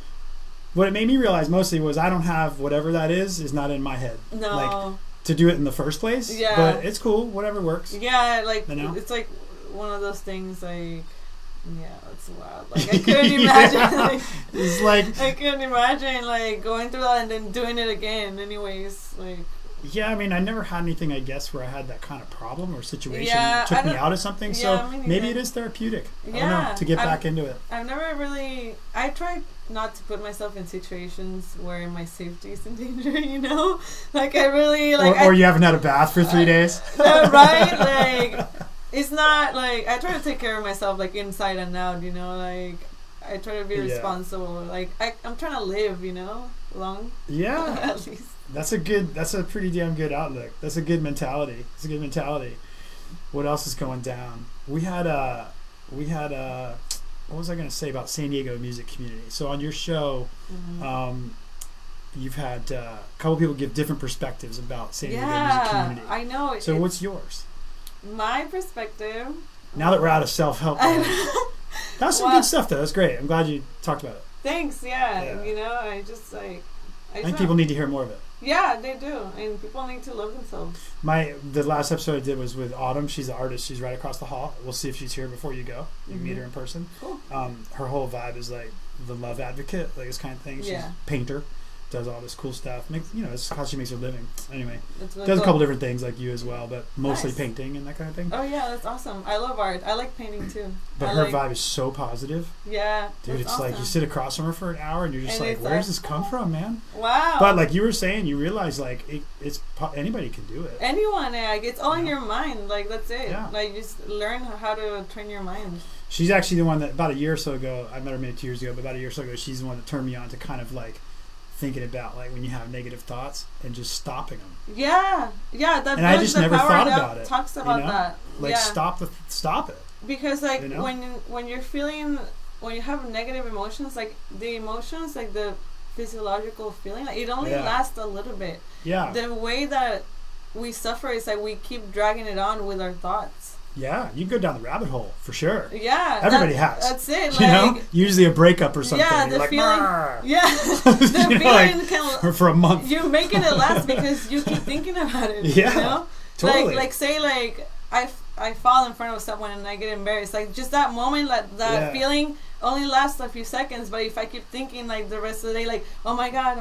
B: what it made me realize mostly was I don't have whatever that is not in my head.
A: No.
B: Like to do it in the first place.
A: Yeah.
B: But it's cool. Whatever works.
A: Yeah, like it's like one of those things like. Yeah, that's wild. Like I couldn't imagine.
B: It's like
A: I couldn't imagine like going through that and then doing it again. Anyways, like
B: Yeah, I mean, I never had anything, I guess, where I had that kind of problem or situation
A: Yeah,
B: took me out of something.
A: Yeah,
B: so maybe it is therapeutic.
A: Yeah,
B: I don't know, to get back into it.
A: I've never really. I tried not to put myself in situations where my safety is in danger. You know, like I really like.
B: Or you haven't had a bath for 3 days.
A: Right, like it's not like I try to take care of myself, like inside and out. You know, like I try to be responsible. Like I'm trying to live. You know, long.
B: Yeah.
A: At least.
B: That's a pretty damn good outlook. That's a good mentality. It's a good mentality. What else is going down? We had what was I going to say about San Diego music community? So on your show, you've had a couple people give different perspectives about San Diego music community.
A: Yeah, I know.
B: So what's yours?
A: My perspective.
B: Now that we're out of self-help, that's some good stuff though. That's great. I'm glad you talked about it.
A: Thanks. Yeah. You know, I think
B: people need to hear more of it.
A: Yeah, they do, and people need to love themselves.
B: The last episode I did was with Autumn. She's the artist. She's right across the hall. We'll see if she's here before you go. You can meet her in person.
A: Cool.
B: Her whole vibe is like the love advocate, like this kind of thing. She's a painter, does all this cool stuff. It's how she makes her living. Anyway, really does a couple different things like you as well, but mostly painting and that kind of thing.
A: Oh yeah, that's awesome. I love art. I like painting too.
B: But her vibe is so positive.
A: Yeah,
B: dude, it's awesome. Like you sit across from her for an hour and you're just like, where does this come from, man?
A: Wow.
B: But like you were saying, you realize like it's anybody can do it.
A: Anyone, like it's all in your mind. Like that's it.
B: Yeah.
A: Like just learn how to train your mind.
B: She's actually the one that about a year or so ago, I met her maybe 2 years ago, but about a year or so ago, she's the one that turned me on to kind of like thinking about like when you have negative thoughts and just stopping them.
A: Yeah. That.
B: And I just never thought about it.
A: Talks about that.
B: Like stop it.
A: Because like when you're feeling, when you have negative emotions, like the emotions, like the physiological feeling, like it only lasts a little bit.
B: Yeah.
A: The way that we suffer is like we keep dragging it on with our thoughts.
B: Yeah, you go down the rabbit hole for sure.
A: Yeah,
B: everybody has.
A: That's it. Like,
B: you know, usually a breakup or something.
A: Yeah, the
B: like,
A: feeling. Yeah, the feeling can.
B: For a month.
A: You're making it last because you keep thinking about it.
B: Yeah,
A: you know?
B: Totally.
A: Like say like I fall in front of someone and I get embarrassed. Like just that moment, like that feeling only lasts a few seconds. But if I keep thinking like the rest of the day, like oh my god,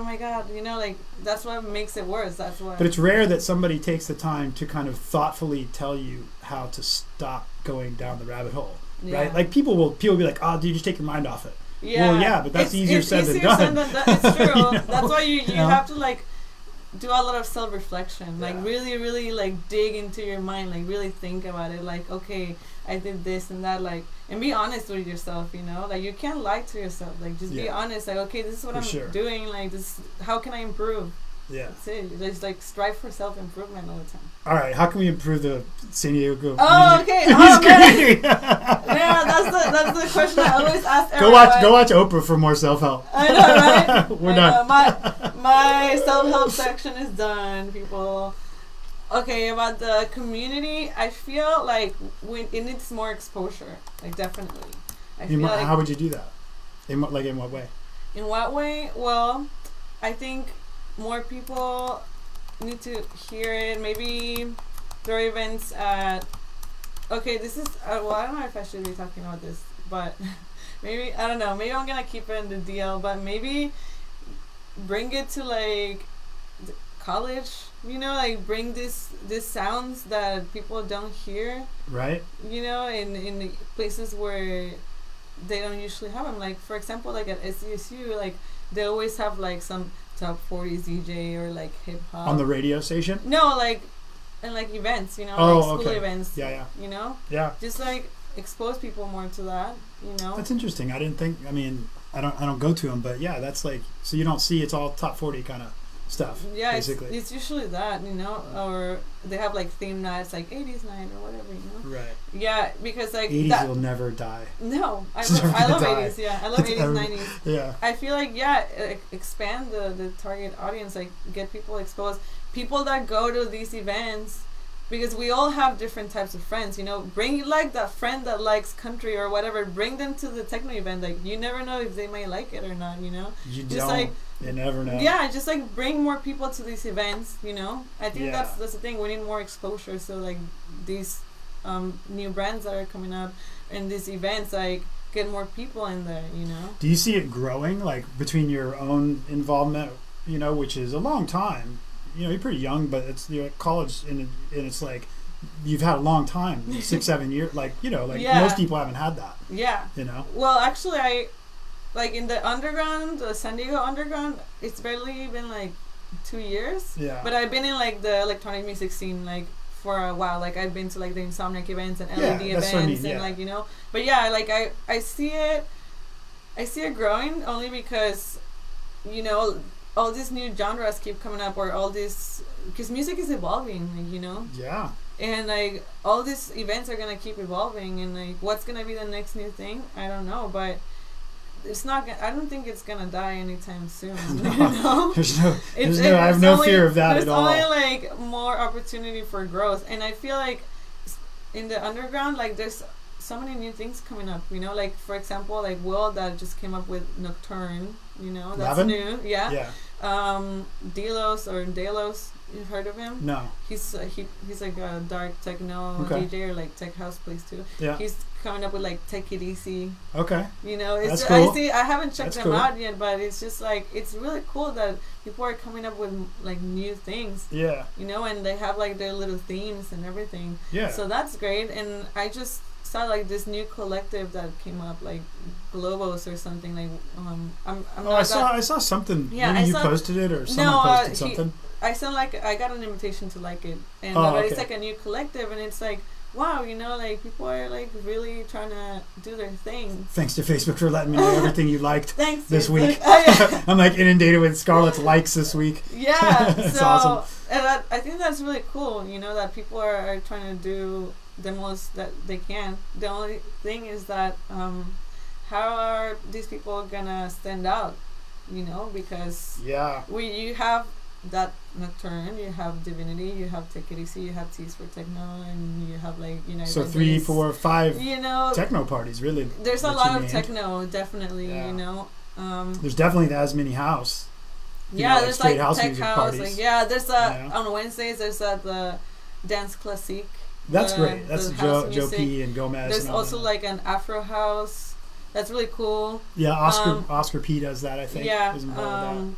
A: you know, like that's what makes it worse. That's what.
B: But it's rare that somebody takes the time to kind of thoughtfully tell you how to stop going down the rabbit hole, right? Like people will be like, oh, dude, just take your mind off it.
A: Yeah.
B: Well, yeah, but that's easier said than done.
A: It's true.
B: You know?
A: That's why you have to like do a lot of self-reflection, like really like dig into your mind, like really think about it, like okay, I did this and that, like, and be honest with yourself, you know, like you can't lie to yourself, like just be honest, like okay, this is what I'm doing, like this, how can I improve? Yeah, that's it. Just like strive for self-improvement all the time.
B: All right, how can we improve the San Diego?
A: Oh, okay. Oh, man. Yeah, that's the question I always ask everyone.
B: Go watch Oprah for more self-help.
A: I know, right?
B: We're done.
A: My self-help section is done, people. Okay, about the community, I feel like it needs more exposure. Like definitely.
B: How would you do that? In what way?
A: In what way? Well, I think more people need to hear it. Maybe there are events at. Okay, this is. Well, I don't know if I should be talking about this, but maybe I don't know. Maybe I'm gonna keep it in the DL, but maybe bring it to like college. You know, like bring this sounds that people don't hear. Right. You know, in the places where they don't usually have them. Like for example, like at SDSU, like they always have like some top 40s DJ or like hip hop
B: on the radio station.
A: No, like and like events, you know, like school events.
B: Yeah.
A: You know.
B: Yeah.
A: Just like expose people more to that. You know.
B: That's interesting. I didn't think. I mean, I don't go to them, but yeah, that's like so you don't see it's all top 40 kind of stuff. Yeah, basically.
A: It's usually that, you know, or they have like theme nights, like 80s night or whatever, you know. Right. Yeah, because like
B: 80s will never die.
A: No, I love 80s. Yeah, I love 80s, 90s. Yeah. I feel like expand the target audience, like get people exposed, people that go to these events. Because we all have different types of friends, you know. Bring like that friend that likes country or whatever. Bring them to the techno event. Like you never know if they might like it or not, you know. You never know. Yeah, just like bring more people to these events, you know. I think that's the thing. We need more exposure. So like these new brands that are coming up and these events, like get more people in there, you know.
B: Do you see it growing, like between your own involvement, you know, which is a long time? you're pretty young, but it's college, and it's like you've had a long time, 6-7 years, like most people haven't had that.
A: Yeah. Well, actually, I like in the underground, the San Diego underground, it's barely been like 2 years.
B: Yeah.
A: But I've been in like the electronic music scene like for a while. Like I've been to like the Insomniac events and LED events and like But yeah, like I see it growing only because all these new genres keep coming up, or all this, because music is evolving,
B: Yeah.
A: And like all these events are gonna keep evolving, and like what's gonna be the next new thing, I don't know, but it's not. I don't think it's gonna die anytime soon.
B: There's no. I have no fear of that at all.
A: There's only like more opportunity for growth, and I feel like in the underground, like there's so many new things coming up. Like for example, like Will that just came up with Nocturne. That's
B: Levin?
A: new. Yeah.
B: Yeah.
A: Delos. You've heard of him?
B: No.
A: He's like a dark techno DJ, or like tech house place too.
B: Yeah.
A: He's coming up with like Take It Easy.
B: Okay.
A: It's
B: That's cool.
A: I haven't checked them out yet, but it's just like it's really cool that people are coming up with like new things.
B: Yeah.
A: And they have like their little themes and everything.
B: Yeah.
A: So that's great, and I just saw like this new collective that came up, like Globos or something. Like
B: I saw something.
A: Yeah,
B: maybe you posted it, or someone posted something.
A: I got an invitation to like it, and it's like a new collective, and it's like wow, like people are like really trying to do their thing.
B: Thanks to Facebook for letting me know everything you liked
A: Thanks
B: this
A: Facebook.
B: week.
A: Yeah.
B: I'm like inundated with Scarlett's likes this week.
A: Yeah,
B: it's
A: so
B: awesome.
A: And I think that's really cool. That people are trying to do the most that they can. The only thing is that how are these people gonna stand out? Because you have that Nocturne, you have Divinity, you have Take It Easy, you have Tease for Techno, and you have like
B: so 3, 4, 5 techno parties really.
A: There's a lot of techno, definitely.
B: There's definitely as many house.
A: There's like
B: house
A: tech
B: music
A: house.
B: parties.
A: Like, there's on Wednesdays there's the Dance Classique.
B: That's great. That's Joe P and Gomez.
A: There's also like an Afro house. That's really cool.
B: Yeah, Oscar P does that, I think.
A: Yeah.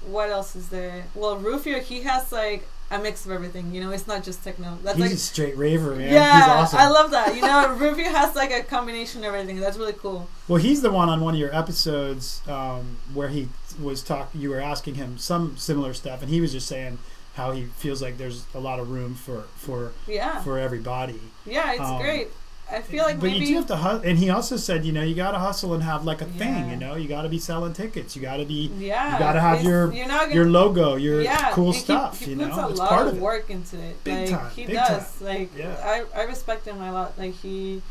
B: What
A: else is there? Well, Rufio, he has like a mix of everything. It's not just techno.
B: He's like a straight raver, man.
A: Yeah,
B: he's awesome.
A: I love that. Rufio has like a combination of everything. That's really cool.
B: Well, he's the one on one of your episodes where he was you were asking him some similar stuff, and he was just saying how he feels like there's a lot of room for everybody.
A: Yeah, it's great. I feel like
B: but you do have to hustle, and he also said, you got to hustle and have like a thing, you got to be selling tickets, you got to be, you got to have your logo, your cool stuff,
A: he puts a
B: it's
A: lot
B: part
A: of
B: of
A: work into it.
B: Big time.
A: He does. I respect him a lot. Like he's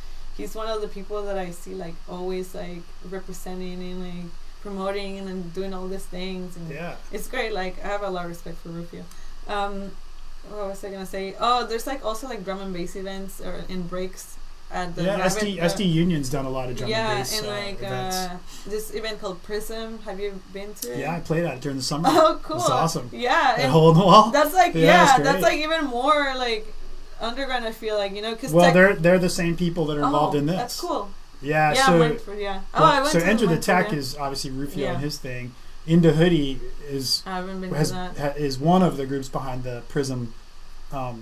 A: one of the people that I see like always like representing and like promoting and then doing all these things, and it's great. Like I have a lot of respect for Rufio. What was I gonna say? Oh, there's like also like drum and bass events or in breaks. At the
B: SD Union's done a lot of drum and bass
A: and like
B: events.
A: This event called Prism. Have you been to it?
B: Yeah, I played at it during the summer.
A: Oh, cool!
B: It's awesome.
A: Yeah,
B: that hole in the wall.
A: That's like that's like even more like underground. I feel like because
B: they're the same people that are involved in this.
A: That's cool.
B: Yeah.
A: Yeah.
B: So I went to Enter the Tech is obviously Rufio and his thing. Into Hoodie is one of the groups behind the Prism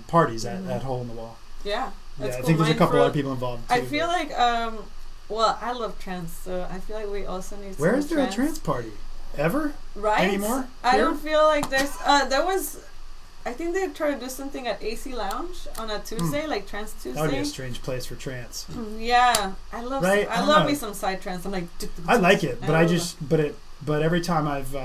B: parties at Hole in the Wall.
A: Yeah. That's
B: I think there's a couple other people involved too.
A: I feel like well, I love trance, so I feel like we also need
B: Where is there a trance party? Ever?
A: Right?
B: Anymore?
A: I don't feel like there's there was I think they tried to do something at AC Lounge on a Tuesday, like Trance Tuesday.
B: That would be a strange place for trance.
A: Yeah. I love me some side trance. I'm like
B: I like it, but but every time I've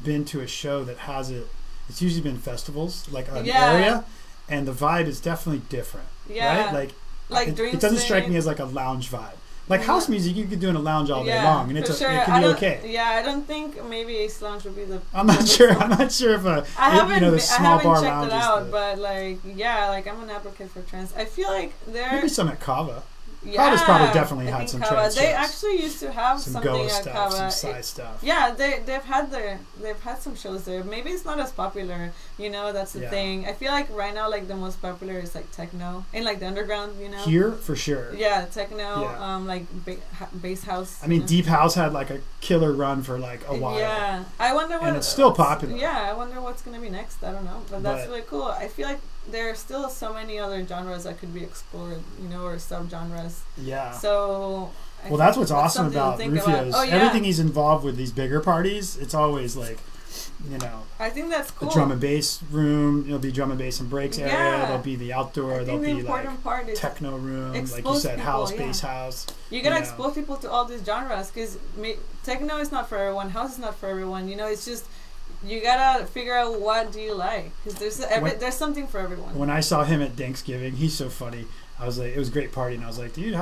B: been to a show that has it, it's usually been festivals, like an area. And the vibe is definitely different, right? Like it doesn't strike me as like a lounge vibe. Like house music, you could do in a lounge all day long, and it can be okay.
A: Yeah, I don't think maybe Ace Lounge would be the.
B: I'm not sure. I'm not sure if the small bar lounge. I haven't
A: checked it out, but like I'm an advocate for trance. I feel like
B: maybe some at Kava. Kava's probably definitely had some trance
A: They
B: shows.
A: actually used to have
B: some
A: something
B: Goa
A: at
B: stuff,
A: Kava.
B: some Psy stuff.
A: Yeah, they've had some shows there. Maybe it's not as popular, that's the thing. I feel like right now, like the most popular is like techno and like the underground,
B: Here for sure.
A: Yeah, techno, like bass house.
B: I mean, Deep House had like a killer run for like a while.
A: Yeah, I wonder what.
B: And it's still popular.
A: Yeah, I wonder what's gonna be next. I don't know, but that's really cool. I feel like there are still so many other genres that could be explored, or sub-genres.
B: Yeah.
A: So...
B: Well, that's what's awesome about Rufio's. Oh, yeah. Everything he's involved with these bigger parties, it's always like,
A: I think that's cool.
B: The drum and bass room, it'll be drum and bass and breaks area. There'll be the outdoor. There'll be like techno room, like you said,
A: people,
B: house, bass house.
A: You gotta expose people to all these genres because techno is not for everyone. House is not for everyone. It's just... You gotta figure out what do you like, because there's something for everyone.
B: When I saw him at Thanksgiving, he's so funny. I was like, it was a great party, and I was like, dude,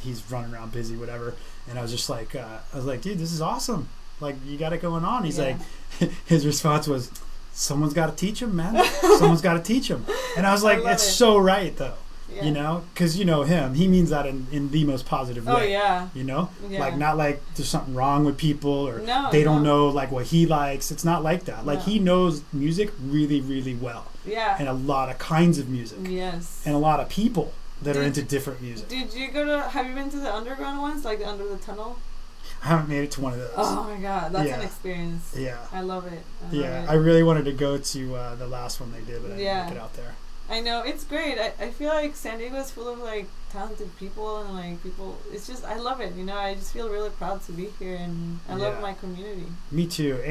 B: he's running around busy, whatever. And I was just like, dude, this is awesome. Like, you got it going on. He's like, his response was, someone's got to teach him, man. Someone's got to teach him. And I was like, it's so right, though. Yeah. Because him, he means that in the most positive way.
A: Oh, yeah.
B: Like, not like there's something wrong with people or they don't know like what he likes. It's not like that. Like, he knows music really, really well.
A: Yeah.
B: And a lot of kinds of music.
A: Yes.
B: And a lot of people that are into different music.
A: Have you been to the underground ones, like Under the Tunnel?
B: I haven't made it to one of those.
A: Oh my god, that's an experience.
B: Yeah.
A: I love it.
B: I really wanted to go to the last one they did, but I didn't make it out there.
A: I know, it's great. I feel like San Diego is full of like talented people and like people. It's just, I love it. I just feel really proud to be here, and I love my community.
B: Me too.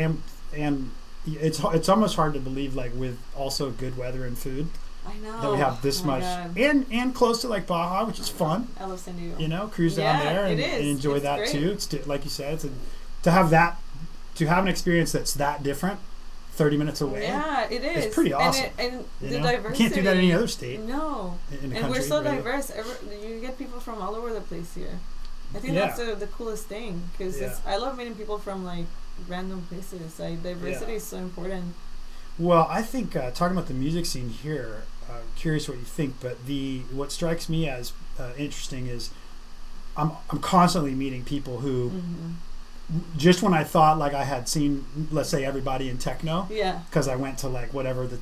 B: And it's almost hard to believe, like, with also good weather and food.
A: I know
B: that we have this much, and close to like Baja, which is fun.
A: I love San Diego.
B: Cruise down there and enjoy that great. Too. It's like you said, to have an experience that's that different. 30 minutes away.
A: Yeah, it is.
B: It's pretty awesome.
A: And the diversity.
B: You can't do that in any other state.
A: No.
B: In the
A: and
B: country,
A: we're so
B: really.
A: diverse. You get people from all over the place here. I think that's the coolest thing, because I love meeting people from like random places. Like, diversity is so important.
B: Well, I think talking about the music scene here, curious what you think, but what strikes me as interesting is I'm constantly meeting people who. Mm-hmm. Just when I thought like I had seen, let's say, everybody in techno, because I went to like whatever the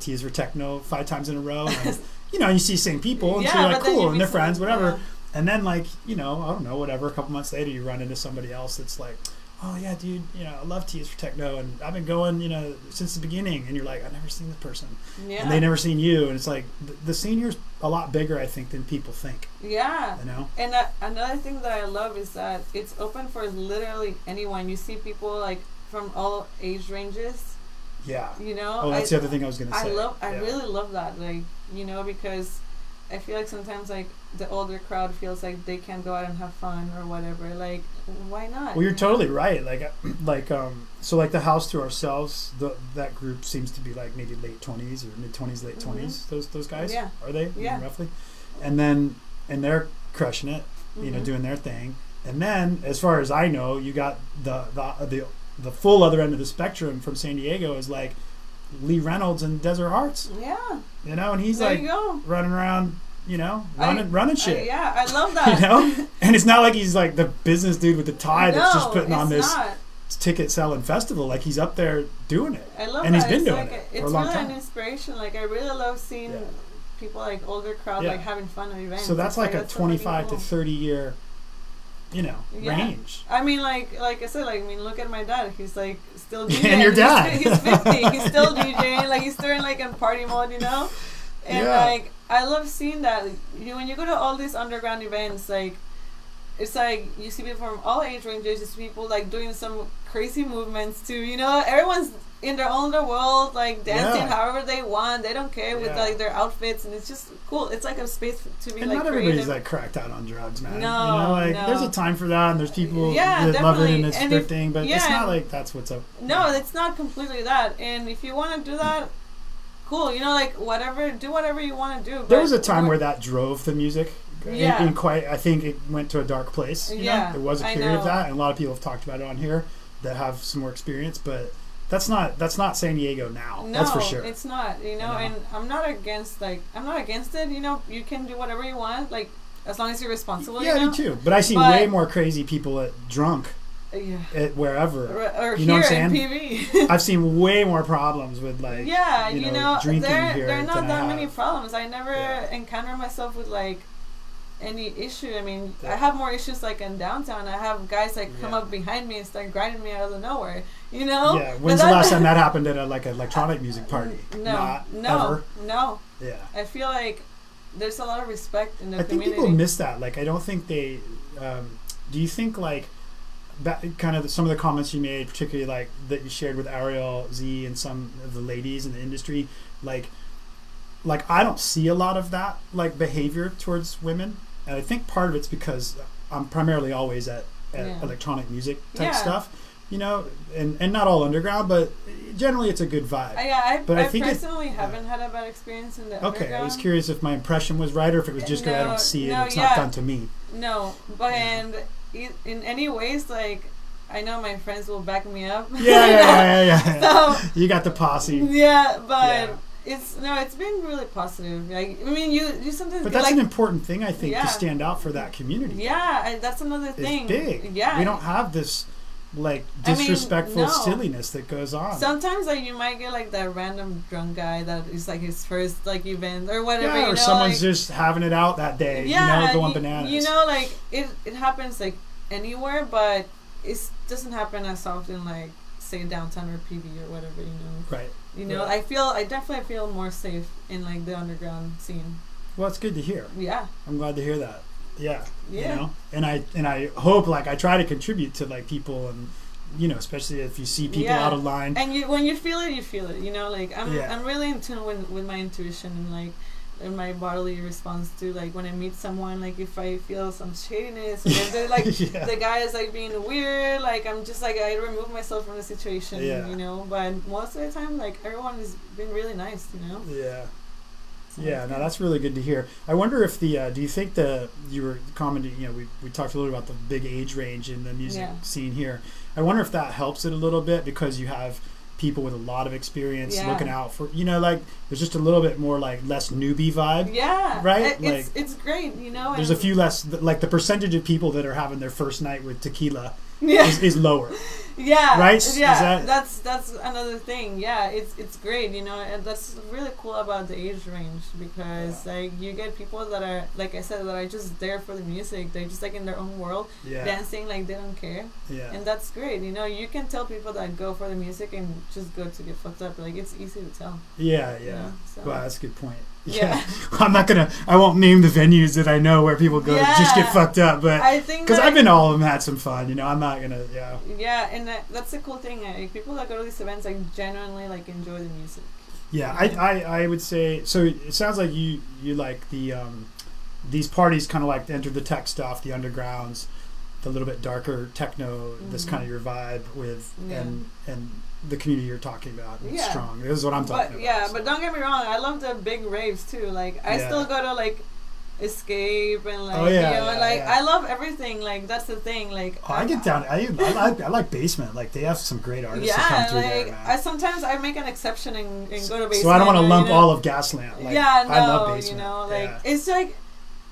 B: teas were techno 5 times in a row, and you see the same people, and so you're like, cool, and they're friends, whatever. And then like I don't know, whatever, a couple months later you run into somebody else that's like, oh yeah, dude, I love teas for techno, and I've been going since the beginning, and you're like, I've never seen the person, and they never seen you, and it's like the scene here's a lot bigger, I think, than people think.
A: Yeah. And another thing that I love is that it's open for literally anyone. You see people like from all age ranges. Yeah.
B: Oh, that's the other thing I was gonna say.
A: I really love that, like, because I feel like sometimes like the older crowd feels like they can't go out and have fun or whatever. Like, why not?
B: Well, you're totally right. So like the House to Ourselves, that group seems to be like maybe late 20s or mid 20s, late 20s. Those guys, are they? Yeah, roughly. And they're crushing it, doing their thing. And then, as far as I know, you got the full other end of the spectrum from San Diego is like Lee Reynolds and Desert Hearts. Yeah. And he's there like running around, running shit.
A: I love that.
B: And it's not like he's like the business dude with the tie that's just putting on this ticket selling festival. Like, he's up there doing it.
A: I love
B: and
A: that.
B: He's been doing it for a long time.
A: It's really an inspiration. Like, I really love seeing people like older crowd like having fun at events.
B: So that's like a 25 to 30 year range.
A: I mean, like I said, look at my dad. He's like still DJing.
B: And your dad.
A: He's 50. He's still DJing. Like, he's still like in party mode, And like, I love seeing that. When you go to all these underground events, like, it's like you see people from all age ranges. You see people like doing some crazy movements too. Everyone's in their own world, like dancing however they want. They don't care with like their outfits, and it's just cool. It's like a space to be
B: and
A: like
B: not
A: creative.
B: Everybody's like cracked out on drugs, man.
A: No,
B: there's a time for that, and there's people that love it and it's their thing, but it's not like that's what's up.
A: No, it's not completely that. And if you want to do that, cool. Like, whatever, do whatever you want to do.
B: There was a time where that drove the music. I think it went to a dark place. There was a period of that, and a lot of people have talked about it on here that have some more experience, but that's not San Diego now.
A: No,
B: that's for sure.
A: It's not. And I'm not against it. You can do whatever you want. Like, as long as you're responsible.
B: Yeah,
A: you know?
B: me too. But I see way more crazy people at drunk.
A: Yeah.
B: At wherever.
A: Or
B: you know
A: here
B: what I'm saying?
A: in PV.
B: I've seen way more problems with like drinking here.
A: There are not that many
B: have.
A: problems. I never encounter myself with like any issue. I mean, I have more issues like in downtown. I have guys like come up behind me and start grinding me out of nowhere. You know?
B: Yeah. When's the last time that happened at like an electronic music party?
A: No.
B: Ever?
A: No.
B: Yeah.
A: I feel like there's a lot of respect in the community.
B: I think people miss that. Like, I don't think they. Do you think like that kind of some of the comments you made, particularly like that you shared with Ariel Z and some of the ladies in the industry, like I don't see a lot of that like behavior towards women, and I think part of it's because I'm primarily always at electronic music type stuff, you know, and not all underground, but generally it's a good vibe.
A: I
B: think
A: personally haven't had a bad experience in the underground.
B: I was curious if my impression was right or if it was just because I don't see it. It's not done to me.
A: No, but and in any ways, like I know my friends will back me up.
B: Yeah.
A: So
B: you got the posse.
A: Yeah, but it's been really positive. Like I mean, you sometimes.
B: But that's an important thing, I think, to stand out for that community.
A: Yeah, that's another thing.
B: It's big.
A: Yeah,
B: we don't have this like disrespectful silliness that goes on.
A: Sometimes like you might get like that random drunk guy that is like his first like event or whatever.
B: Yeah, or someone's just having it out that day.
A: Yeah,
B: you know, going bananas.
A: You know, like it happens like anywhere, but it doesn't happen as often like say downtown or PV or whatever. You know.
B: Right.
A: You know, I definitely feel more safe in like the underground scene.
B: Well, it's good to hear.
A: Yeah.
B: I'm glad to hear that. Yeah. You know, and I hope like I try to contribute to like people, and you know, especially if you see people out of line.
A: And when you feel it, you feel it. You know, like I'm really in tune with my intuition and like and my bodily response to like when I meet someone, like if I feel some shadiness or if they're like the guy is like being weird, like I'm just like I remove myself from the situation. You know, but most of the time like everyone has been really nice. You know.
B: Yeah. Yeah, no, that's really good to hear. I wonder if the do you think you were commenting, you know, we talked a little about the big age range in the music scene here. I wonder if that helps it a little bit because you have people with a lot of experience looking out for, you know, like there's just a little bit more like less newbie vibe. Yeah. Right?
A: It's great, you know.
B: There's a few less, like the percentage of people that are having their first night with tequila is lower.
A: Yeah.
B: Right?
A: Yeah. That's another thing. Yeah, it's great, you know, and that's really cool about the age range because like you get people that are like I said that are just there for the music. They're just like in their own world, dancing like they don't care. Yeah. And that's great. You know, you can tell people that go for the music and just go to get fucked up. Like it's easy to tell. Yeah.
B: You know, so. Wow, that's a good point. Yeah. I won't name the venues that I know where people go to just get fucked up, but
A: I think
B: because I've been to all of them, had some fun, you know, I'm not gonna,
A: Yeah, and that's the cool thing. Like, people that go to these events, like, genuinely, like, enjoy the music.
B: Yeah, I would say, so it sounds like you like the, these parties kind of like enter the tech stuff, the undergrounds, the little bit darker techno, that's kind of your vibe with, and the community you're talking about. It's strong. This is what I'm talking about.
A: Yeah, but don't get me wrong. I love the big raves too. Like I still go to like Escape and like I love everything. Like that's the thing. Like
B: I get down. I like Basement. Like they have some great artists that come through there, man.
A: I sometimes I make an exception and go to Basement.
B: So I don't want to lump all of Gaslamp. Like, I love Basement.
A: You know, like it's like.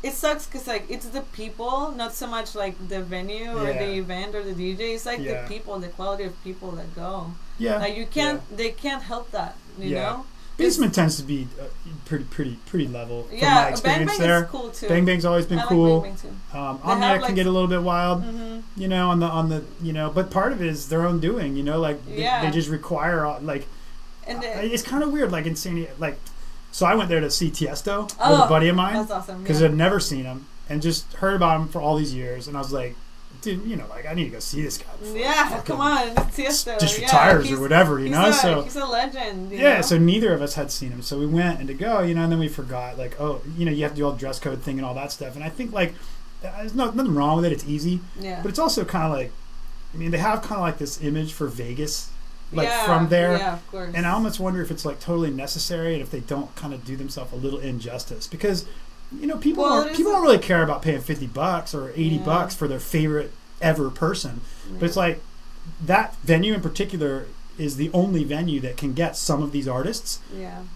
A: It sucks because like it's the people, not so much like the venue or the event or the DJ. It's like the people, the quality of people that go. Yeah, like you can't, they can't help that. You know,
B: Basement tends to be pretty level. From my experience
A: Bang Bang
B: there.
A: Is cool too.
B: Bang Bang's always been cool.
A: Like Bang Bang too.
B: Omniac can get a little bit wild, you know, on the you know, but part of it is their own doing. You know, like they just require like, and it's kind of weird, like in San Diego, like. So I went there to see Tiesto with a buddy of mine.
A: That's awesome.
B: Because I'd never seen him and just heard about him for all these years. And I was like, dude, you know, like I need to go see this guy.
A: Come on, Tiesto.
B: Just retires or whatever, you know. So
A: he's a legend. You know?
B: So neither of us had seen him. So we went and to go, you know, and then we forgot, like, oh, you know, you have to do all the dress code thing and all that stuff. And I think like there's nothing wrong with it. It's easy. Yeah. But it's also kind of like, I mean, they have kind of like this image for Vegas. Like from there,
A: of course.
B: And I almost wonder if it's like totally necessary and if they don't kind of do themselves a little injustice because, you know, people don't really care about paying $50 or $80 for their favorite ever person, but it's like that venue in particular is the only venue that can get some of these artists,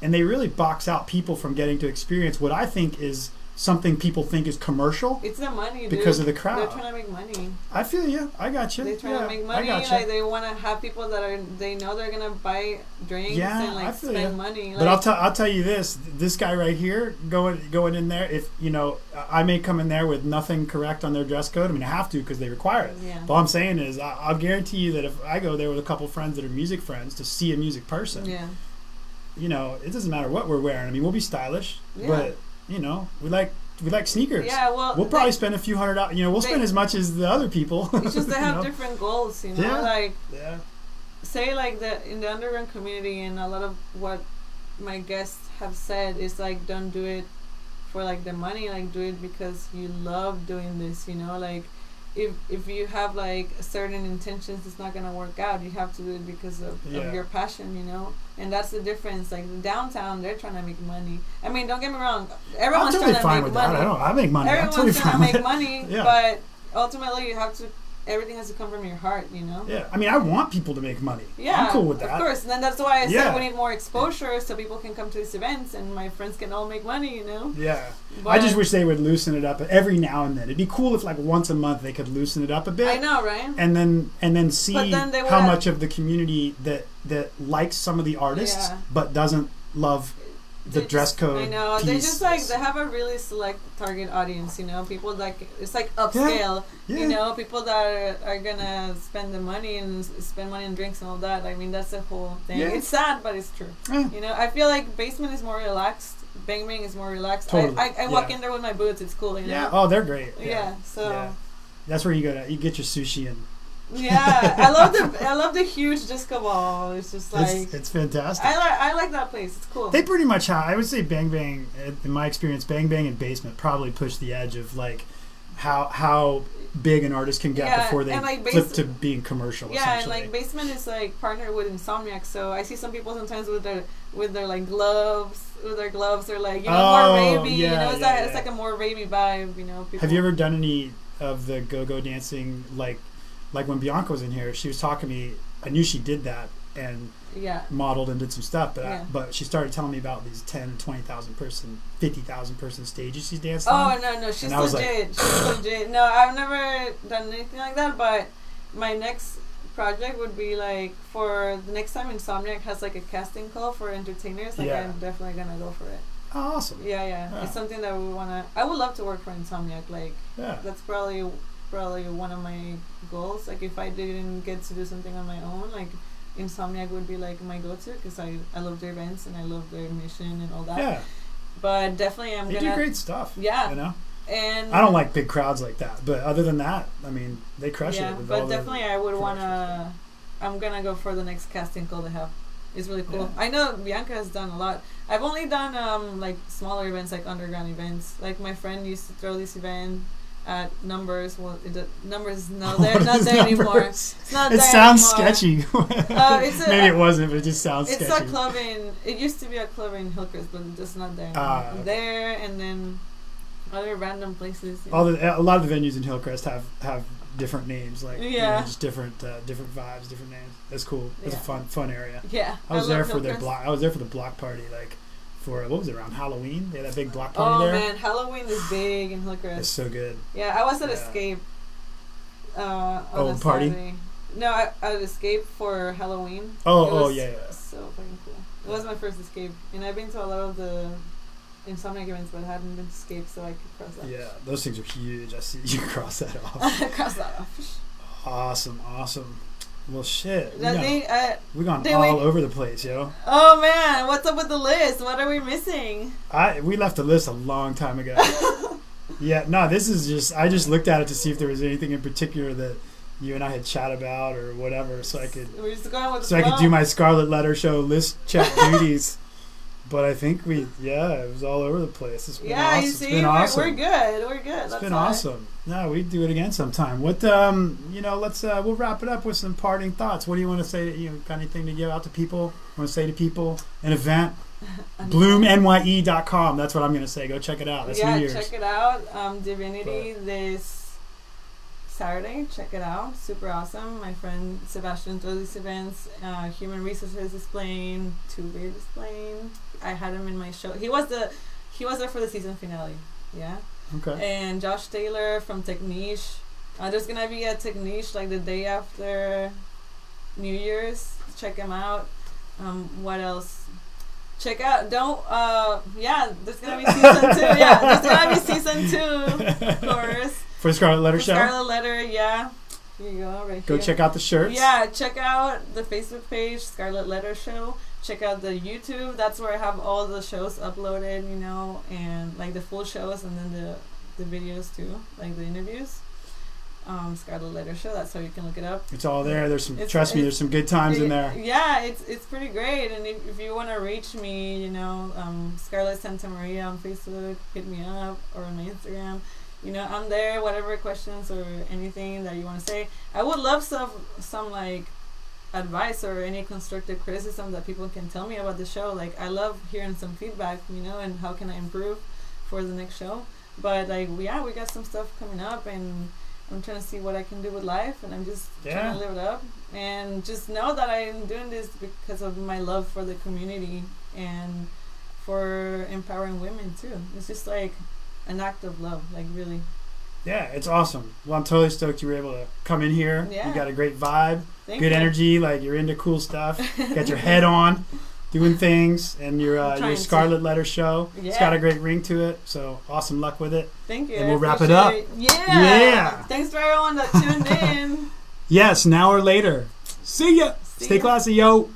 B: and they really box out people from getting to experience what I think is something people think is commercial.
A: It's the money,
B: because
A: dude.
B: of the crowd.
A: They're trying to make money.
B: I feel you. I got you.
A: They're trying to make money. Like they want to have people that they know they're gonna buy drinks and like spend money.
B: But I'll tell you this. This guy right here going in there. If I may come in there with nothing correct on their dress code. I mean, I have to because they require it. Yeah. But all I'm saying is, I'll guarantee you that if I go there with a couple friends that are music friends to see a music person, it doesn't matter what we're wearing. I mean, we'll be stylish, but we like sneakers.
A: Yeah, well,
B: we'll probably spend a few $100. We'll spend as much as the other people.
A: It's just they have different goals. Say like in the underground community, and a lot of what my guests have said is like, don't do it for like the money. Like, do it because you love doing this. Like if you have like certain intentions, it's not gonna work out. You have to do it because of your passion. And that's the difference. Like downtown, they're trying to make money. I mean, don't get me wrong. Everyone's trying to make money.
B: I make money.
A: Everyone's trying to make money, but ultimately, everything has to come from your heart.
B: Yeah. I mean, I want people to make money.
A: Yeah,
B: I'm cool with that.
A: Of course. And then that's why I said we need more exposure so people can come to these events and my friends can all make money.
B: Yeah. But I just wish they would loosen it up every now and then. It'd be cool if like once a month they could loosen it up a bit.
A: I know, right?
B: And then see how much of the community that likes some of the artists but doesn't love the dress code.
A: I know. They just they have a really select target audience, people like it's like upscale, people that are gonna spend the money and spend money on drinks and all that. I mean, that's the whole thing. Yeah. It's sad, but it's true. Yeah. I feel like Basement is more relaxed. Bang Bang is more relaxed. Totally. I walk in there with my boots. It's cool.
B: Yeah. Oh, they're great.
A: Yeah. So.
B: That's where you get your sushi and.
A: Yeah, I love the huge disco ball. It's just like
B: it's fantastic.
A: I like that place. It's cool.
B: They pretty much I would say Bang Bang, in my experience, Bang Bang and Basement probably push the edge of like how big an artist can get before they flip to being commercial.
A: Yeah, and like Basement is like partnered with Insomniac, so I see some people sometimes with their like gloves. With their gloves, they're like more ravey. It's like a more ravey vibe. People.
B: Have you ever done any of the go-go dancing like when Bianca was in here, she was talking to me. I knew she did that and modeled and did some stuff, but she started telling me about these 10, 20,000 person, 50,000 person stages she's dancing on.
A: Oh no, she's legit. She's legit. No, I've never done anything like that. But my next project would be like for the next time Insomniac has like a casting call for entertainers. Like I'm definitely gonna go for it.
B: Oh, awesome.
A: Yeah. It's something that we wanna. I would love to work for Insomniac. Like that's probably one of my goals. Like if I didn't get to do something on my own, like Insomniac would be like my go-to because I love their events and I love their mission and all that. Yeah. But definitely
B: they do great stuff.
A: Yeah. And
B: I don't like big crowds like that, but other than that, I mean, they crush it. With
A: but definitely I would wanna. I'm gonna go for the next casting call they have. It's really cool. Yeah. I know Bianca has done a lot. I've only done like smaller events, like underground events. Like my friend used to throw this event at Numbers. Well, Numbers is not there anymore. It's not there
B: sounds
A: anymore.
B: Sketchy. Maybe it wasn't, but it just sounds sketchy.
A: It's a club it used to be a club in Hillcrest, but it's just not there anymore. Okay. There and then other random places.
B: A lot of the venues in Hillcrest have different names, like just different vibes, different names. That's cool. It's a fun area.
A: Yeah,
B: I was there for their block. I was there for the block party, like for what was it, around Halloween? They had that big block party there.
A: Oh man, Halloween is big in Hillcrest.
B: It's so good.
A: Yeah, I was at Escape. On a
B: party?
A: Saturday. No, I Escape for Halloween.
B: Yeah.
A: So fucking cool. It was my first Escape, and I've been to a lot of the Insomniac events, but I hadn't been to Escape, so I could cross that.
B: Yeah, those things are huge. I see you cross that off.
A: Cross that off.
B: Awesome. Well, shit. We've gone all over the place, yo.
A: Oh man, what's up with the list? What are we missing?
B: We left the list a long time ago. Yeah, no, this is just. I just looked at it to see if there was anything in particular that you and I had chat about or whatever, so I could.
A: We're just going with
B: I could do my Scarlett Letter Show list check duties. But I think it was all over the place. It's been awesome.
A: You see,
B: it's been awesome.
A: We're good.
B: It's been awesome. No, we'd do it again sometime. What, let's, we'll wrap it up with some parting thoughts. What do you want to say? Got anything to give out to people? Want to say to people? An event? BloomNYE.com. That's what I'm going to say. Go check it out. That's New Year's.
A: Check it out. Divinity this Saturday. Check it out. Super awesome. My friend Sebastian throws these events. Human Resources is playing. Two Beard is playing. I had him in my show. He was there for the season finale. Yeah.
B: Okay.
A: And Josh Taylor from Techniche. There's gonna be a Techniche like the day after New Year's. Check him out. What else? Check out. There's gonna be season 2. Yeah, there's gonna be season 2, of course.
B: For Scarlett Letter Show.
A: Scarlett Letter, yeah. Here you go, right
B: Go
A: here.
B: check out the shirts.
A: Yeah, check out the Facebook page, Scarlett Letter Show. Check out the YouTube. That's where I have all the shows uploaded, and like the full shows, and then the videos too, like the interviews. Scarlett Letter Show. That's how you can look it up.
B: It's all there. There's there's some good times in there.
A: Yeah, it's pretty great. And if you want to reach me, Scarlett Santamaria on Facebook, hit me up, or on my Instagram. I'm there. Whatever questions or anything that you want to say, I would love some like advice or any constructive criticism that people can tell me about the show. Like, I love hearing some feedback, and how can I improve for the next show. But like, we got some stuff coming up, and I'm trying to see what I can do with life, and I'm just trying to live it up, and just know that I'm doing this because of my love for the community and for empowering women too. It's just like an act of love, like, really. Yeah,
B: it's awesome. Well, I'm totally stoked you were able to come in here.
A: Yeah.
B: You got a great vibe,
A: Thank
B: good
A: you.
B: energy, like you're into cool stuff. Got your head on, doing things, and your Scarlett Letter Show.
A: Yeah.
B: It's got a great ring to it, so awesome luck with it.
A: Thank you.
B: And we'll wrap it up.
A: Yeah. Thanks for everyone that tuned in.
B: Yes, now or later. See ya. Stay classy, yo.